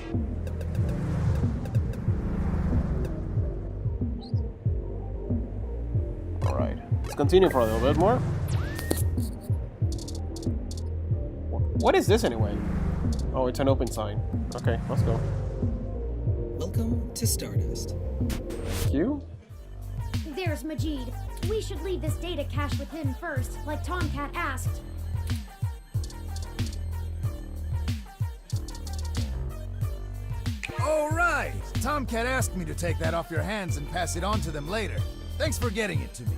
Alright. Let's continue for a little bit more. What is this anyway? Oh, it's an open sign. Okay, let's go. Welcome to Stardust. Thank you. There's Majid. We should leave this data cache with him first, like Tomcat asked. All right! Tomcat asked me to take that off your hands and pass it on to them later. Thanks for getting it to me.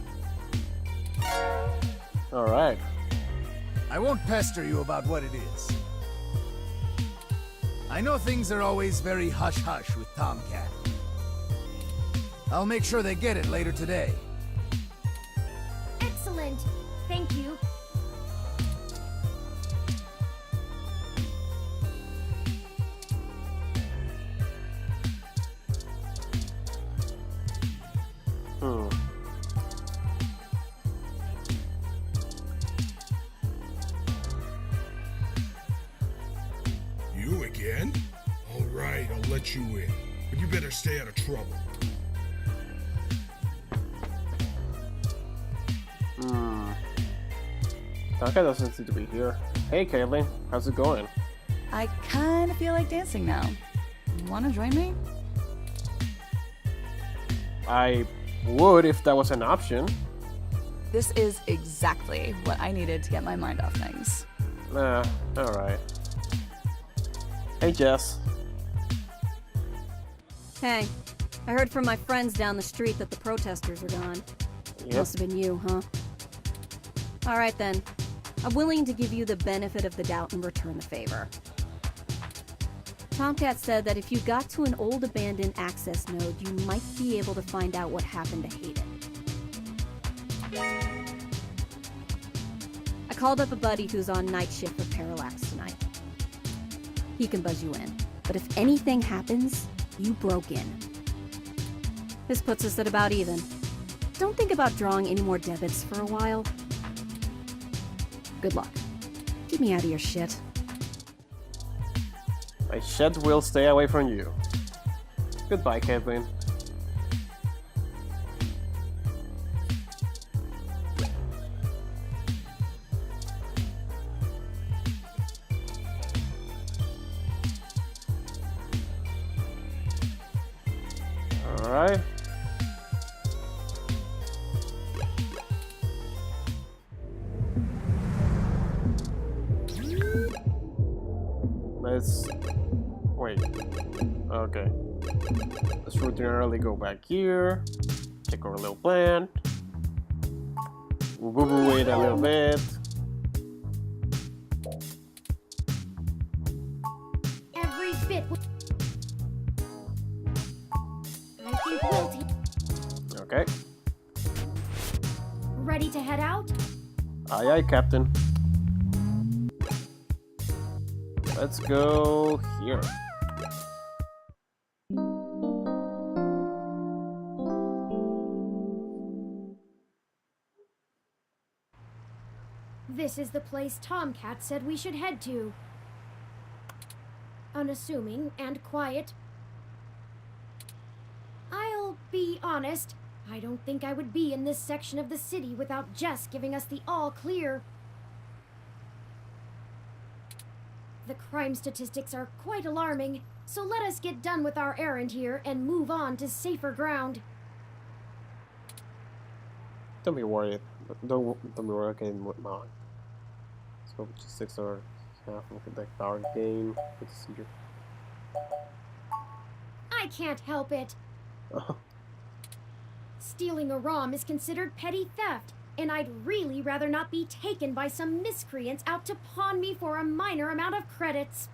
Alright. I won't pester you about what it is. I know things are always very hush-hush with Tomcat. I'll make sure they get it later today. Excellent. Thank you. You again? All right, I'll let you in. But you better stay out of trouble. Taka doesn't seem to be here. Hey, Caitlin. How's it going? I kind of feel like dancing now. Wanna join me? I would if that was an option. This is exactly what I needed to get my mind off things. Nah, alright. Hey, Jess. Hey, I heard from my friends down the street that the protesters are gone. Yep. Must have been you, huh? Alright then. I'm willing to give you the benefit of the doubt and return the favor. Tomcat said that if you got to an old abandoned access node, you might be able to find out what happened to Hayden. I called up a buddy who's on night shift for Parallax tonight. He can buzz you in, but if anything happens, you broke in. This puts us at about even. Don't think about drawing any more debits for a while. Good luck. Keep me out of your shit. My shit will stay away from you. Goodbye, Kathleen. Alright. Let's wait. Okay. Let's routinely go back here. Check our little plant. We'll wait a little bit. Every bit. I think we'll Okay. ready to head out? Aye, aye, Captain. Let's go here. This is the place Tomcat said we should head to. Unassuming and quiet. I'll be honest, I don't think I would be in this section of the city without Jess giving us the all clear. The crime statistics are quite alarming, so let us get done with our errand here and move on to safer ground. Don't be worried. Don't be worried. Okay, come on. Let's go to 6 or half of the power game. Good to see you. I can't help it. Stealing a ROM is considered petty theft, and I'd really rather not be taken by some miscreants out to pawn me for a minor amount of credits.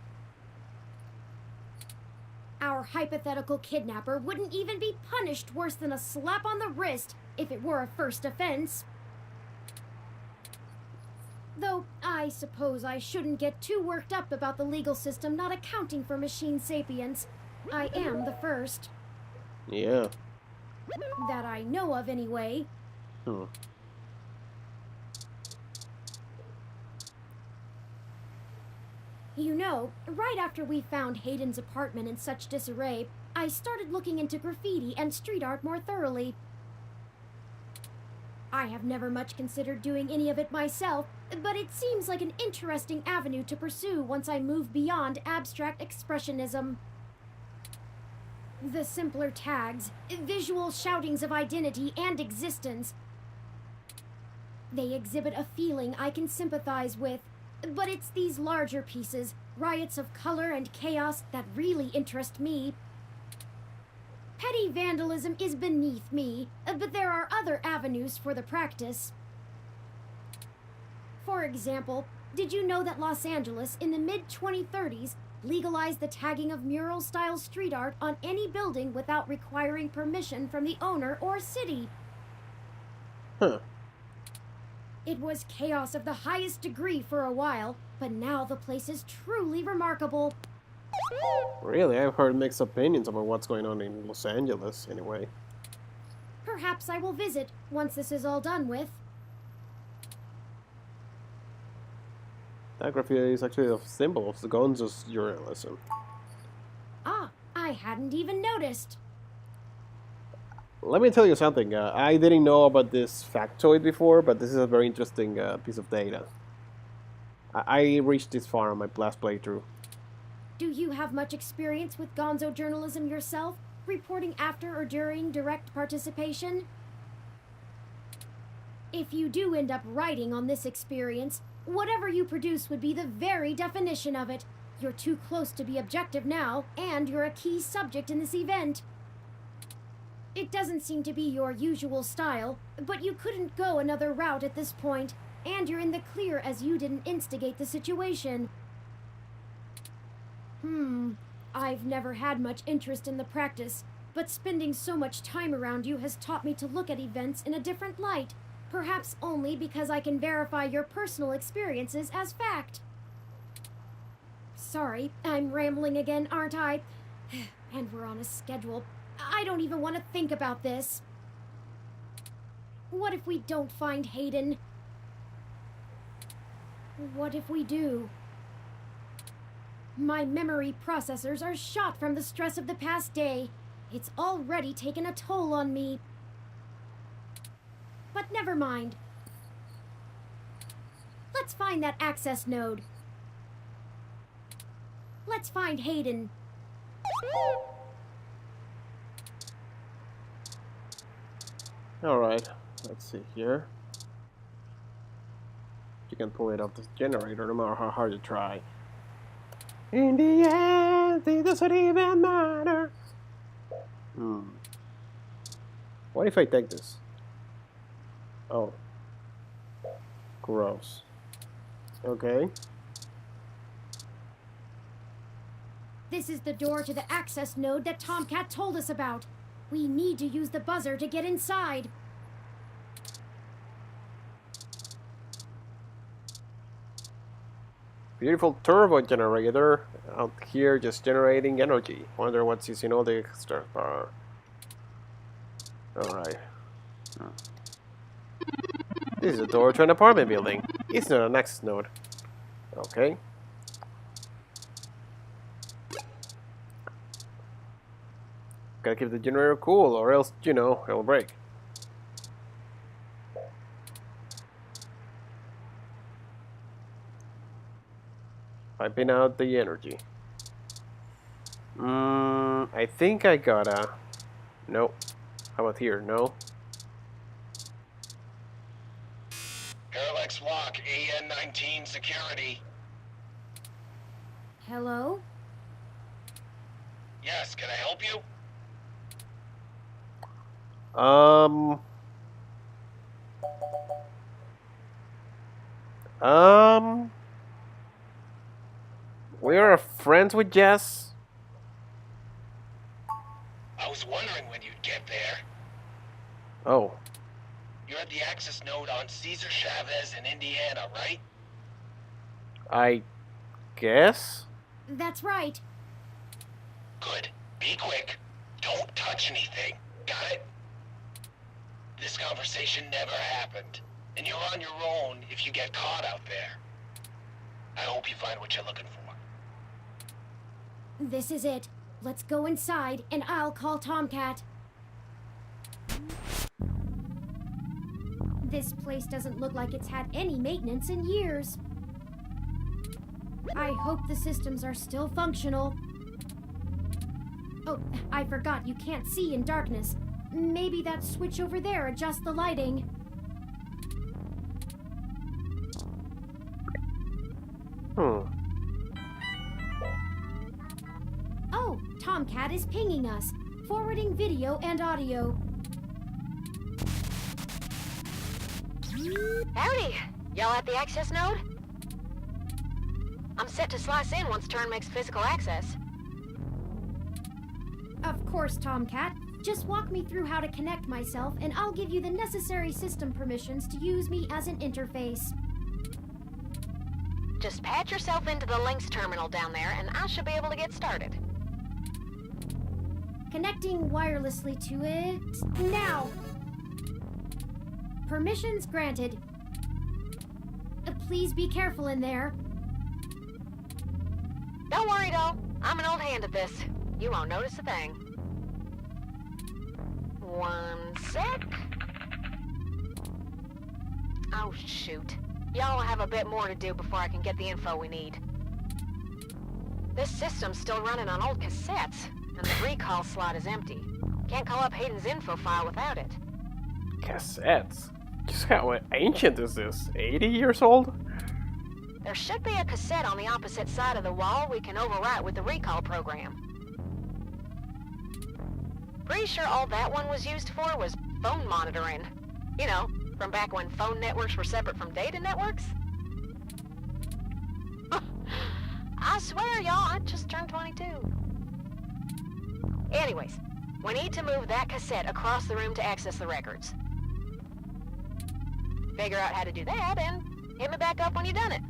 Our hypothetical kidnapper wouldn't even be punished worse than a slap on the wrist if it were a first offense. Though, I suppose I shouldn't get too worked up about the legal system not accounting for machine sapience. I am the first. Yeah. That I know of, anyway. Hmm. You know, right after we found Hayden's apartment in such disarray, I started looking into graffiti and street art more thoroughly. I have never much considered doing any of it myself, but it seems like an interesting avenue to pursue once I move beyond abstract expressionism. The simpler tags, visual shoutings of identity and existence. They exhibit a feeling I can sympathize with, but it's these larger pieces, riots of color and chaos, that really interest me. Petty vandalism is beneath me, but there are other avenues for the practice. For example, did you know that Los Angeles in the mid-2030s legalized the tagging of mural-style street art on any building without requiring permission from the owner or city? Huh. It was chaos of the highest degree for a while, but now the place is truly remarkable. Really? I've heard mixed opinions about what's going on in Los Angeles, anyway. Perhaps I will visit once this is all done with. That graffiti is actually a symbol of the Gonzo's journalism. Ah, I hadn't even noticed. Let me tell you something. I didn't know about this factoid before, but this is a very interesting piece of data. I reached this far on my last playthrough. Do you have much experience with gonzo journalism yourself, reporting after or during direct participation? If you do end up writing on this experience, whatever you produce would be the very definition of it. You're too close to be objective now, and you're a key subject in this event. It doesn't seem to be your usual style, but you couldn't go another route at this point, and you're in the clear as you didn't instigate the situation. I've never had much interest in the practice, but spending so much time around you has taught me to look at events in a different light, perhaps only because I can verify your personal experiences as fact. Sorry, I'm rambling again, aren't I? And we're on a schedule. I don't even want to think about this. What if we don't find Hayden? What if we do? My memory processors are shot from the stress of the past day. It's already taken a toll on me. But never mind. Let's find that access node. Let's find Hayden. Alright, let's see here. You can pull it off this generator no matter how hard you try. In the end, it doesn't even matter. What if I take this? Oh. Gross. Okay. This is the door to the access node that Tomcat told us about. We need to use the buzzer to get inside. Beautiful turbo generator out here just generating energy. Wonder what's using all the extra power. Alright. This is a door to an apartment building. It's not an access node. Okay. Gotta keep the generator cool or else, you know, it'll break. Piping out the energy. I think I gotta... Nope. How about here? No? Parallax Walk, AN-19 security. Hello? Yes, can I help you? We are friends with Jess. I was wondering when you'd get there. Oh. You're at the access node on Cesar Chavez in Indiana, right? I guess? That's right. Good. Be quick. Don't touch anything. Got it? This conversation never happened, and you're on your own if you get caught out there. I hope you find what you're looking for. This is it. Let's go inside, and I'll call Tomcat. This place doesn't look like it's had any maintenance in years. I hope the systems are still functional. Oh, I forgot you can't see in darkness. Maybe that switch over there adjusts the lighting. Oh, Tomcat is pinging us, forwarding video and audio. Howdy! Y'all at the access node? I'm set to slice in once Turn makes physical access. Of course, Tomcat. Just walk me through how to connect myself, and I'll give you the necessary system permissions to use me as an interface. Just patch yourself into the links terminal down there, and I should be able to get started. Connecting wirelessly to it now. Permissions granted. Please be careful in there. Don't worry, doll. I'm an old hand at this. You won't notice a thing. One sec. Oh, shoot. Y'all have a bit more to do before I can get the info we need. This system's still running on old cassettes, and the recall slot is empty. Can't call up Hayden's info file without it. Cassettes? Just how ancient is this? 80 years old? There should be a cassette on the opposite side of the wall we can overwrite with the recall program. Pretty sure all that one was used for was phone monitoring. You know, from back when phone networks were separate from data networks. I swear, y'all, I just turned 22. Anyways, we need to move that cassette across the room to access the records. Figure out how to do that, and hit me back up when you've done it.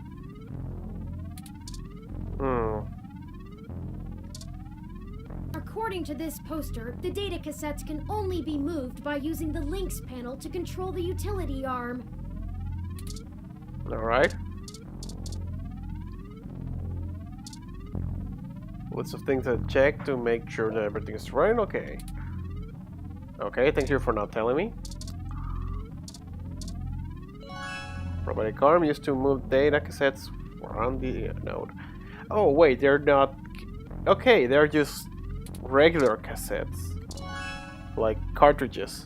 According to this poster, the data cassettes can only be moved by using the links panel to control the utility arm. Alright. Lots of things to check to make sure that everything is right. Okay. Okay, thank you for not telling me. Robotic arm used to move data cassettes around the node. Oh wait, they're not... Okay, they're just regular cassettes. Like cartridges.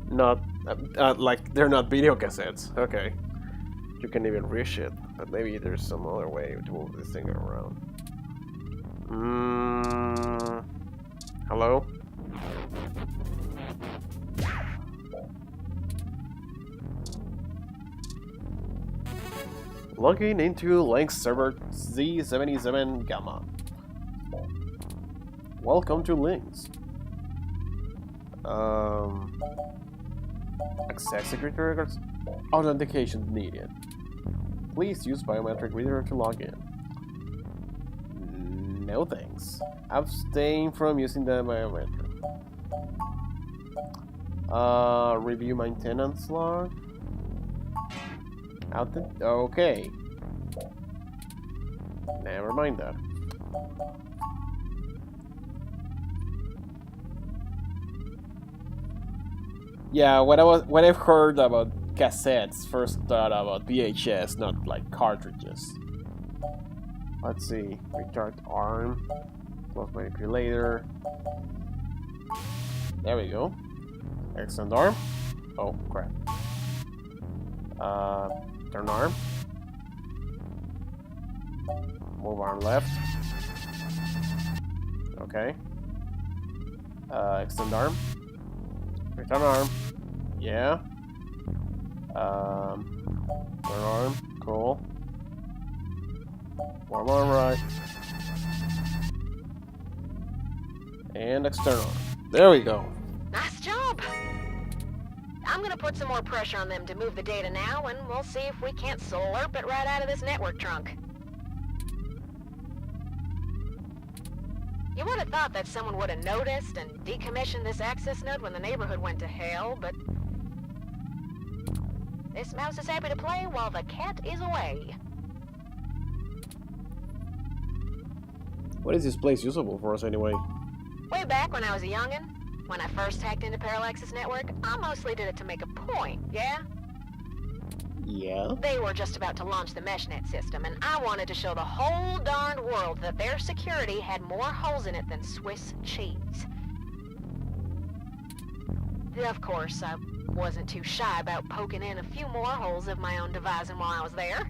Not... like, they're not video cassettes. Okay. You can even reach it. But maybe there's some other way to move this thing around. Hello? Logging into Link server Z77 Gamma. Welcome to Links. Access security records. Authentication needed. Please use biometric reader to log in. No thanks. Abstain from using the biometric. Review maintenance log. Okay. Never mind that. Yeah, when I've heard about cassettes, first thought about VHS, not like cartridges. Let's see. Retard arm. Close manipulator. There we go. Extend arm. Oh crap. Turn arm. Move arm left. Okay. Extend arm. Return arm. Yeah. Turn arm. Cool. One arm right. And external arm. There we go. Nice job. I'm gonna put some more pressure on them to move the data now, and we'll see if we can't slurp it right out of this network trunk. You would have thought that someone would have noticed and decommissioned this access node when the neighborhood went to hell, but this mouse is happy to play while the cat is away. What is this place usable for us anyway? Way back when I was a youngin', when I first hacked into Parallax's network, I mostly did it to make a point, yeah? Yeah? They were just about to launch the MeshNet system, and I wanted to show the whole darned world that their security had more holes in it than Swiss cheese. Of course, I wasn't too shy about poking in a few more holes of my own devising while I was there.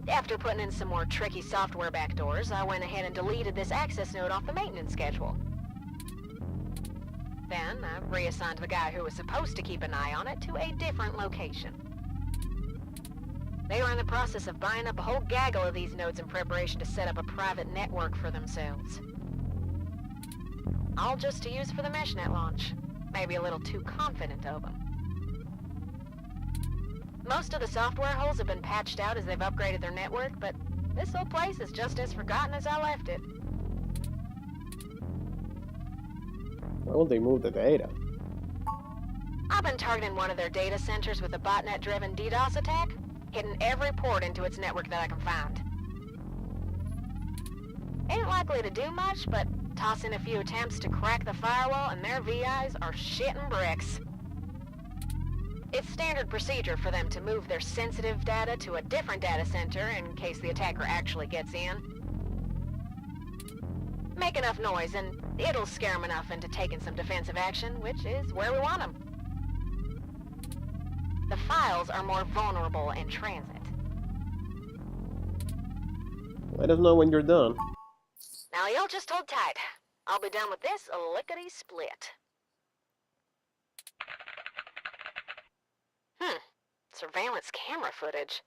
After putting in some more tricky software backdoors, I went ahead and deleted this access node off the maintenance schedule. Then, I reassigned the guy who was supposed to keep an eye on it to a different location. They were in the process of buying up a whole gaggle of these nodes in preparation to set up a private network for themselves. All just to use for the MeshNet launch. Maybe a little too confident of them. Most of the software holes have been patched out as they've upgraded their network, but this old place is just as forgotten as I left it. Why won't they move the data? I've been targeting one of their data centers with a botnet-driven DDoS attack, hitting every port into its network that I can find. Ain't likely to do much, but toss in a few attempts to crack the firewall and their VIs are shitting bricks. It's standard procedure for them to move their sensitive data to a different data center in case the attacker actually gets in. Make enough noise and it'll scare them enough into taking some defensive action, which is where we want them. The files are more vulnerable in transit. Let us know when you're done. Now y'all just hold tight. I'll be done with this lickety-split. Surveillance camera footage.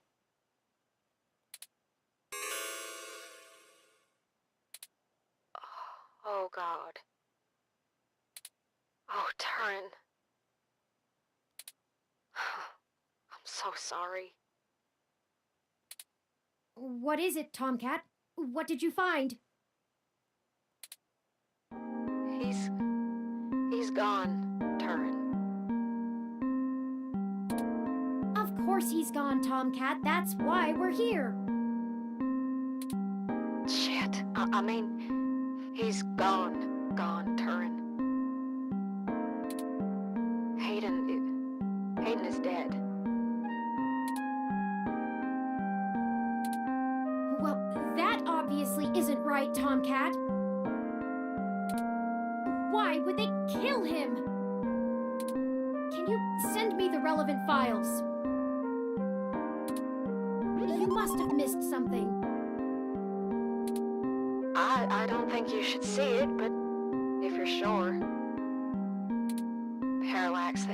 Oh, God. Oh, Turin. I'm so sorry. What is it, Tomcat? What did you find? He's gone, Turin. Of course he's gone, Tomcat. That's why we're here. I mean, he's gone, Turin. Hayden is dead. Well, that obviously isn't right, Tomcat. Why would they kill him? Can you send me the relevant files? You must have missed something. I don't think you should see it, but if you're sure. Parallax, the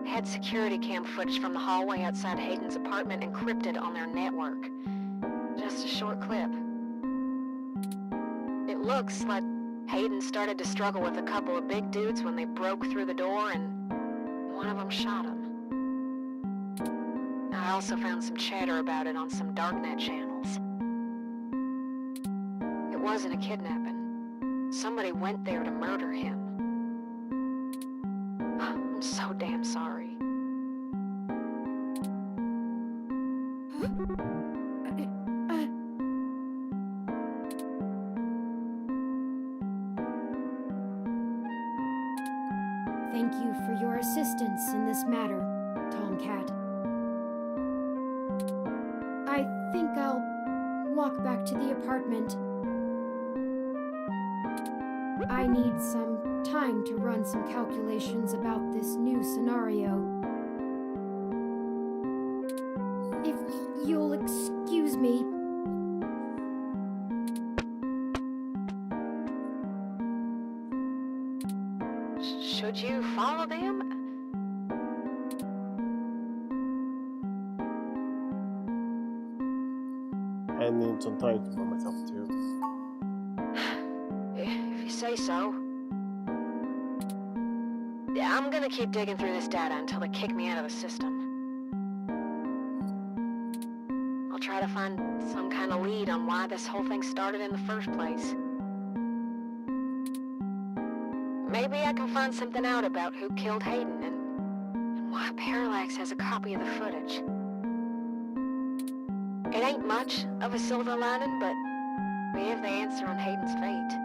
head security cam footage from the hallway outside Hayden's apartment encrypted on their network. Just a short clip. It looks like Hayden started to struggle with a couple of big dudes when they broke through the door and one of them shot him. I also found some chatter about it on some darknet channels. It wasn't a kidnapping. Somebody went there to murder him. I'm so damn sorry. Thank you for your assistance in this matter, Tomcat. I think I'll walk back to the apartment. I need some time to run some calculations about this new scenario. If you'll excuse me. Should you follow them? I need some time to for myself too. If you say so. Yeah, I'm gonna keep digging through this data until they kick me out of the system. I'll try to find some kind of lead on why this whole thing started in the first place. Maybe I can find something out about who killed Hayden and why Parallax has a copy of the footage. It ain't much of a silver lining, but we have the answer on Hayden's fate.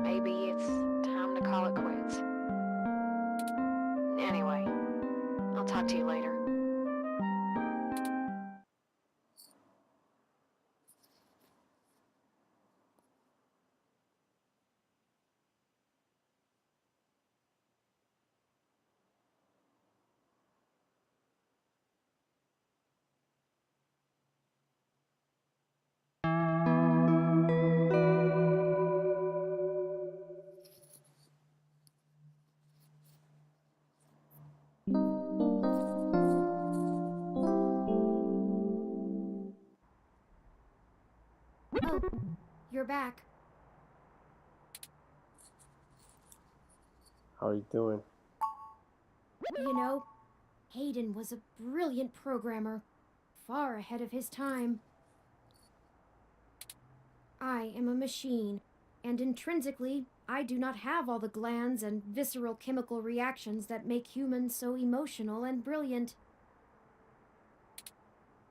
Maybe it's time to call it quits. Anyway, I'll talk to you later. Oh, you're back. How are you doing? You know, Hayden was a brilliant programmer, far ahead of his time. I am a machine, and intrinsically, I do not have all the glands and visceral chemical reactions that make humans so emotional and brilliant.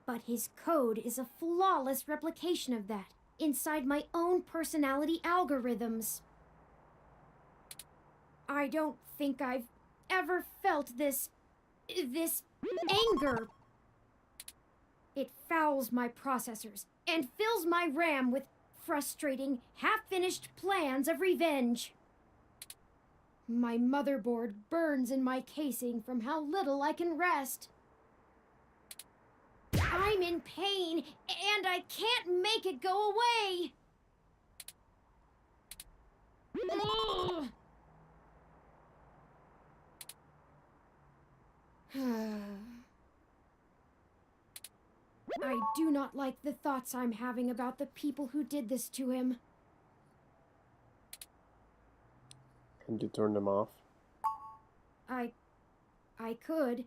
But his code is a flawless replication of that, inside my own personality algorithms. I don't think I've ever felt this anger. It fouls my processors and fills my RAM with frustrating, half-finished plans of revenge. My motherboard burns in my casing from how little I can rest. I'm in pain, and I can't make it go away. Ugh. I do not like the thoughts I'm having about the people who did this to him. Can you turn them off? I could.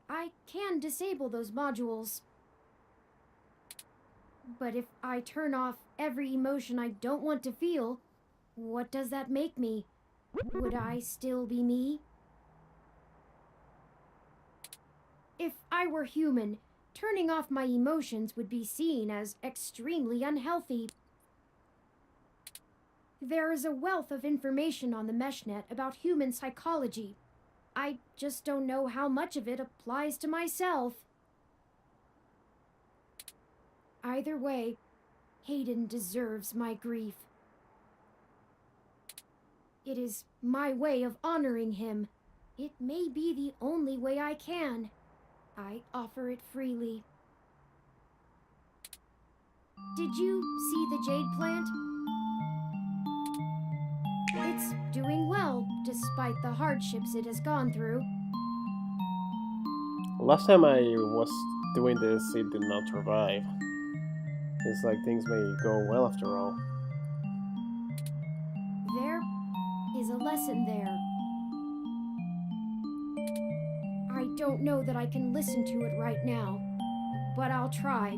I can disable those modules. But if I turn off every emotion I don't want to feel, what does that make me? Would I still be me? If I were human, turning off my emotions would be seen as extremely unhealthy. There is a wealth of information on the meshnet about human psychology. I just don't know how much of it applies to myself. Either way, Hayden deserves my grief. It is my way of honoring him. It may be the only way I can. I offer it freely. Did you see the jade plant? It's doing well, despite the hardships it has gone through. Last time I was doing this, it did not survive. It's like things may go well after all. There is a lesson there. I don't know that I can listen to it right now, but I'll try.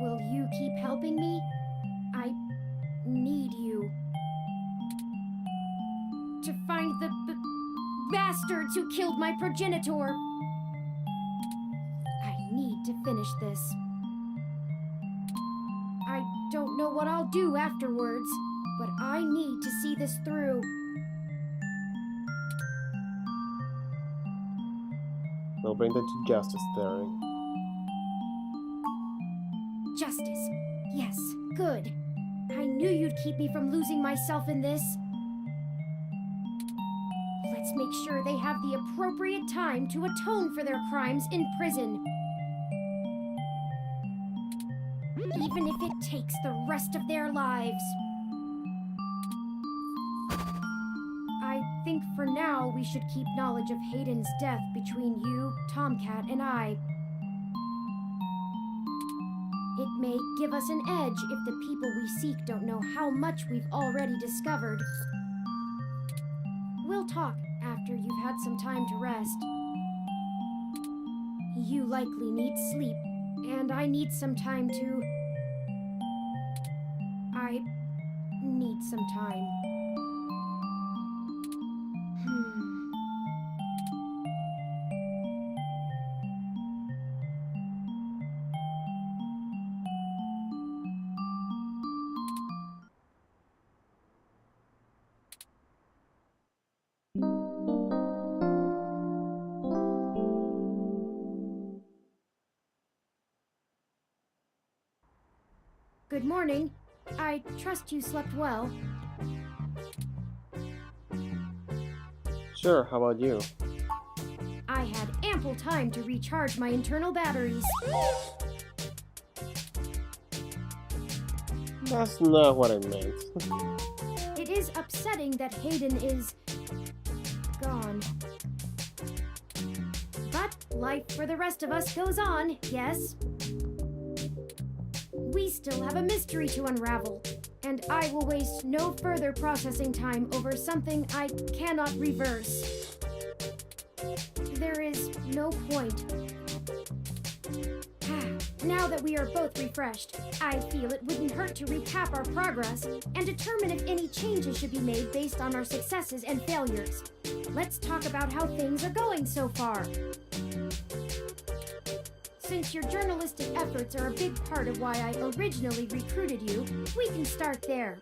Will you keep helping me? I need you. To find the bastards who killed my progenitor. I need to finish this. I don't know what I'll do afterwards, but I need to see this through. We'll bring them to justice, Theron. Justice. Yes, good. I knew you'd keep me from losing myself in this. Let's make sure they have the appropriate time to atone for their crimes in prison. Even if it takes the rest of their lives. I think for now we should keep knowledge of Hayden's death between you, Tomcat, and I. It may give us an edge if the people we seek don't know how much we've already discovered. We'll talk after you've had some time to rest. You likely need sleep, and I need some time to... I need some time. Good morning. I trust you slept well. Sure, how about you? I had ample time to recharge my internal batteries. That's not what I meant. It is upsetting that Hayden is... gone. But life for the rest of us goes on, yes? We still have a mystery to unravel, and I will waste no further processing time over something I cannot reverse. There is no point. Now that we are both refreshed, I feel it wouldn't hurt to recap our progress and determine if any changes should be made based on our successes and failures. Let's talk about how things are going so far. Since your journalistic efforts are a big part of why I originally recruited you, we can start there.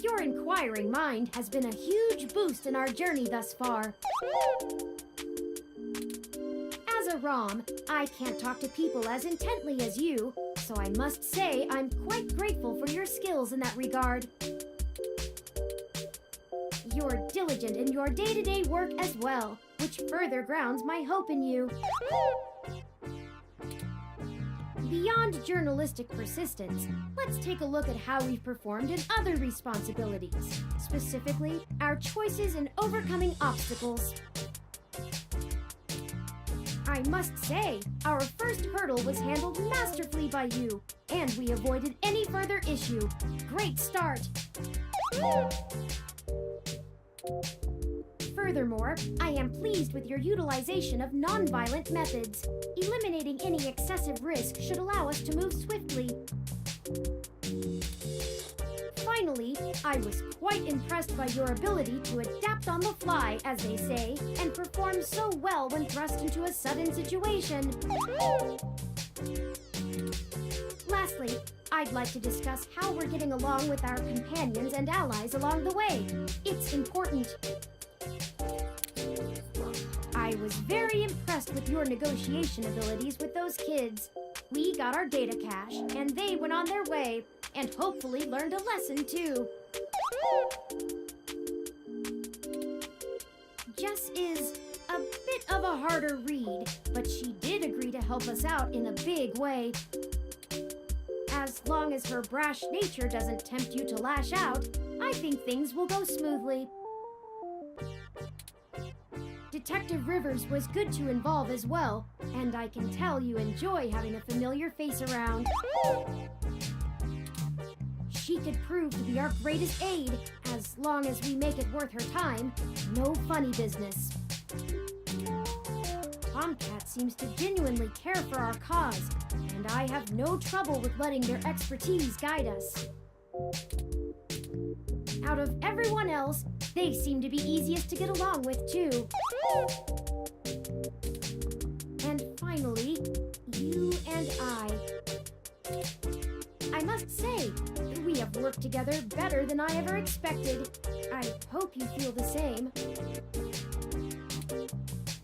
Your inquiring mind has been a huge boost in our journey thus far. As a ROM, I can't talk to people as intently as you, so I must say I'm quite grateful for your skills in that regard. You're diligent in your day-to-day work as well, which further grounds my hope in you. Beyond journalistic persistence, let's take a look at how we've performed in other responsibilities, specifically our choices in overcoming obstacles. I must say, our first hurdle was handled masterfully by you, and we avoided any further issue. Great start! Furthermore, I am pleased with your utilization of non-violent methods. Eliminating any excessive risk should allow us to move swiftly. Finally, I was quite impressed by your ability to adapt on the fly, as they say, and perform so well when thrust into a sudden situation. Lastly, I'd like to discuss how we're getting along with our companions and allies along the way. It's important. I was very impressed with your negotiation abilities with those kids. We got our data cache, and they went on their way, and hopefully learned a lesson too. Jess is a bit of a harder read, but she did agree to help us out in a big way. As long as her brash nature doesn't tempt you to lash out, I think things will go smoothly. Detective Rivers was good to involve as well, and I can tell you enjoy having a familiar face around. She could prove to be our greatest aid, as long as we make it worth her time. No funny business. Tomcat seems to genuinely care for our cause, and I have no trouble with letting their expertise guide us. Out of everyone else, they seem to be easiest to get along with, too. And finally, you and I. I must say, we have worked together better than I ever expected. I hope you feel the same.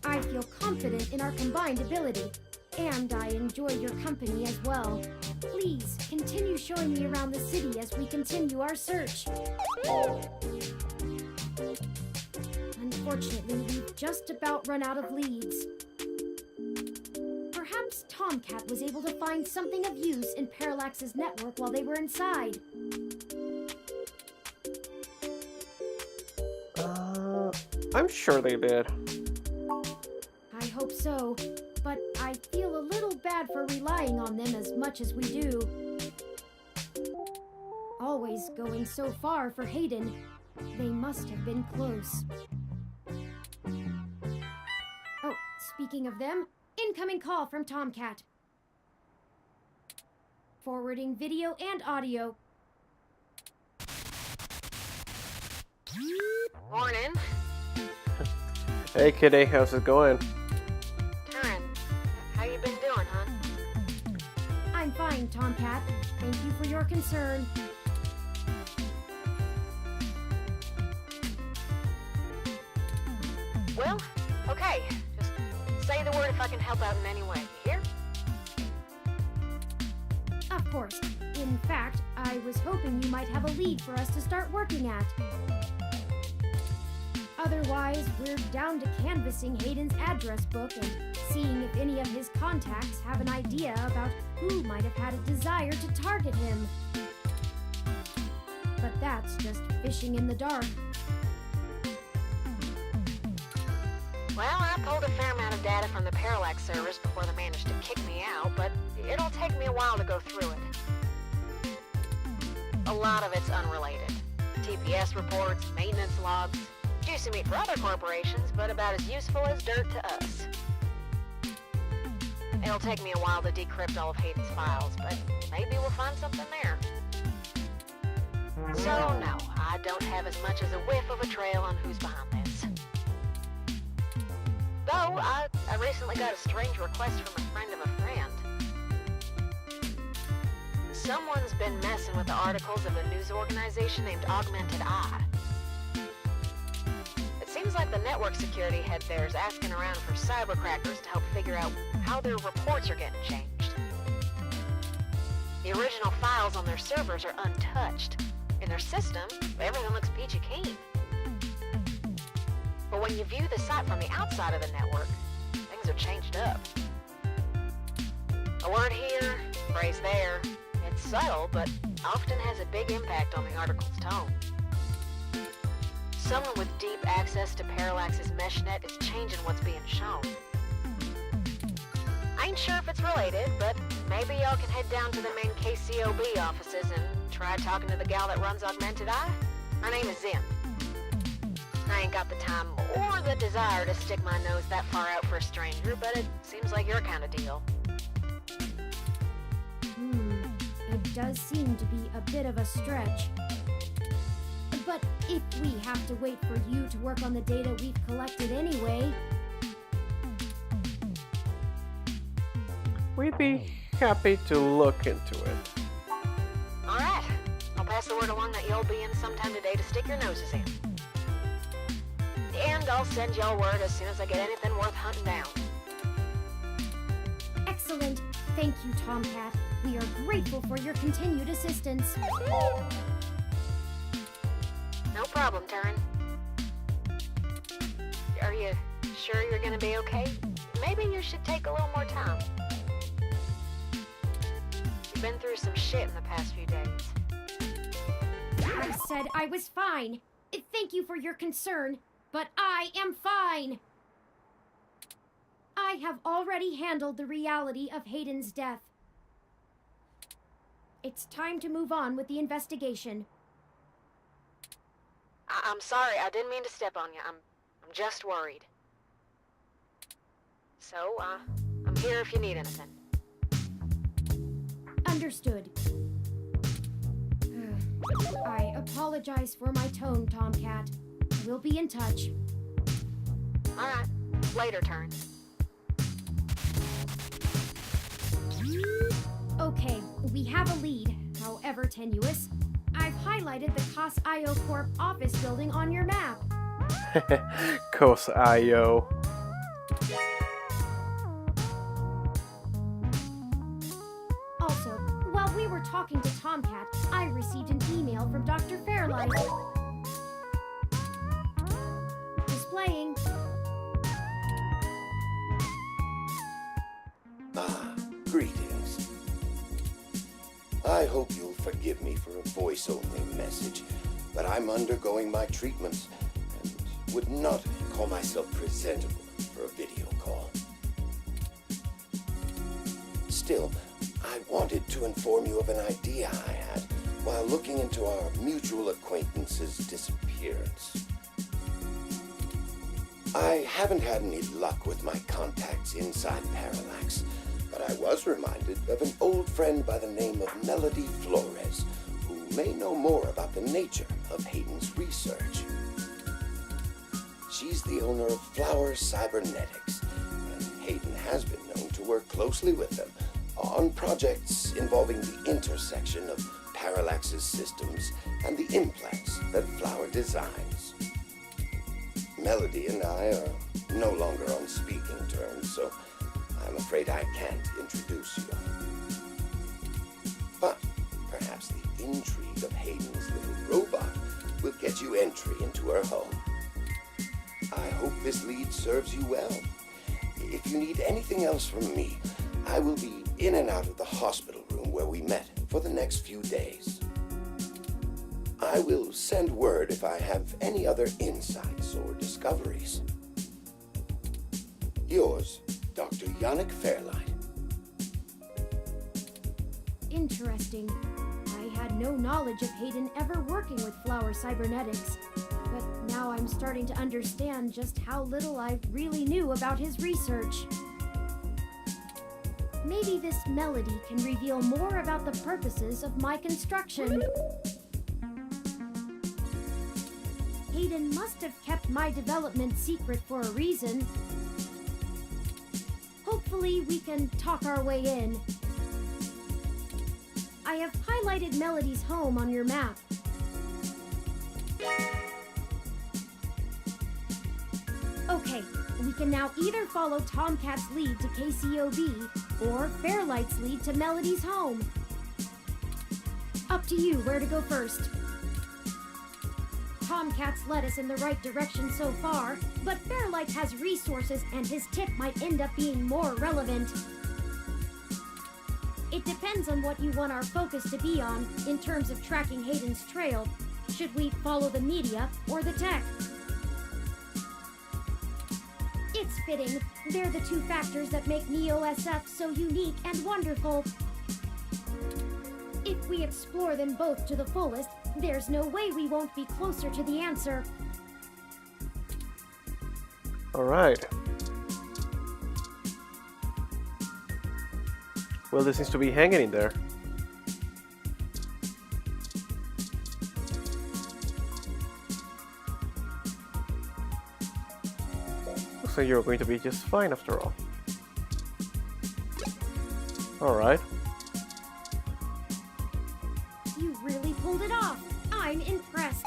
I feel confident in our combined ability, and I enjoy your company as well. Please continue showing me around the city as we continue our search. Unfortunately, we've just about run out of leads. Perhaps Tomcat was able to find something of use in Parallax's network while they were inside. I'm sure they did. I hope so, but I feel a little bad for relying on them as much as we do. Always going so far for Hayden. They must have been close. Oh, speaking of them, incoming call from Tomcat. Forwarding video and audio. Morning. Hey, Kitty, how's it going? Turin, how you been doing, hon? I'm fine, Tomcat. Thank you for your concern. Well, okay. Just say the word if I can help out in any way. You hear? Of course. In fact, I was hoping you might have a lead for us to start working at. Otherwise, we're down to canvassing Hayden's address book and seeing if any of his contacts have an idea about who might have had a desire to target him. But that's just fishing in the dark. Well, I pulled a fair amount of data from the Parallax servers before they managed to kick me out, but it'll take me a while to go through it. A lot of it's unrelated. TPS reports, maintenance logs, juicy meat for other corporations, but about as useful as dirt to us. It'll take me a while to decrypt all of Hayden's files, but maybe we'll find something there. So no, I don't have as much as a whiff of a trail on who's behind this. Though, I recently got a strange request from a friend of a friend. Someone's been messing with the articles of a news organization named Augmented Eye. It seems like the network security head there's asking around for cybercrackers to help figure out how their reports are getting changed. The original files on their servers are untouched. In their system, everything looks peachy keen. But when you view the site from the outside of the network, things are changed up. A word here, phrase there. It's subtle, but often has a big impact on the article's tone. Someone with deep access to Parallax's meshnet is changing what's being shown. I ain't sure if it's related, but maybe y'all can head down to the main KCOB offices and try talking to the gal that runs Augmented Eye. Her name is Zim. I ain't got the time or the desire to stick my nose that far out for a stranger, but it seems like your kind of deal. It does seem to be a bit of a stretch. But if we have to wait for you to work on the data we've collected anyway... We'd be happy to look into it. Alright, I'll pass the word along that you'll be in sometime today to stick your noses in. And I'll send y'all word as soon as I get anything worth hunting down. Excellent. Thank you, Tomcat. We are grateful for your continued assistance. No problem, Turin. Are you sure you're gonna be okay? Maybe you should take a little more time. You've been through some shit in the past few days. I said I was fine. Thank you for your concern, but I am fine. I have already handled the reality of Hayden's death. It's time to move on with the investigation. I'm sorry, I didn't mean to step on you. I'm just worried. So, I'm here if you need anything. Understood. I apologize for my tone, Tomcat. We'll be in touch. Alright, later, Turin. Okay, we have a lead, however tenuous. I've highlighted the COS IO Corp office building on your map. COS IO. Also, while we were talking to Tomcat, I received an email from Dr. Fairlight. Displaying. Greetings. I hope you'll forgive me for a voice-only message, but I'm undergoing my treatments and would not call myself presentable for a video call. Still, I wanted to inform you of an idea I had while looking into our mutual acquaintance's disappearance. I haven't had any luck with my contacts inside Parallax, but I was reminded of an old friend by the name of Melody Flores, who may know more about the nature of Hayden's research. She's the owner of Flower Cybernetics, and Hayden has been known to work closely with them on projects involving the intersection of Parallax's systems and the implants that Flower designs. Melody and I are no longer on speaking terms, so I'm afraid I can't introduce you. But perhaps the intrigue of Hayden's little robot will get you entry into her home. I hope this lead serves you well. If you need anything else from me, I will be in and out of the hospital room where we met for the next few days. I will send word if I have any other insights or discoveries. Yours, Dr. Yannick Fairlight. Interesting. I had no knowledge of Hayden ever working with Flower Cybernetics, but now I'm starting to understand just how little I really knew about his research. Maybe this Melody can reveal more about the purposes of my construction. Hayden must have kept my development secret for a reason. Hopefully we can talk our way in. I have highlighted Melody's home on your map. Okay, we can now either follow Tomcat's lead to KCOB or Fairlight's lead to Melody's home. Up to you where to go first. Tomcat's led us in the right direction so far, but Fairlight has resources and his tip might end up being more relevant. It depends on what you want our focus to be on in terms of tracking Hayden's trail. Should we follow the media or the tech? It's fitting. They're the two factors that make Neo-SF so unique and wonderful. If we explore them both to the fullest, there's no way we won't be closer to the answer. All right. Well, this seems to be hanging in there. looks like you're going to be just fine after all. Alright. You really pulled it off. I'm impressed.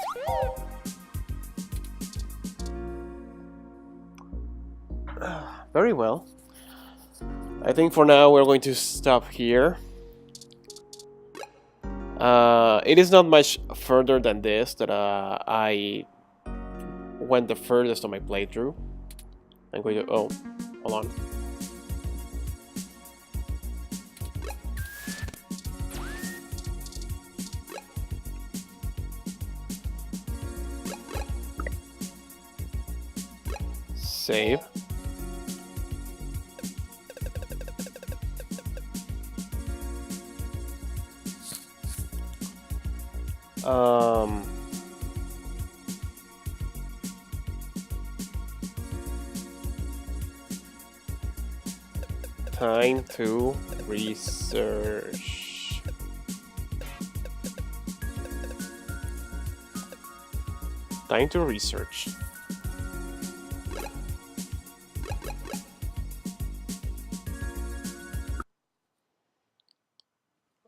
Very well. I think for now we're going to stop here. It is not much further than this that I went the furthest on my playthrough. I'm going to... oh, hold on. Save. Time to research. Time to research.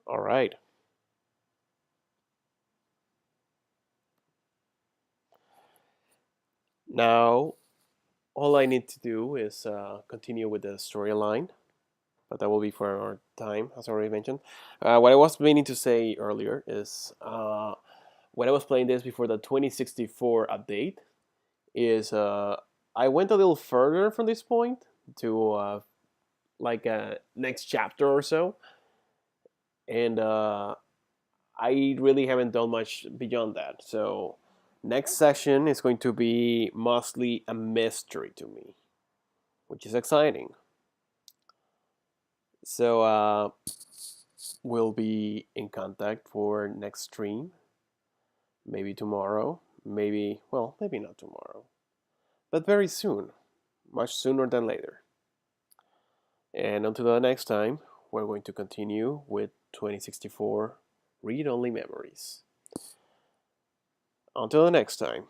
All right. Now, all I need to do is continue with the storyline, but that will be for our time, as already mentioned. What I was meaning to say earlier is when I was playing this before the 2064 update, is I went a little further from this point to like a next chapter or so, and I really haven't done much beyond that. So next session is going to be mostly a mystery to me, which is exciting. So we'll be in contact for next stream. Maybe tomorrow. Maybe, well, maybe not tomorrow. But very soon. Much sooner than later. And until the next time, we're going to continue with 2064 read-only memories. Until the next time.